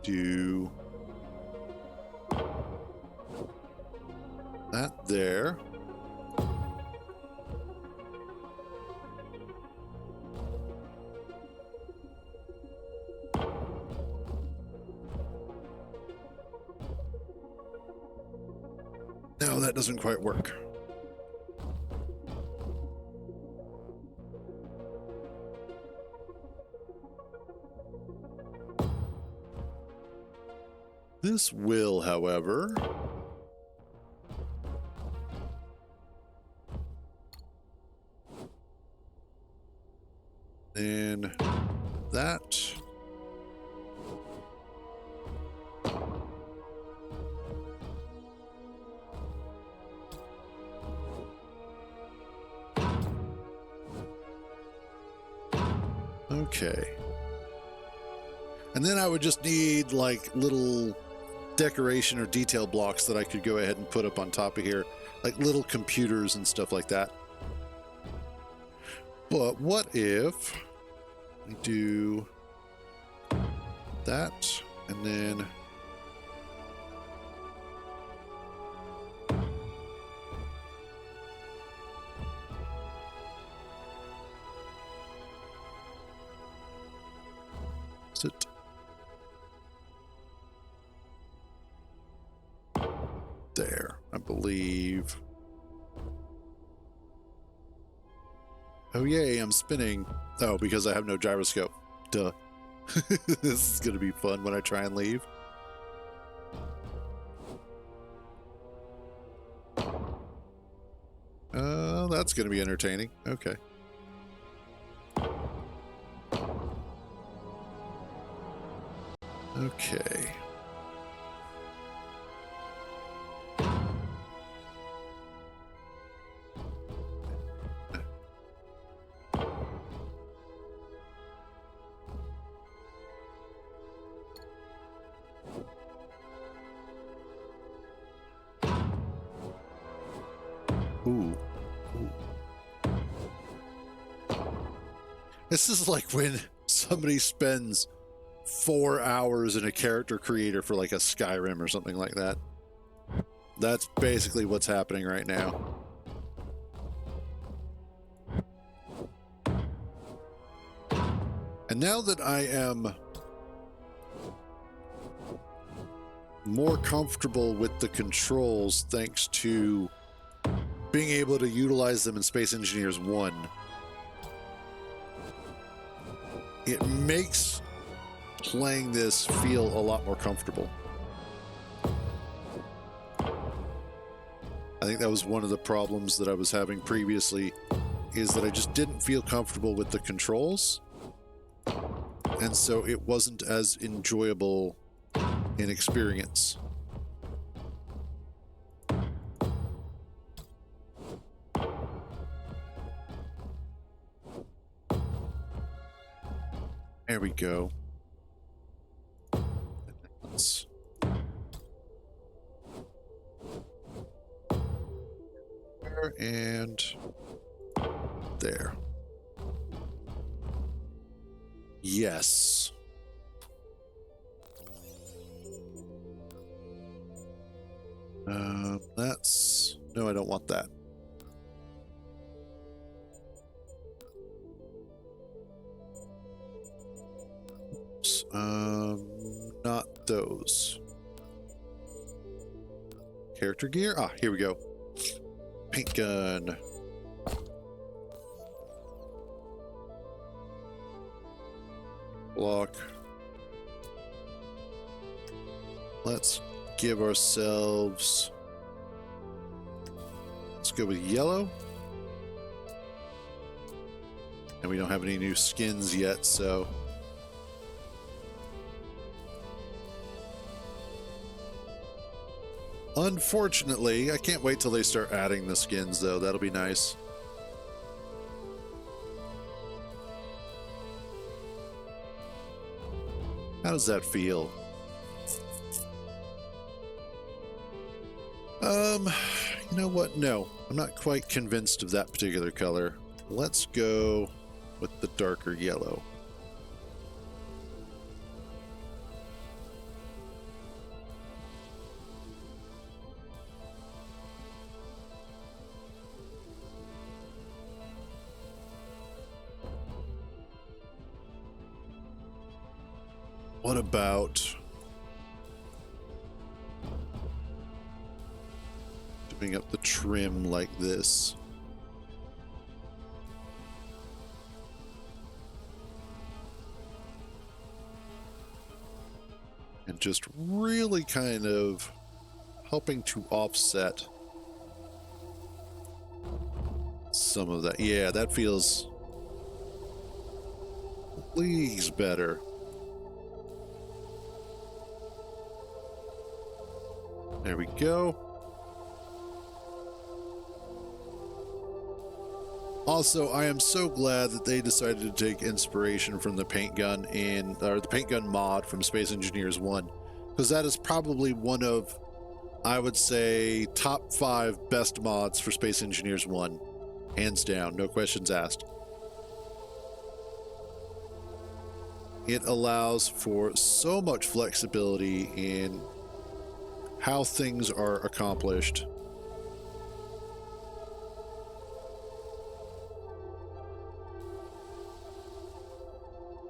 do that there? No, that doesn't quite work. This will, however, and that. Okay. And then I would just need like little decoration or detail blocks that I could go ahead and put up on top of here, like little computers and stuff like that. But what if we do that and then sit there, I believe. Oh yay, I'm spinning. Oh, because I have no gyroscope. Duh. This is gonna be fun when I try and leave. That's gonna be entertaining. Okay. Okay. Ooh. Ooh. This is like when somebody spends 4 hours in a character creator for like a Skyrim or something like that. That's basically what's happening right now. And now that I am more comfortable with the controls thanks to being able to utilize them in Space Engineers 1, it makes playing this feel a lot more comfortable. I think that was one of the problems that I was having previously, is that I just didn't feel comfortable with the controls, and so it wasn't as enjoyable in experience. There we go. Let's there and there. Yes. That's... No, I don't want that. Oops. Not those. Character gear? Ah, here we go. Paint gun. Block. Let's give ourselves... Let's go with yellow. And we don't have any new skins yet, so... Unfortunately, I can't wait till they start adding the skins, though. That'll be nice. How does that feel? You know what? No, I'm not quite convinced of that particular color. Let's go with the darker yellow. What about doing up the trim like this? And just really kind of helping to offset some of that. Yeah, that feels leagues better. There we go. Also, I am so glad that they decided to take inspiration from the paint gun or the paint gun mod from Space Engineers 1, because that is probably one of, I would say, top 5 best mods for Space Engineers 1. Hands down, no questions asked. It allows for so much flexibility in how things are accomplished.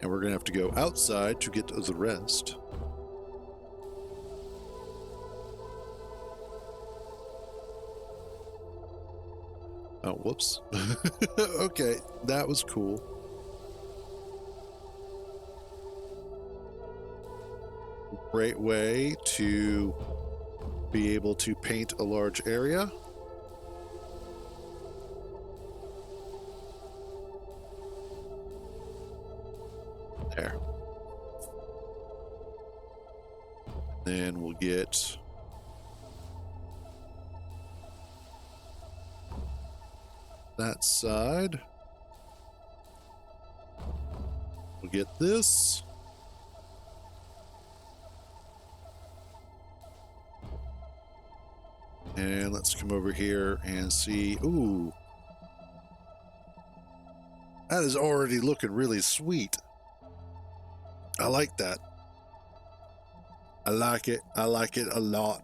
And we're going to have to go outside to get to the rest. Oh, whoops. Okay, that was cool. Great way to be able to paint a large area. There. Then we'll get that side. We'll get this. And let's come over here and see. Ooh. That is already looking really sweet. I like that. I like it. I like it a lot.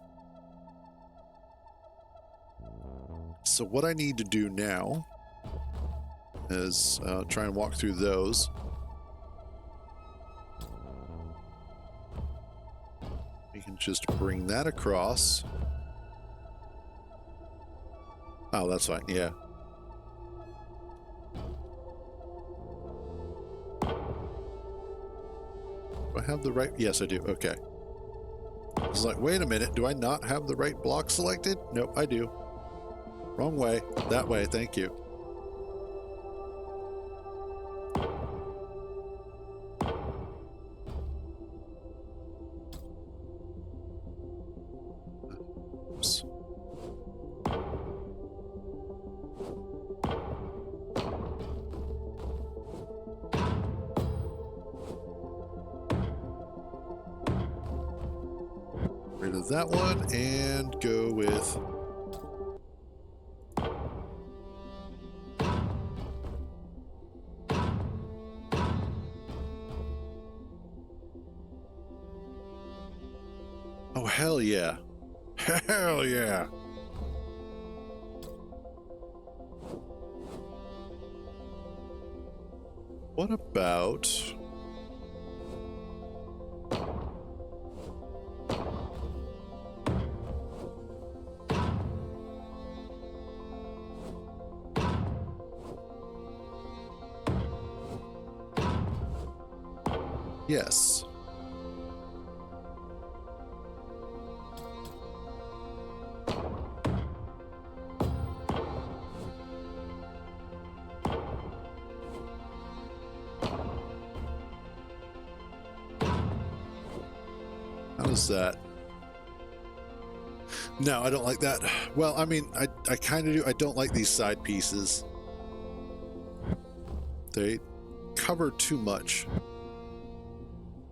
So what I need to do now is try and walk through those. We can just bring that across. Oh, that's fine. Yeah. Do I have the right? Yes, I do. Okay. I was like, wait a minute. Do I not have the right block selected? Nope, I do. Wrong way. That way. Thank you. Oops. Rid of that one and go with oh, hell yeah. Hell yeah. What about... Yes. How does that? No, I don't like that. Well, I mean, I kind of do. I don't like these side pieces. They cover too much.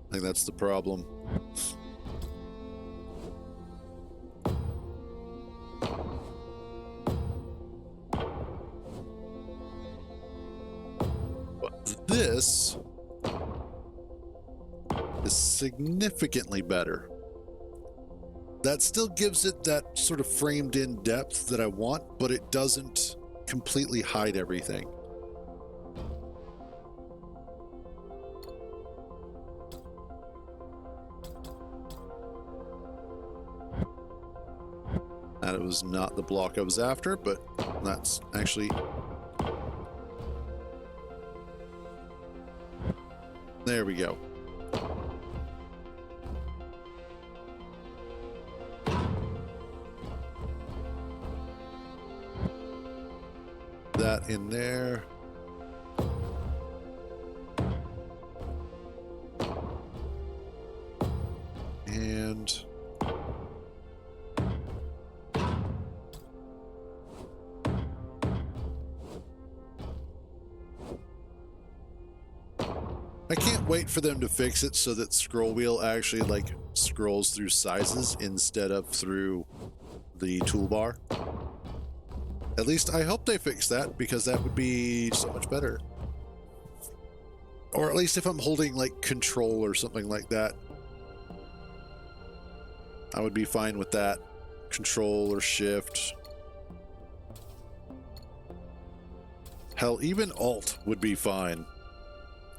I think that's the problem. But this is significantly better. That still gives it that sort of framed in depth that I want, but it doesn't completely hide everything. That was not the block I was after, but that's actually... There we go. That in there. And I can't wait for them to fix it so that scroll wheel actually like scrolls through sizes instead of through the toolbar. At least I hope they fix that, because that would be so much better. Or at least if I'm holding like control or something like that, I would be fine with that. Control or shift. Hell, even alt would be fine.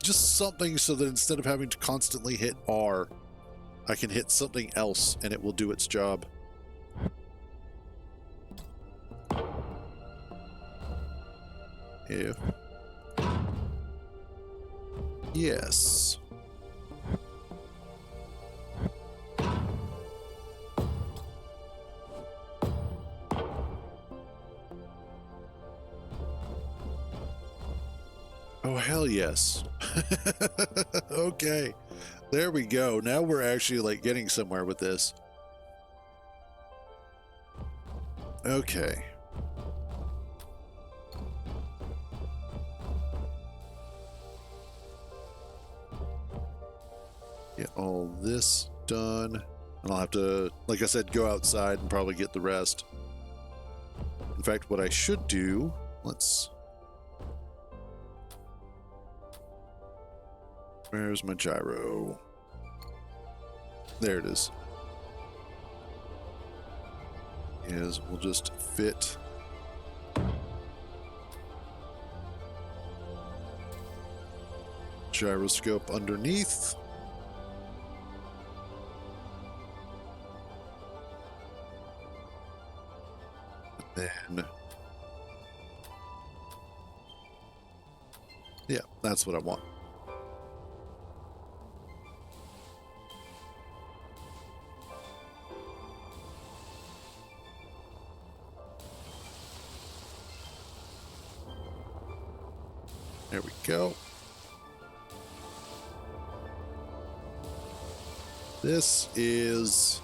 Just something so that instead of having to constantly hit R, I can hit something else and it will do its job. If... Yes. Oh, hell yes. Okay. There we go. Now we're actually like getting somewhere with this. Okay. Get all this done. And I'll have to, like I said, go outside and probably get the rest. In fact, what I should do, where's my gyro? There it is. We'll just fit gyroscope underneath. Then, yeah, that's what I want. There we go. This is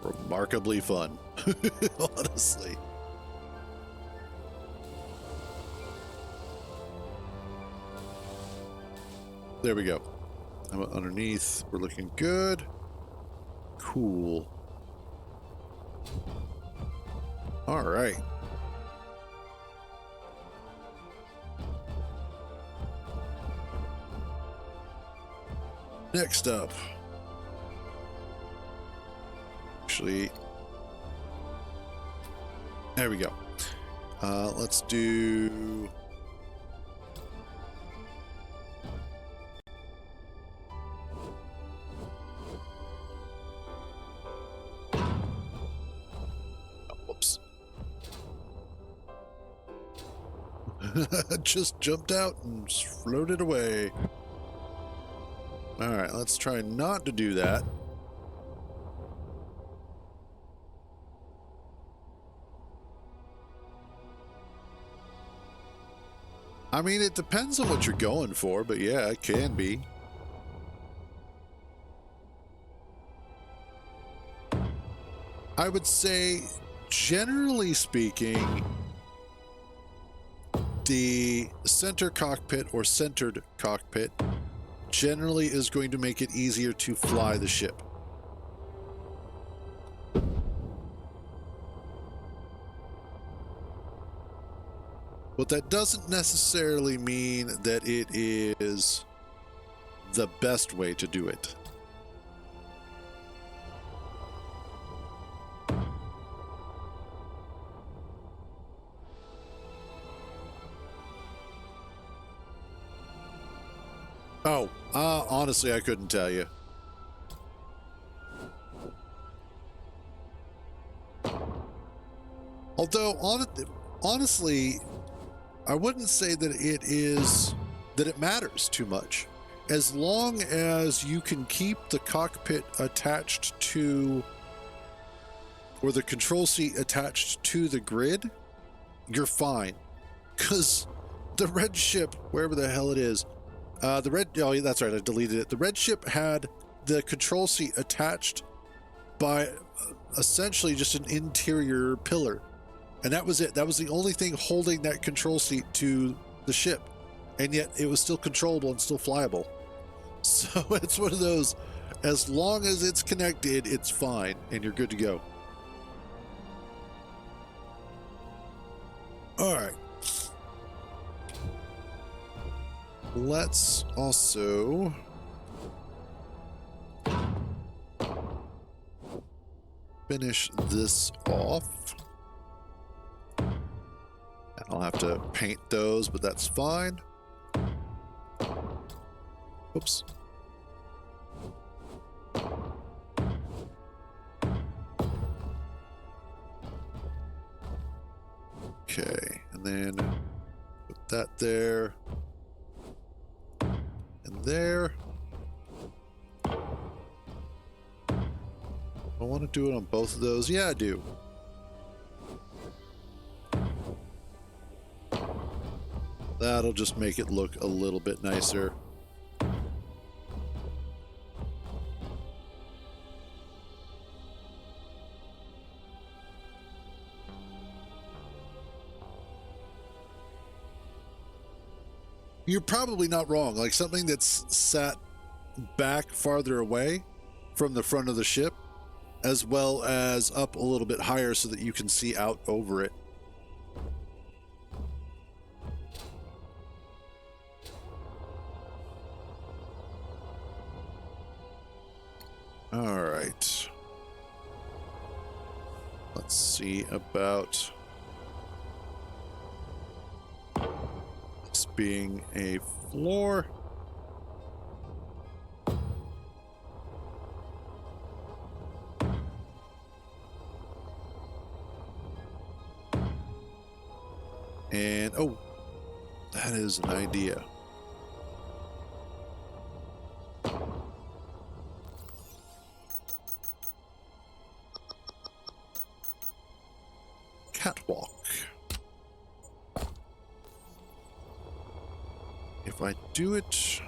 remarkably fun, honestly. There we go. How about underneath? We're looking good. Cool. All right. Next up. Actually, there we go. Let's do whoops. Just jumped out and floated away. All right, let's try not to do that. I mean, it depends on what you're going for, but yeah, it can be. I would say, generally speaking, the center cockpit or centered cockpit generally is going to make it easier to fly the ship. But that doesn't necessarily mean that it is the best way to do it. Oh, honestly, I couldn't tell you. Although, honestly, I wouldn't say that it matters too much. As long as you can keep the cockpit attached to, or the control seat attached to the grid, you're fine. Because the red ship, wherever the hell it is, oh, that's right, I deleted it. The red ship had the control seat attached by essentially just an interior pillar. And that was it. That was the only thing holding that control seat to the ship. And yet it was still controllable and still flyable. So it's one of those, as long as it's connected, it's fine and you're good to go. All right. Let's also finish this off. I'll have to paint those, but that's fine. Oops. Okay, and then put that there. And there. I want to do it on both of those. Yeah, I do. That'll just make it look a little bit nicer. You're probably not wrong. Like something that's sat back farther away from the front of the ship as well as up a little bit higher so that you can see out over it. All right. Let's see about this being a floor. And, oh, that is an idea. Catwalk. If I do it...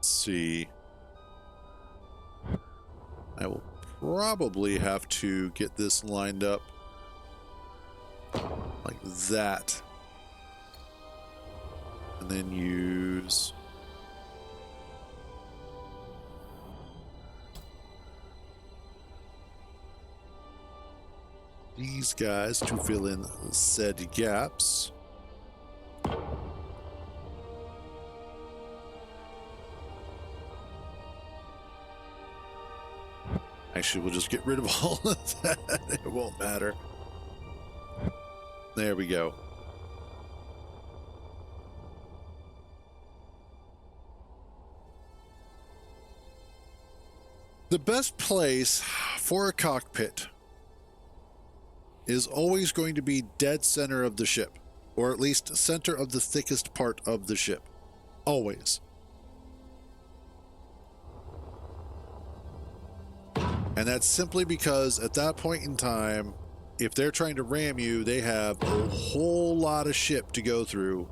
see. I will probably have to get this lined up like that. And then use these guys to fill in said gaps. Actually, we'll just get rid of all of that. It won't matter. There we go. The best place for a cockpit is always going to be dead center of the ship, or at least center of the thickest part of the ship. Always. And that's simply because at that point in time, if they're trying to ram you, they have a whole lot of ship to go through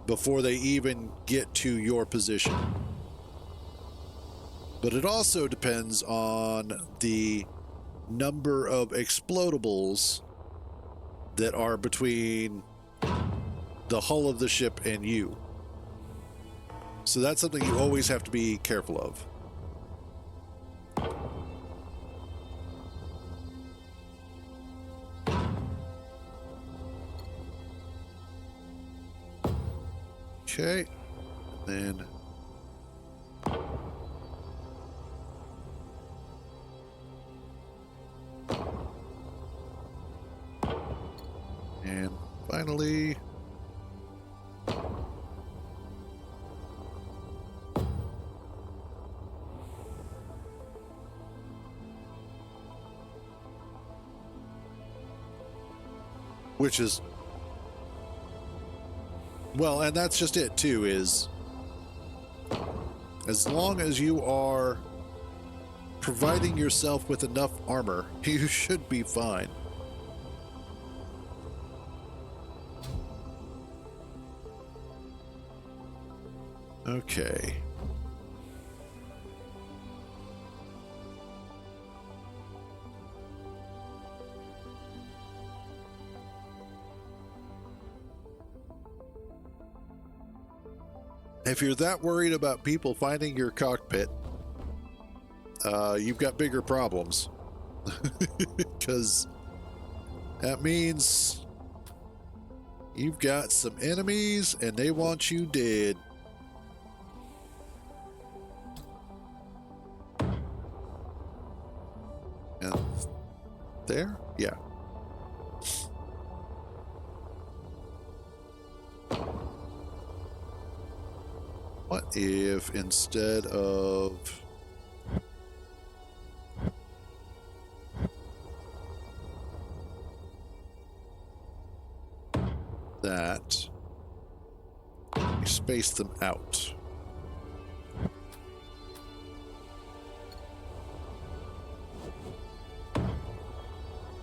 before they even get to your position. But it also depends on the number of explodables that are between the hull of the ship and you. So that's something you always have to be careful of. Okay, then and finally which is well, and that's just it too, is as long as you are providing yourself with enough armor, you should be fine. Okay. If you're that worried about people finding your cockpit, you've got bigger problems. Because that means you've got some enemies and they want you dead. And there? Yeah. What if instead of that, you space them out?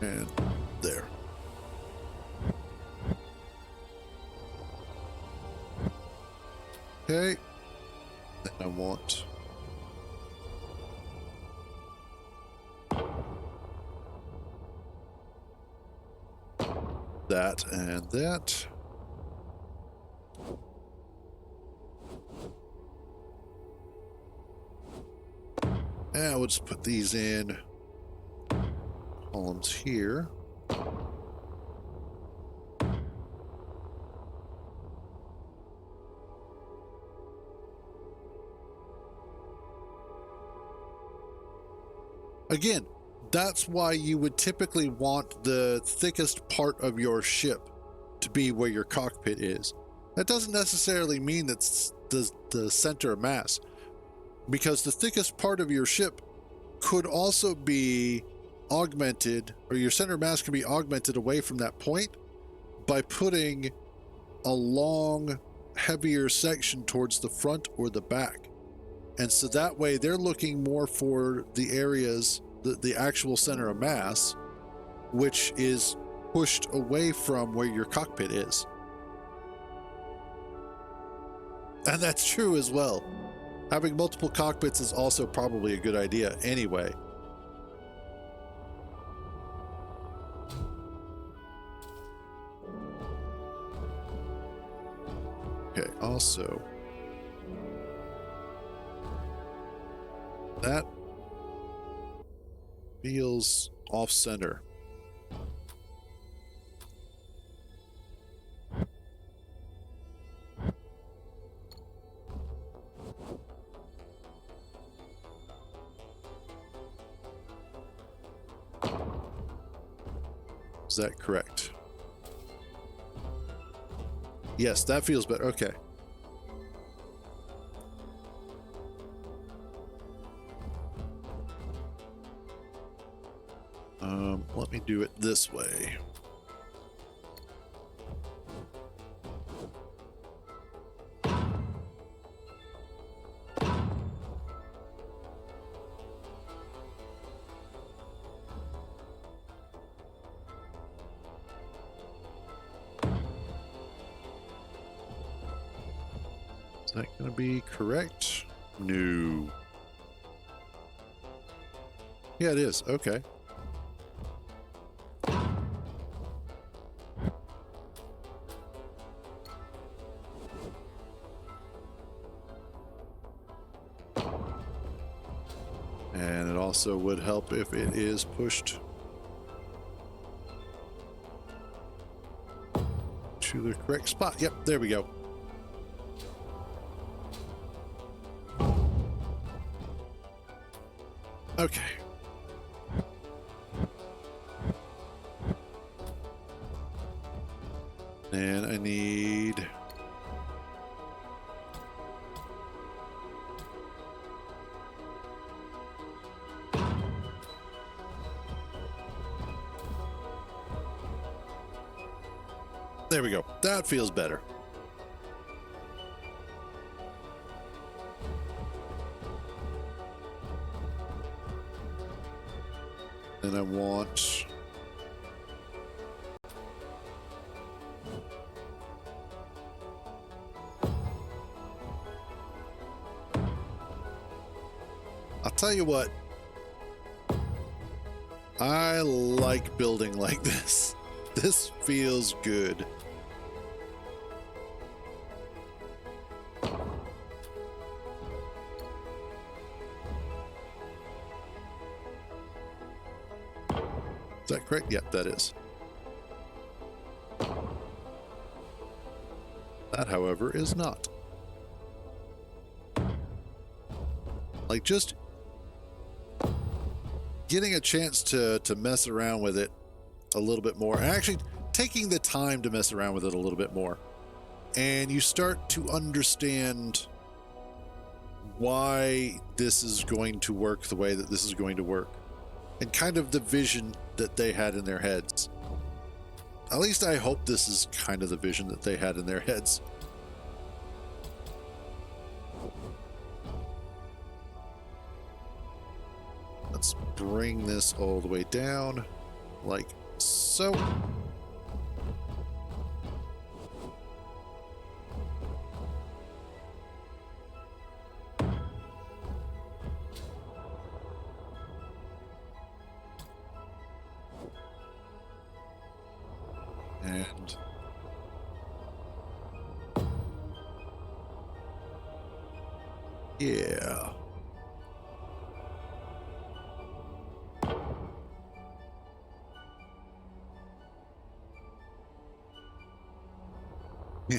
And there. Okay. Then I want that and that. And we'll just put these in columns here. Again, that's why you would typically want the thickest part of your ship to be where your cockpit is. That doesn't necessarily mean that's the center of mass, because the thickest part of your ship could also be augmented, or your center of mass can be augmented away from that point by putting a long, heavier section towards the front or the back. And so that way they're looking more for the areas, the actual center of mass, which is pushed away from where your cockpit is. And that's true as well. Having multiple cockpits is also probably a good idea anyway. Okay, also, that feels off center. Is that correct? Yes, that feels better. Okay. Let me do it this way. Is that going to be correct? No. Yeah, it is. Okay. And it also would help if it is pushed to the correct spot. Yep, there we go. Okay. And I need... There we go. That feels better. And I want... I'll tell you what. I like building like this. This feels good. Is that correct? Yeah, that is. That, however, is not. Like, just getting a chance to mess around with it a little bit more, and actually taking the time to mess around with it a little bit more, and you start to understand why this is going to work the way that this is going to work, and kind of the vision that they had in their heads. At least I hope this is kind of the vision that they had in their heads. Let's bring this all the way down, like so. And yeah. Yeah.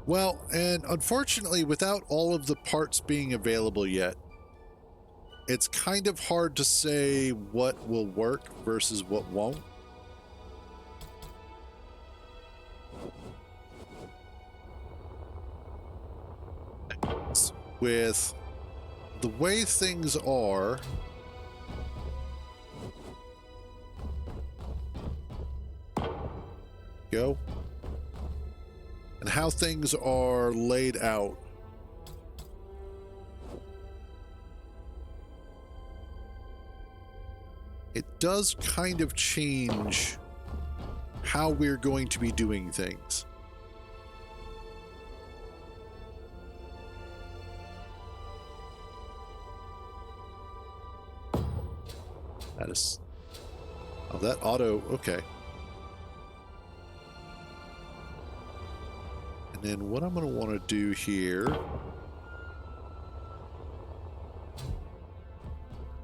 Well, and unfortunately, without all of the parts being available yet, it's kind of hard to say what will work versus what won't. With the way things are, go, and how things are laid out, it does kind of change how we're going to be doing things. That is, oh, that auto, okay. And then what I'm going to want to do here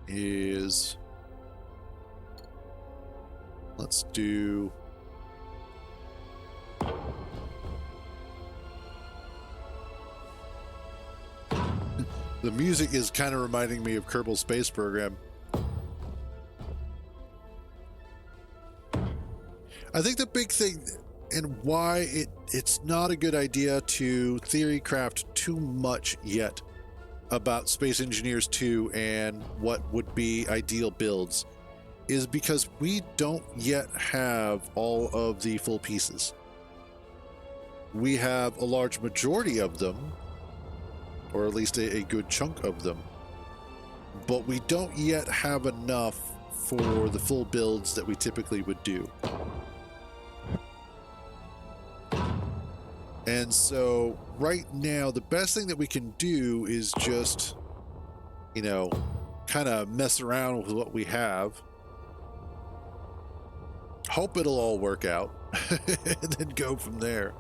is, let's do, the music is kind of reminding me of Kerbal Space Program. I think the big thing and why it's not a good idea to theory craft too much yet about Space Engineers 2 and what would be ideal builds is because we don't yet have all of the full pieces. We have a large majority of them, or at least a good chunk of them, but we don't yet have enough for the full builds that we typically would do. And so right now, the best thing that we can do is just, you know, kind of mess around with what we have. Hope it'll all work out and then go from there.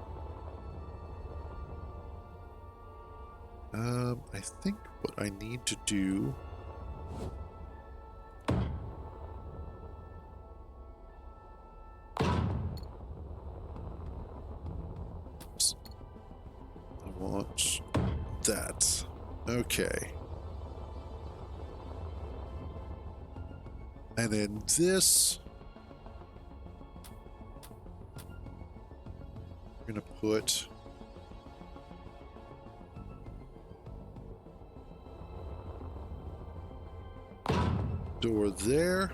I think what I need to do want that. Okay. And then this, we're going to put door there.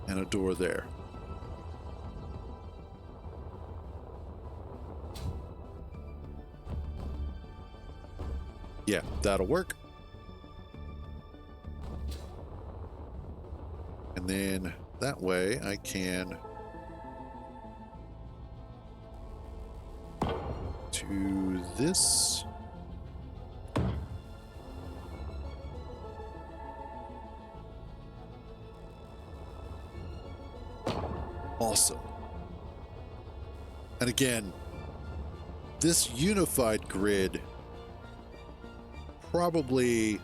And a door there. Yeah, that'll work. And then that way I can do this. Awesome. And again, this unified grid, probably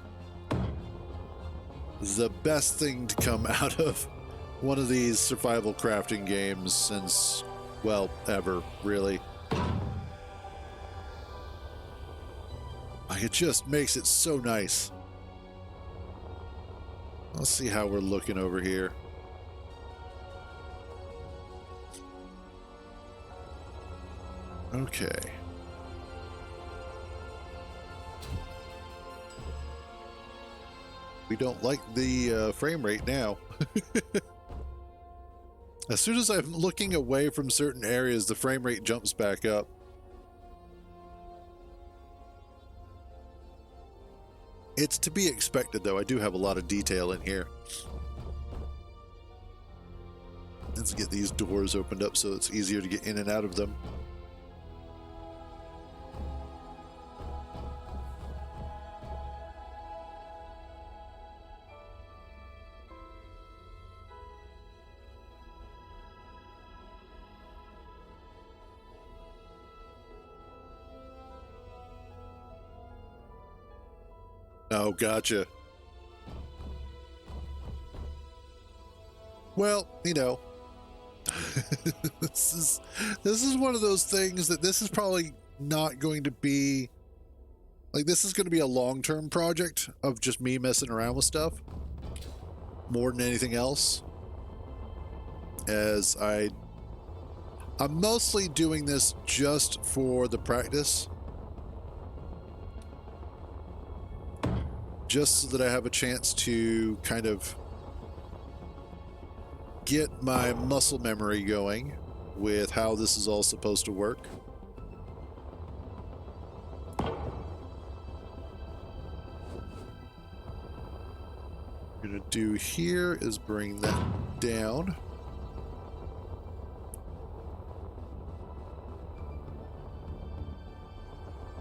the best thing to come out of one of these survival crafting games since, well, ever, really. Like, it just makes it so nice. Let's see how we're looking over here. Okay. We don't like the frame rate now. As soon as I'm looking away from certain areas, the frame rate jumps back up. It's to be expected, though. I do have a lot of detail in here. Let's get these doors opened up so it's easier to get in and out of them. Oh, gotcha. Well, you know, this is one of those things that this is probably not going to be like, this is going to be a long-term project of just me messing around with stuff more than anything else, as I'm mostly doing this just for the practice, just so that I have a chance to kind of get my muscle memory going with how this is all supposed to work. What I'm gonna do here is bring that down.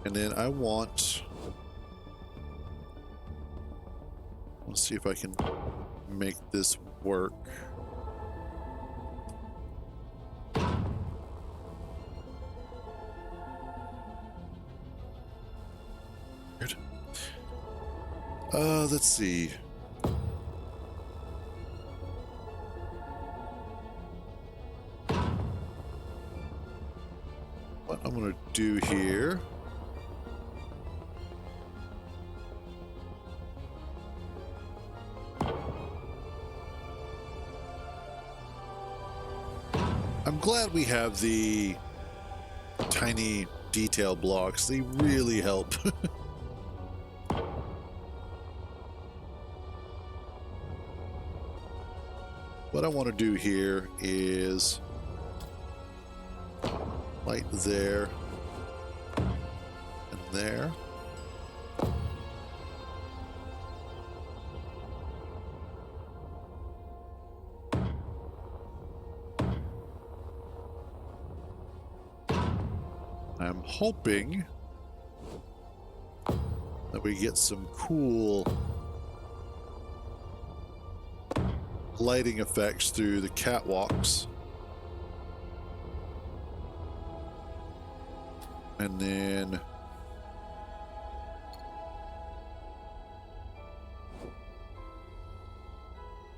And then I want, let's see if I can make this work. Good. Let's see. What I'm gonna do here. I'm glad we have the tiny detail blocks. They really help. What I want to do here is light there and there. I'm hoping that we get some cool lighting effects through the catwalks. And then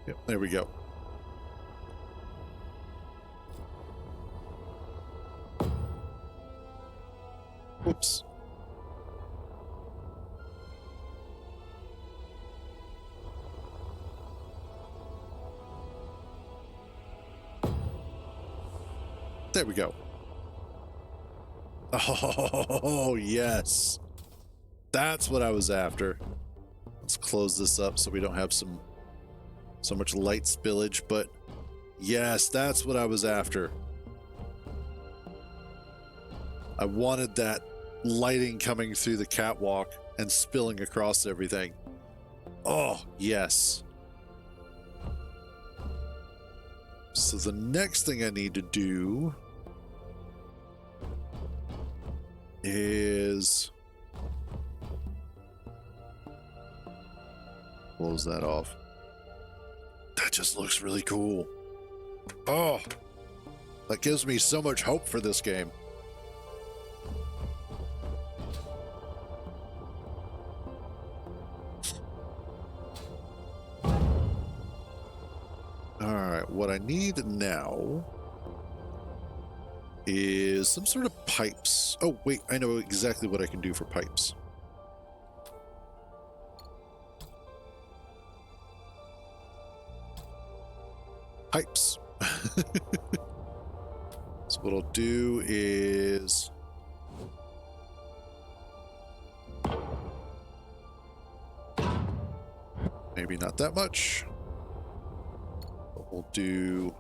yep, there we go. Whoops. There we go. Oh, yes. That's what I was after. Let's close this up so we don't have so much light spillage, but yes, that's what I was after. I wanted that lighting coming through the catwalk and spilling across everything. Oh, yes. So the next thing I need to do is close that off. That just looks really cool. Oh, that gives me so much hope for this game. All right, what I need now is some sort of pipes. Oh, wait, I know exactly what I can do for pipes. Pipes. So what I'll do is maybe not that much. But we'll do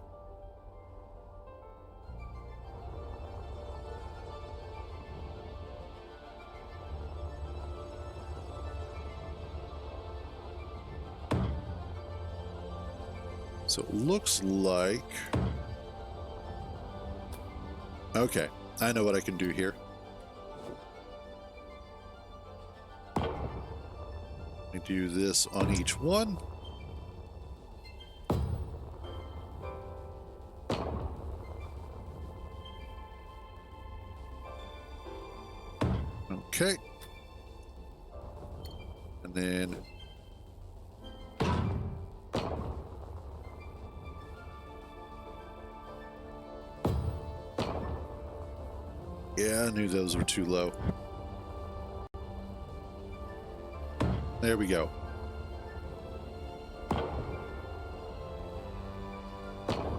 so it looks like, okay, I know what I can do here. I do this on each one. Okay. And then yeah, I knew those were too low. There we go.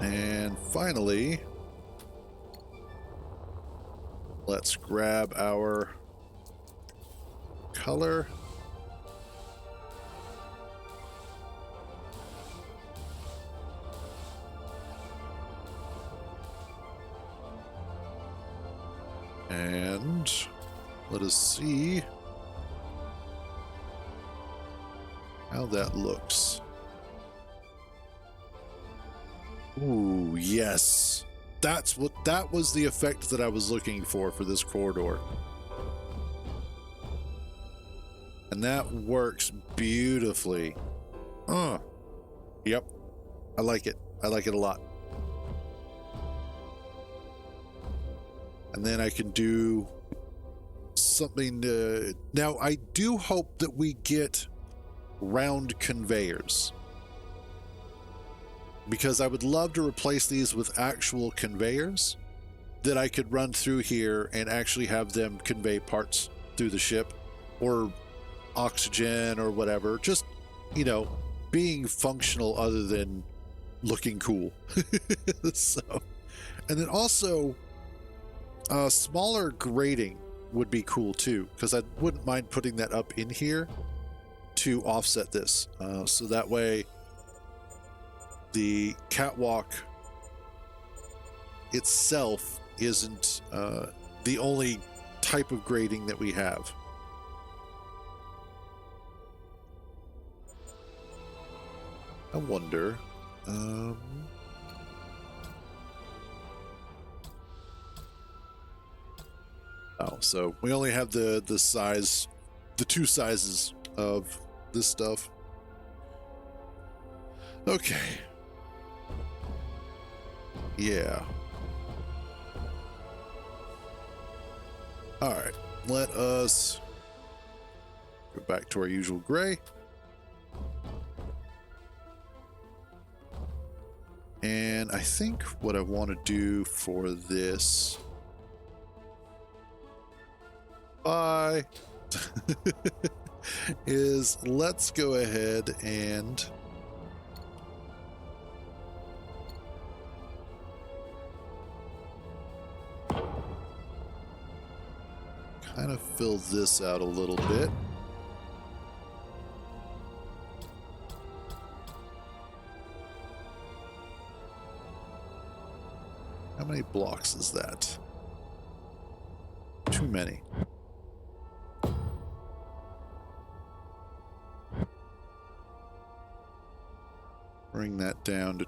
And finally, let's grab our color. And let us see how that looks. Ooh, yes. That was the effect that I was looking for this corridor. And that works beautifully. Yep. I like it. I like it a lot. And then I can do something now I do hope that we get round conveyors, because I would love to replace these with actual conveyors that I could run through here and actually have them convey parts through the ship, or oxygen or whatever, just, you know, being functional other than looking cool. So, and then also smaller grating would be cool too, because I wouldn't mind putting that up in here to offset this, so that way the catwalk itself isn't the only type of grating that we have. I wonder, oh, so we only have the size, the two sizes of this stuff. Okay. Yeah. All right. Let us go back to our usual gray. And I think what I want to do for this... Bye. Is let's go ahead and kind of fill this out a little bit. How many blocks is that? Too many. Bring that down to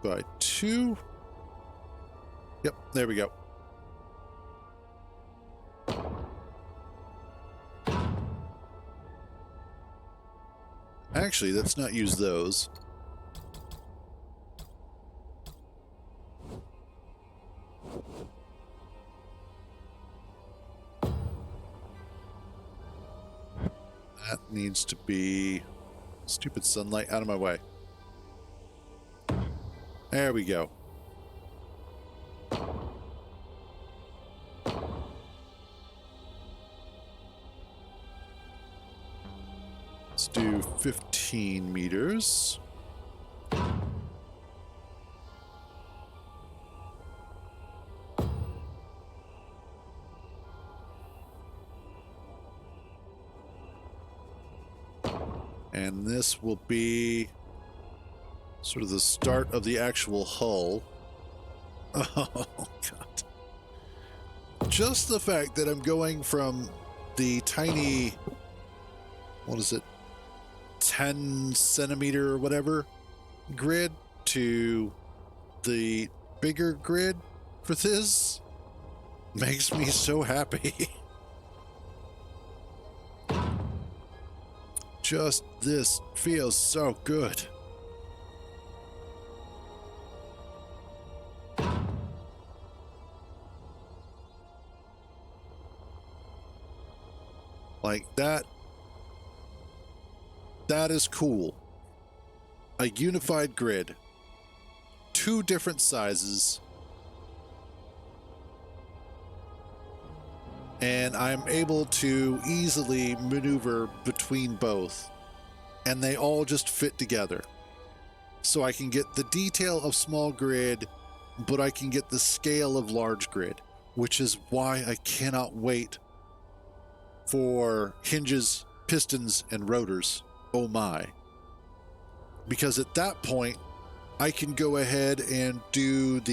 by 2. Yep, there we go. Actually, let's not use those. That needs to be... Stupid sunlight, out of my way. There we go. Let's do 15 meters. And this will be sort of the start of the actual hull. Oh, God. Just the fact that I'm going from the tiny, what is it, 10 centimeter or whatever grid to the bigger grid for this makes me so happy. Just this feels so good. Like that That is cool. A unified grid. 2 different sizes. And I'm able to easily maneuver between both. And they all just fit together. So I can get the detail of small grid, but I can get the scale of large grid, which is why I cannot wait for hinges, pistons, and rotors. Oh my. Because at that point, I can go ahead and redo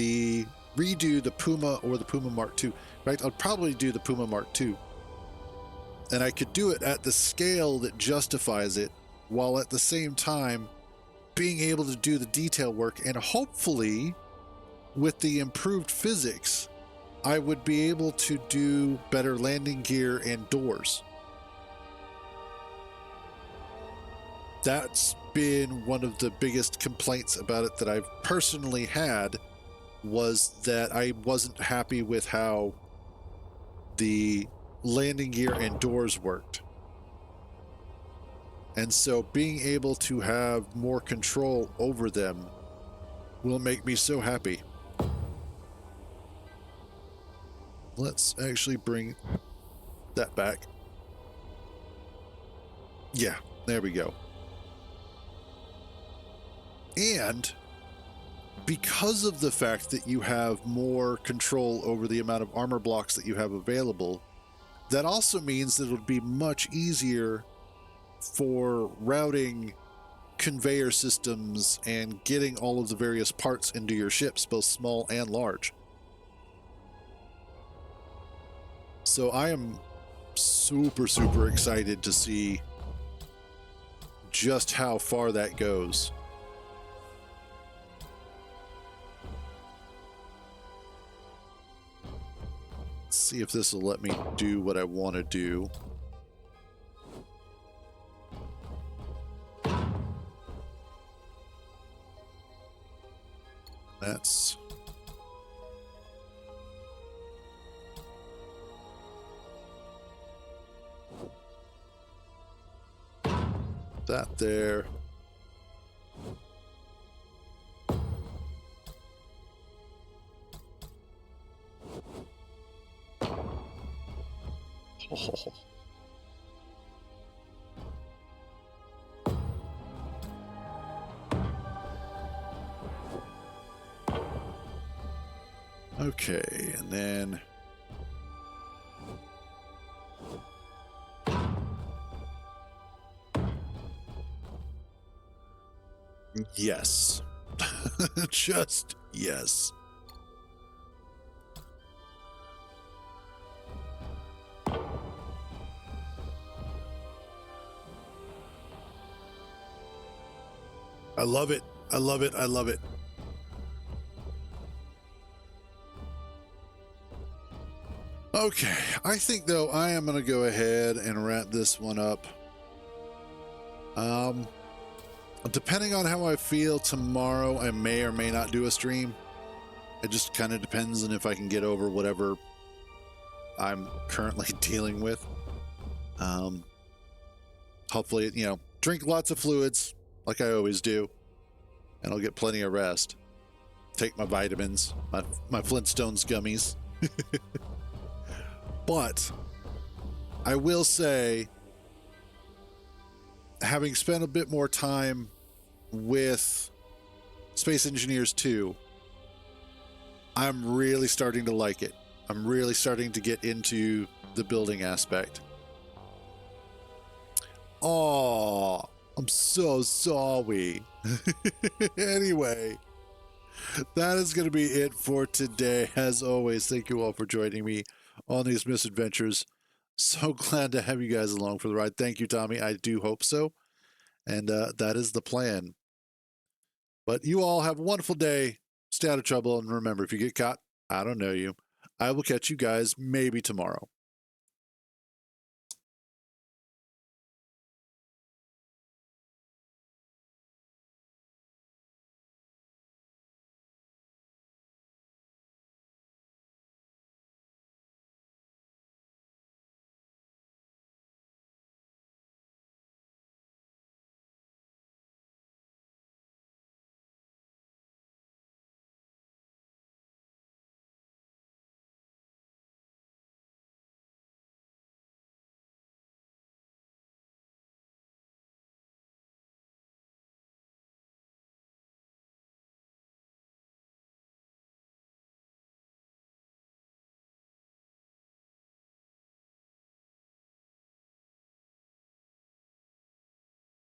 the Puma or the Puma Mark II. In fact, I'll probably do the Puma Mark II. And I could do it at the scale that justifies it, while at the same time being able to do the detail work. And hopefully, with the improved physics, I would be able to do better landing gear and doors. That's been one of the biggest complaints about it that I've personally had, was that I wasn't happy with how the landing gear and doors worked. And so being able to have more control over them will make me so happy. Let's actually bring that back. Yeah, there we go. And because of the fact that you have more control over the amount of armor blocks that you have available, that also means that it'll be much easier for routing conveyor systems and getting all of the various parts into your ships, both small and large. So I am super excited to see just how far that goes. Let's see if this will let me do what I want to do. That's that there. Oh. Okay, and then yes. Just yes. I love it. I love it. I love it. Okay, I think though I am going to go ahead and wrap this one up. Depending on how I feel tomorrow, I may or may not do a stream. It just kind of depends on if I can get over whatever I'm currently dealing with. Hopefully, drink lots of fluids like I always do, and I'll get plenty of rest. Take my vitamins, my Flintstones gummies. But I will say, having spent a bit more time with Space Engineers 2, I'm really starting to like it. I'm really starting to get into the building aspect. Oh, I'm so sorry. Anyway, that is going to be it for today. As always, thank you all for joining me on these misadventures. So glad to have you guys along for the ride. Thank you, Tommy. I do hope so. And that is the plan. But you all have a wonderful day. Stay out of trouble. And remember, if you get caught, I don't know you. I will catch you guys maybe tomorrow.